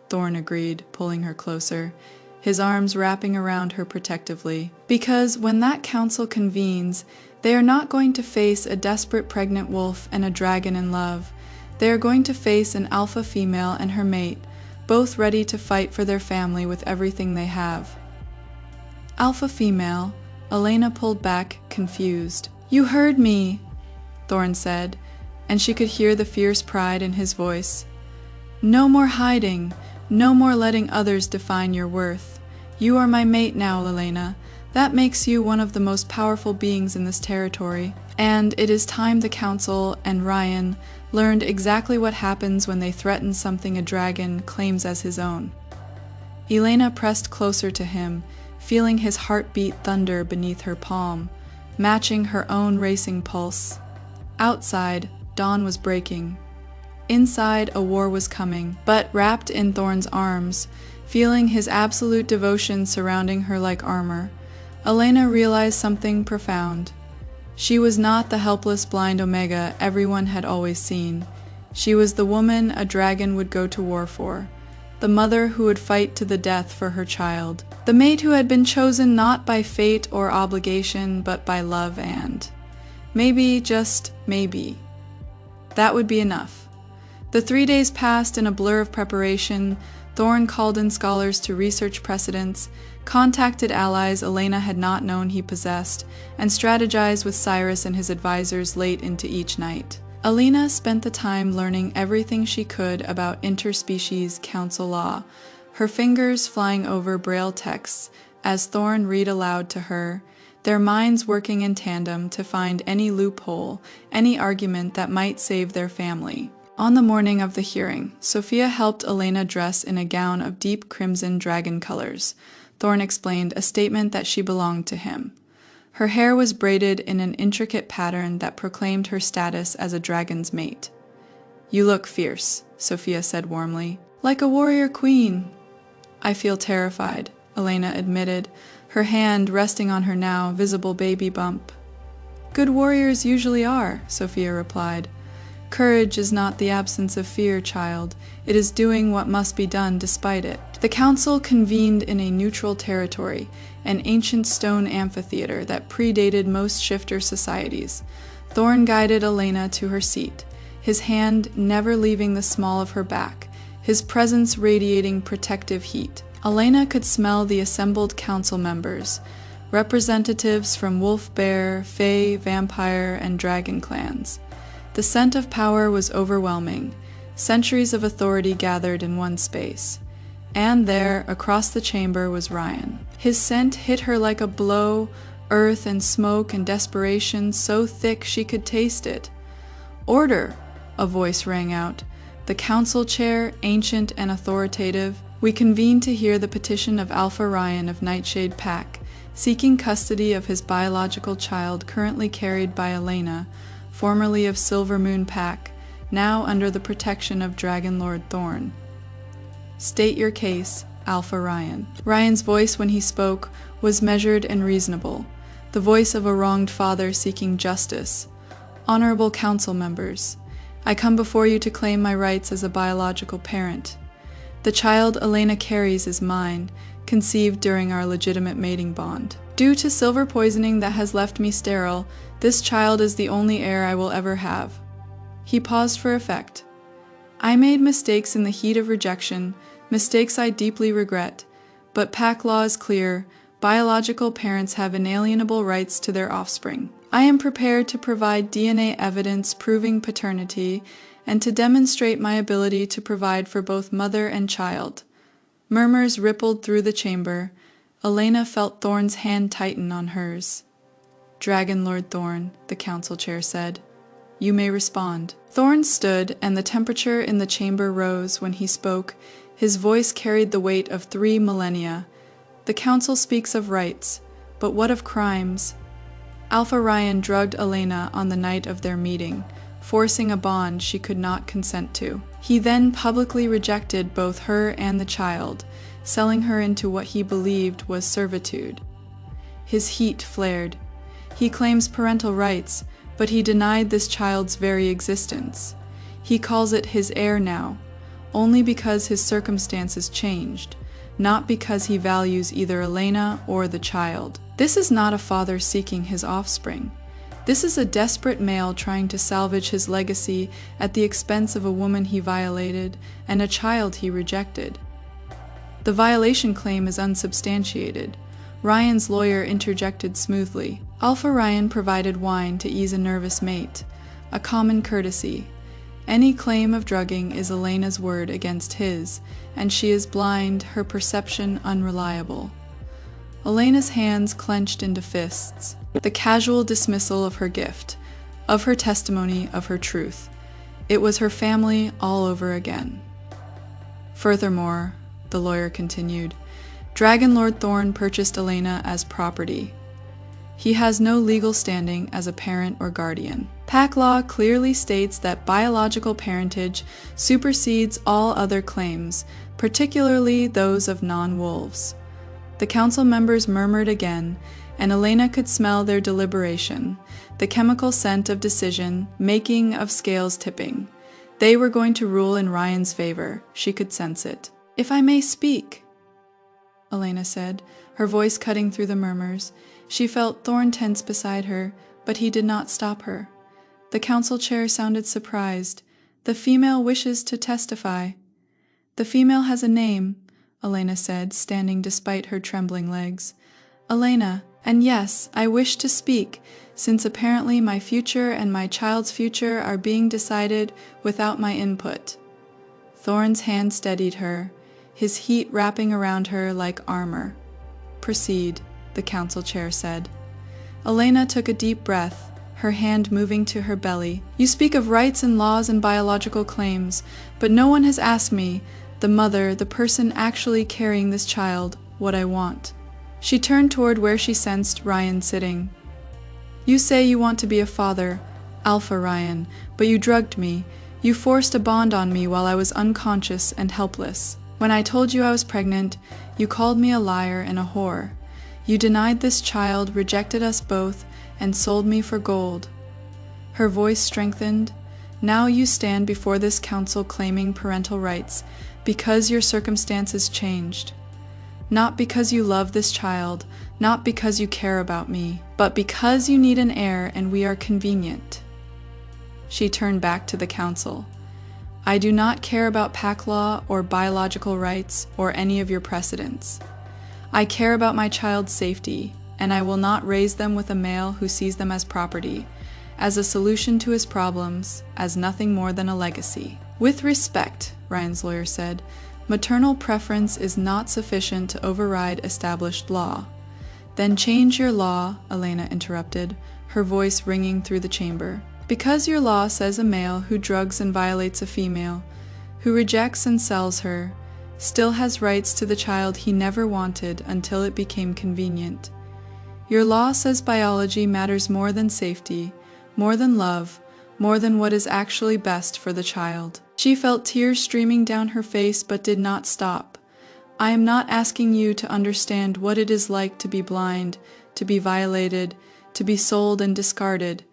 Thorn agreed, pulling her closer, his arms wrapping around her protectively. "Because when that council convenes, they are not going to face a desperate pregnant wolf and a dragon in love. They are going to face an alpha female and her mate, both ready to fight for their family with everything they have." "Alpha female," Elena pulled back, confused. "You heard me," Thorn said, and she could hear the fierce pride in his voice. "No more hiding, no more letting others define your worth. You are my mate now, Elena. That makes you one of the most powerful beings in this territory. And it is time the Council and Ryan learned exactly what happens when they threaten something a dragon claims as his own." Elena pressed closer to him, feeling his heartbeat thunder beneath her palm, matching her own racing pulse. Outside, dawn was breaking. Inside, a war was coming, but wrapped in Thorn's arms, feeling his absolute devotion surrounding her like armor, Elena realized something profound. She was not the helpless blind Omega everyone had always seen. She was the woman a dragon would go to war for, the mother who would fight to the death for her child, the mate who had been chosen not by fate or obligation, but by love and, maybe, just maybe, that would be enough. The 3 days passed in a blur of preparation. Thorn called in scholars to research precedents, contacted allies Elena had not known he possessed, and strategized with Cyrus and his advisors late into each night. Elena spent the time learning everything she could about interspecies council law, her fingers flying over Braille texts as Thorn read aloud to her, their minds working in tandem to find any loophole, any argument that might save their family. On the morning of the hearing, Sophia helped Elena dress in a gown of deep crimson dragon colors. Thorn explained a statement that she belonged to him. Her hair was braided in an intricate pattern that proclaimed her status as a dragon's mate. "You look fierce," Sophia said warmly. "Like a warrior queen." "I feel terrified," Elena admitted, her hand resting on her now visible baby bump. "Good warriors usually are," Sophia replied. "Courage is not the absence of fear, child. It is doing what must be done despite it." The council convened in a neutral territory, an ancient stone amphitheater that predated most shifter societies. Thorn guided Elena to her seat, his hand never leaving the small of her back, his presence radiating protective heat. Elena could smell the assembled council members, representatives from wolf, bear, fae, vampire, and dragon clans. The scent of power was overwhelming, centuries of authority gathered in one space. And there, across the chamber, was Ryan. His scent hit her like a blow, earth and smoke and desperation so thick she could taste it. "Order!" a voice rang out. The council chair, ancient and authoritative. "We convene to hear the petition of Alpha Ryan of Nightshade Pack, seeking custody of his biological child currently carried by Elena, formerly of Silver Moon Pack, now under the protection of Dragon Lord Thorn. State your case, Alpha Ryan." Ryan's voice when he spoke was measured and reasonable, the voice of a wronged father seeking justice. "Honorable council members, I come before you to claim my rights as a biological parent. The child Elena carries is mine, conceived during our legitimate mating bond. Due to silver poisoning that has left me sterile, this child is the only heir I will ever have." He paused for effect. "I made mistakes in the heat of rejection, mistakes I deeply regret, but pack law is clear. Biological parents have inalienable rights to their offspring. I am prepared to provide DNA evidence proving paternity and to demonstrate my ability to provide for both mother and child." Murmurs rippled through the chamber. Elena felt Thorn's hand tighten on hers. "Dragon Lord Thorn," the council chair said, "you may respond." Thorn stood, and the temperature in the chamber rose when he spoke. His voice carried the weight of 3 millennia. "The council speaks of rights, but what of crimes?" Alpha Ryan drugged Elena on the night of their meeting, forcing a bond she could not consent to. He then publicly rejected both her and the child, selling her into what he believed was servitude. His heat flared. He claims parental rights, but he denied this child's very existence. He calls it his heir now, only because his circumstances changed, not because he values either Elena or the child. This is not a father seeking his offspring. This is a desperate male trying to salvage his legacy at the expense of a woman he violated and a child he rejected. The violation claim is unsubstantiated. Ryan's lawyer interjected smoothly. Alpha Ryan provided wine to ease a nervous mate, a common courtesy. Any claim of drugging is Elena's word against his, and she is blind, her perception unreliable. Elena's hands clenched into fists. The casual dismissal of her gift, of her testimony, of her truth. It was her family all over again. "Furthermore," the lawyer continued, "Dragon Lord Thorn purchased Elena as property. He has no legal standing as a parent or guardian. Pack law clearly states that biological parentage supersedes all other claims, particularly those of non-wolves." The council members murmured again, and Elena could smell their deliberation, the chemical scent of decision, making of scales tipping. They were going to rule in Ryan's favor. She could sense it. "If I may speak," Elena said, her voice cutting through the murmurs. She felt Thorn tense beside her, but he did not stop her. The council chair sounded surprised. "The female wishes to testify." "The female has a name," Elena said, standing despite her trembling legs. "Elena, and yes, I wish to speak, since apparently my future and my child's future are being decided without my input." Thorn's hand steadied her, his heat wrapping around her like armor. "Proceed," the council chair said. Elena took a deep breath, her hand moving to her belly. "You speak of rights and laws and biological claims, but no one has asked me, the mother, the person actually carrying this child, what I want." She turned toward where she sensed Ryan sitting. "You say you want to be a father, Alpha Ryan, but you drugged me. You forced a bond on me while I was unconscious and helpless. When I told you I was pregnant, you called me a liar and a whore. You denied this child, rejected us both, and sold me for gold." Her voice strengthened. "Now you stand before this council claiming parental rights because your circumstances changed. Not because you love this child, not because you care about me, but because you need an heir and we are convenient." She turned back to the council. "I do not care about pack law or biological rights or any of your precedents. I care about my child's safety, and I will not raise them with a male who sees them as property, as a solution to his problems, as nothing more than a legacy." "With respect," Ryan's lawyer said, "maternal preference is not sufficient to override established law." "Then change your law," Elena interrupted, her voice ringing through the chamber. "Because your law says a male who drugs and violates a female, who rejects and sells her, still has rights to the child he never wanted until it became convenient. Your law says biology matters more than safety, more than love, more than what is actually best for the child." She felt tears streaming down her face but did not stop. "I am not asking you to understand what it is like to be blind, to be violated, to be sold and discarded.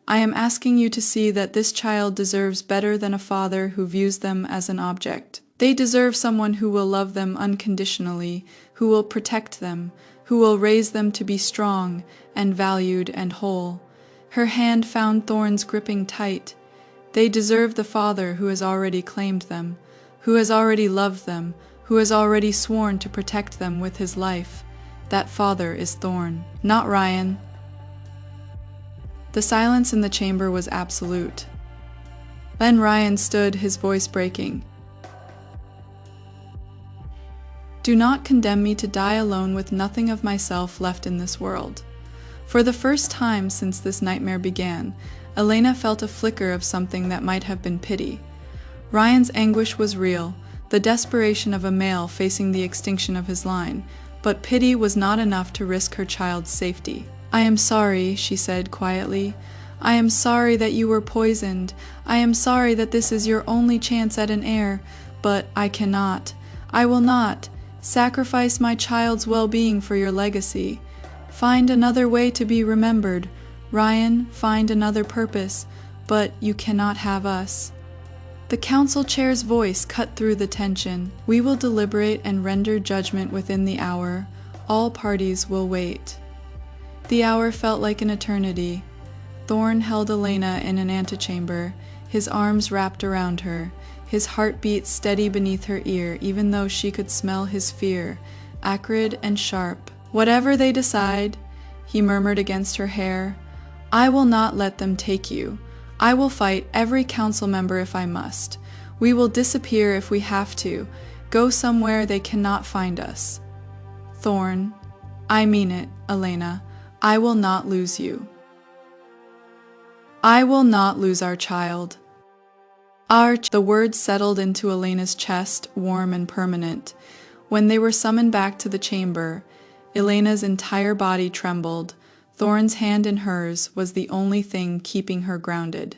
I am asking you to see that this child deserves better than a father who views them as an object. They deserve someone who will love them unconditionally, who will protect them, who will raise them to be strong and valued and whole. Her hand found Thorn's gripping tight. They deserve the father who has already claimed them, who has already loved them, who has already sworn to protect them with his life. That father is Thorn, not Ryan. The silence in the chamber was absolute. Then Ryan stood, his voice breaking. Do not condemn me to die alone with nothing of myself left in this world. For the first time since this nightmare began, Elena felt a flicker of something that might have been pity. Ryan's anguish was real, the desperation of a male facing the extinction of his line, but pity was not enough to risk her child's safety. I am sorry, she said quietly. I am sorry that you were poisoned. I am sorry that this is your only chance at an heir, but I cannot. I will not sacrifice my child's well-being for your legacy. Find another way to be remembered. Ryan, find another purpose, but you cannot have us. The council chair's voice cut through the tension. We will deliberate and render judgment within the hour. All parties will wait. The hour felt like an eternity. Thorn held Elena in an antechamber, his arms wrapped around her, his heartbeat steady beneath her ear, even though she could smell his fear, acrid and sharp. Whatever they decide, he murmured against her hair, I will not let them take you. I will fight every council member if I must. We will disappear if we have to, go somewhere they cannot find us. Thorn, I mean it, Elena, I will not lose you. I will not lose our child. The words settled into Elena's chest, warm and permanent. When they were summoned back to the chamber, Elena's entire body trembled. Thorn's hand in hers was the only thing keeping her grounded.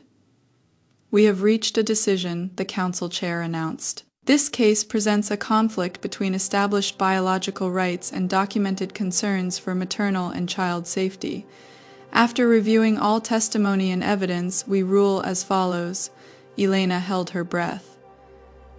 We have reached a decision, the council chair announced. This case presents a conflict between established biological rights and documented concerns for maternal and child safety. After reviewing all testimony and evidence, we rule as follows. Elena held her breath.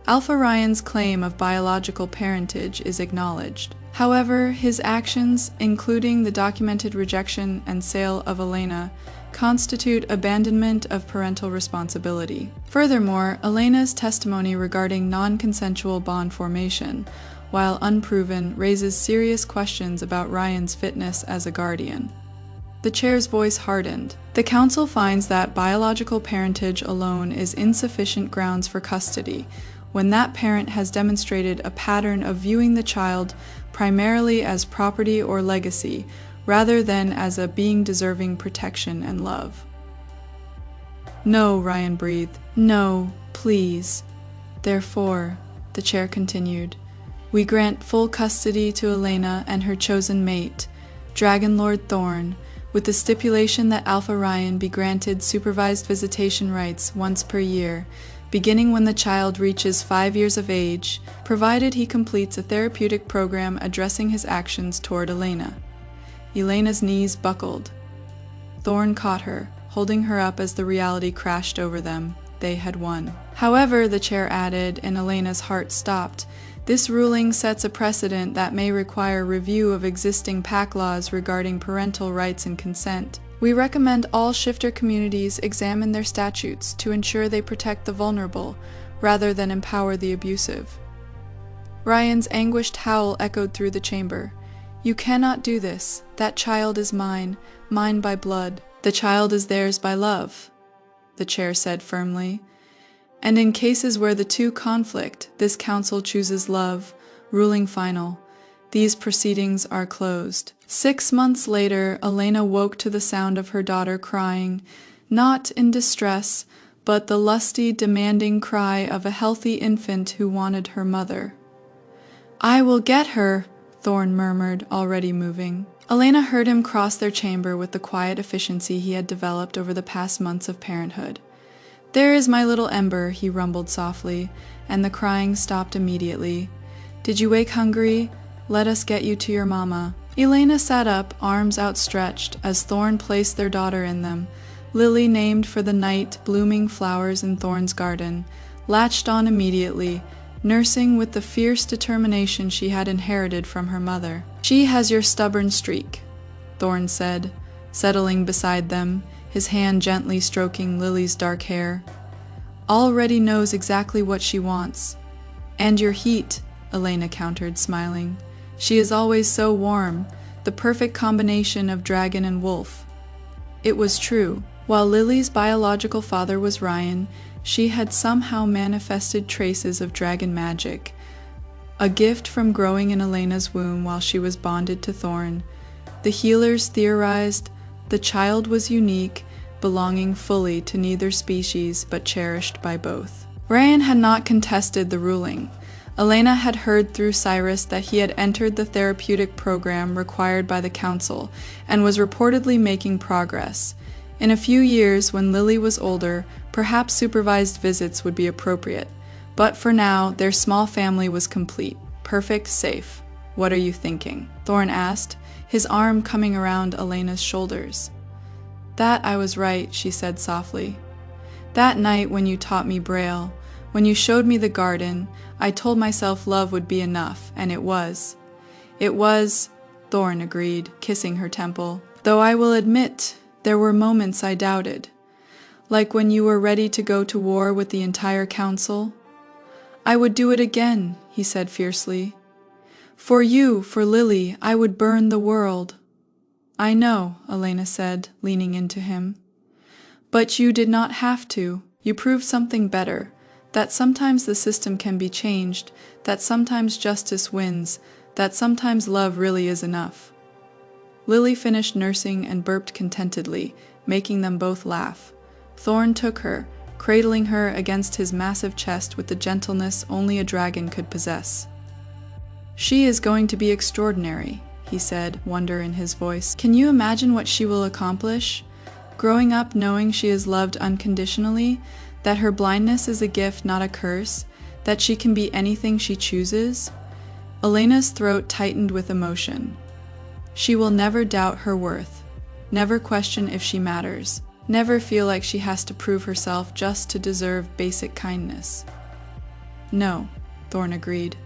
Alpha Ryan's claim of biological parentage is acknowledged. However, his actions, including the documented rejection and sale of Elena, constitute abandonment of parental responsibility. Furthermore, Elena's testimony regarding non-consensual bond formation, while unproven, raises serious questions about Ryan's fitness as a guardian. The chair's voice hardened. The council finds that biological parentage alone is insufficient grounds for custody, when that parent has demonstrated a pattern of viewing the child primarily as property or legacy, rather than as a being deserving protection and love. No, Ryan breathed. No, please. Therefore, the chair continued, we grant full custody to Elena and her chosen mate, Dragon Lord Thorn, with the stipulation that Alpha Ryan be granted supervised visitation rights once per year, beginning when the child reaches 5 years of age, provided he completes a therapeutic program addressing his actions toward Elena. Elena's knees buckled. Thorn caught her, holding her up as the reality crashed over them. They had won. However, the chair added, and Elena's heart stopped, this ruling sets a precedent that may require review of existing PAC laws regarding parental rights and consent. We recommend all shifter communities examine their statutes to ensure they protect the vulnerable, rather than empower the abusive. Ryan's anguished howl echoed through the chamber. You cannot do this. That child is mine, mine by blood. The child is theirs by love, the chair said firmly. And in cases where the two conflict, this council chooses love, ruling final. These proceedings are closed. 6 months later, Elena woke to the sound of her daughter crying, not in distress, but the lusty, demanding cry of a healthy infant who wanted her mother. I will get her, Thorn murmured, already moving. Elena heard him cross their chamber with the quiet efficiency he had developed over the past months of parenthood. There is my little Ember, he rumbled softly, and the crying stopped immediately. Did you wake hungry? Let us get you to your mama. Elena sat up, arms outstretched, as Thorn placed their daughter in them. Lily, named for the night blooming flowers in Thorn's garden, latched on immediately, nursing with the fierce determination she had inherited from her mother. "She has your stubborn streak," Thorn said, settling beside them, his hand gently stroking Lily's dark hair. "Already knows exactly what she wants." "And your heat," Elena countered, smiling. "She is always so warm, the perfect combination of dragon and wolf." It was true. While Lily's biological father was Ryan, she had somehow manifested traces of dragon magic, a gift from growing in Elena's womb while she was bonded to Thorn. The healers theorized the child was unique, belonging fully to neither species but cherished by both. Ryan had not contested the ruling. Elena had heard through Cyrus that he had entered the therapeutic program required by the council and was reportedly making progress. In a few years, when Lily was older, perhaps supervised visits would be appropriate. But for now, their small family was complete, perfect, safe. "What are you thinking?" Thorn asked, his arm coming around Elena's shoulders. "That I was right," she said softly. "That night when you taught me Braille, when you showed me the garden, I told myself love would be enough, and it was." "It was," Thorn agreed, kissing her temple. "Though I will admit, there were moments I doubted. Like when you were ready to go to war with the entire council." "I would do it again," he said fiercely. "For you, for Lily, I would burn the world." "I know," Elena said, leaning into him. "But you did not have to. You proved something better, that sometimes the system can be changed, that sometimes justice wins, that sometimes love really is enough." Lily finished nursing and burped contentedly, making them both laugh. Thorn took her, cradling her against his massive chest with the gentleness only a dragon could possess. "She is going to be extraordinary," he said, wonder in his voice. "Can you imagine what she will accomplish? Growing up knowing she is loved unconditionally, that her blindness is a gift, not a curse, that she can be anything she chooses?" Elena's throat tightened with emotion. "She will never doubt her worth, never question if she matters, never feel like she has to prove herself just to deserve basic kindness." "No," Thorn agreed.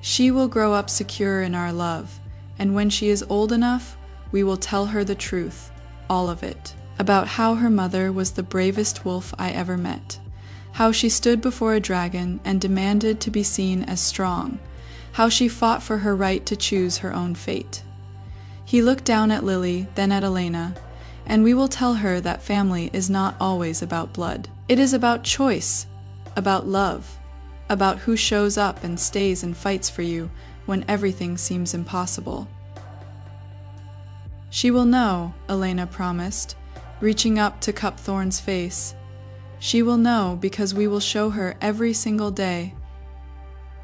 "She will grow up secure in our love, and when she is old enough, we will tell her the truth, all of it, about how her mother was the bravest wolf I ever met, how she stood before a dragon and demanded to be seen as strong, how she fought for her right to choose her own fate." He looked down at Lily, then at Elena, "And we will tell her that family is not always about blood. It is about choice, about love, about who shows up and stays and fights for you when everything seems impossible." "She will know," Elena promised, reaching up to cup Thorn's face. "She will know because we will show her every single day."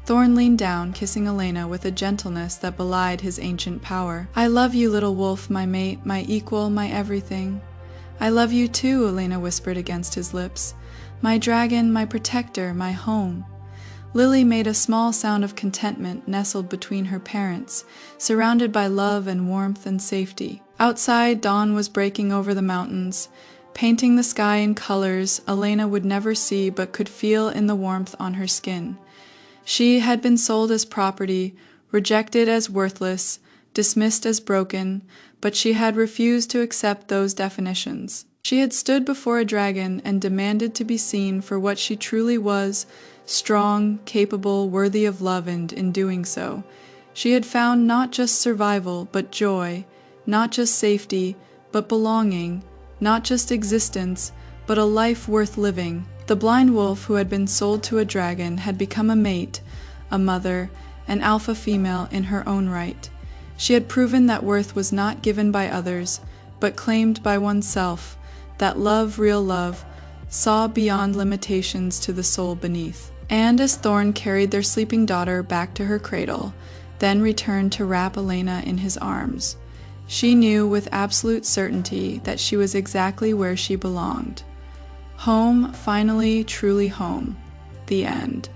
Thorn leaned down, kissing Elena with a gentleness that belied his ancient power. "I love you, little wolf, my mate, my equal, my everything." "I love you too," Elena whispered against his lips. "My dragon, my protector, my home." Lily made a small sound of contentment, nestled between her parents, surrounded by love and warmth and safety. Outside, dawn was breaking over the mountains, painting the sky in colors Elena would never see but could feel in the warmth on her skin. She had been sold as property, rejected as worthless, dismissed as broken, but she had refused to accept those definitions. She had stood before a dragon and demanded to be seen for what she truly was, strong, capable, worthy of love, and in doing so, she had found not just survival, but joy, not just safety, but belonging, not just existence, but a life worth living. The blind wolf who had been sold to a dragon had become a mate, a mother, an alpha female in her own right. She had proven that worth was not given by others, but claimed by oneself, that love, real love, saw beyond limitations to the soul beneath. And as Thorn carried their sleeping daughter back to her cradle, then returned to wrap Elena in his arms, she knew with absolute certainty that she was exactly where she belonged. Home, finally, truly home. The end.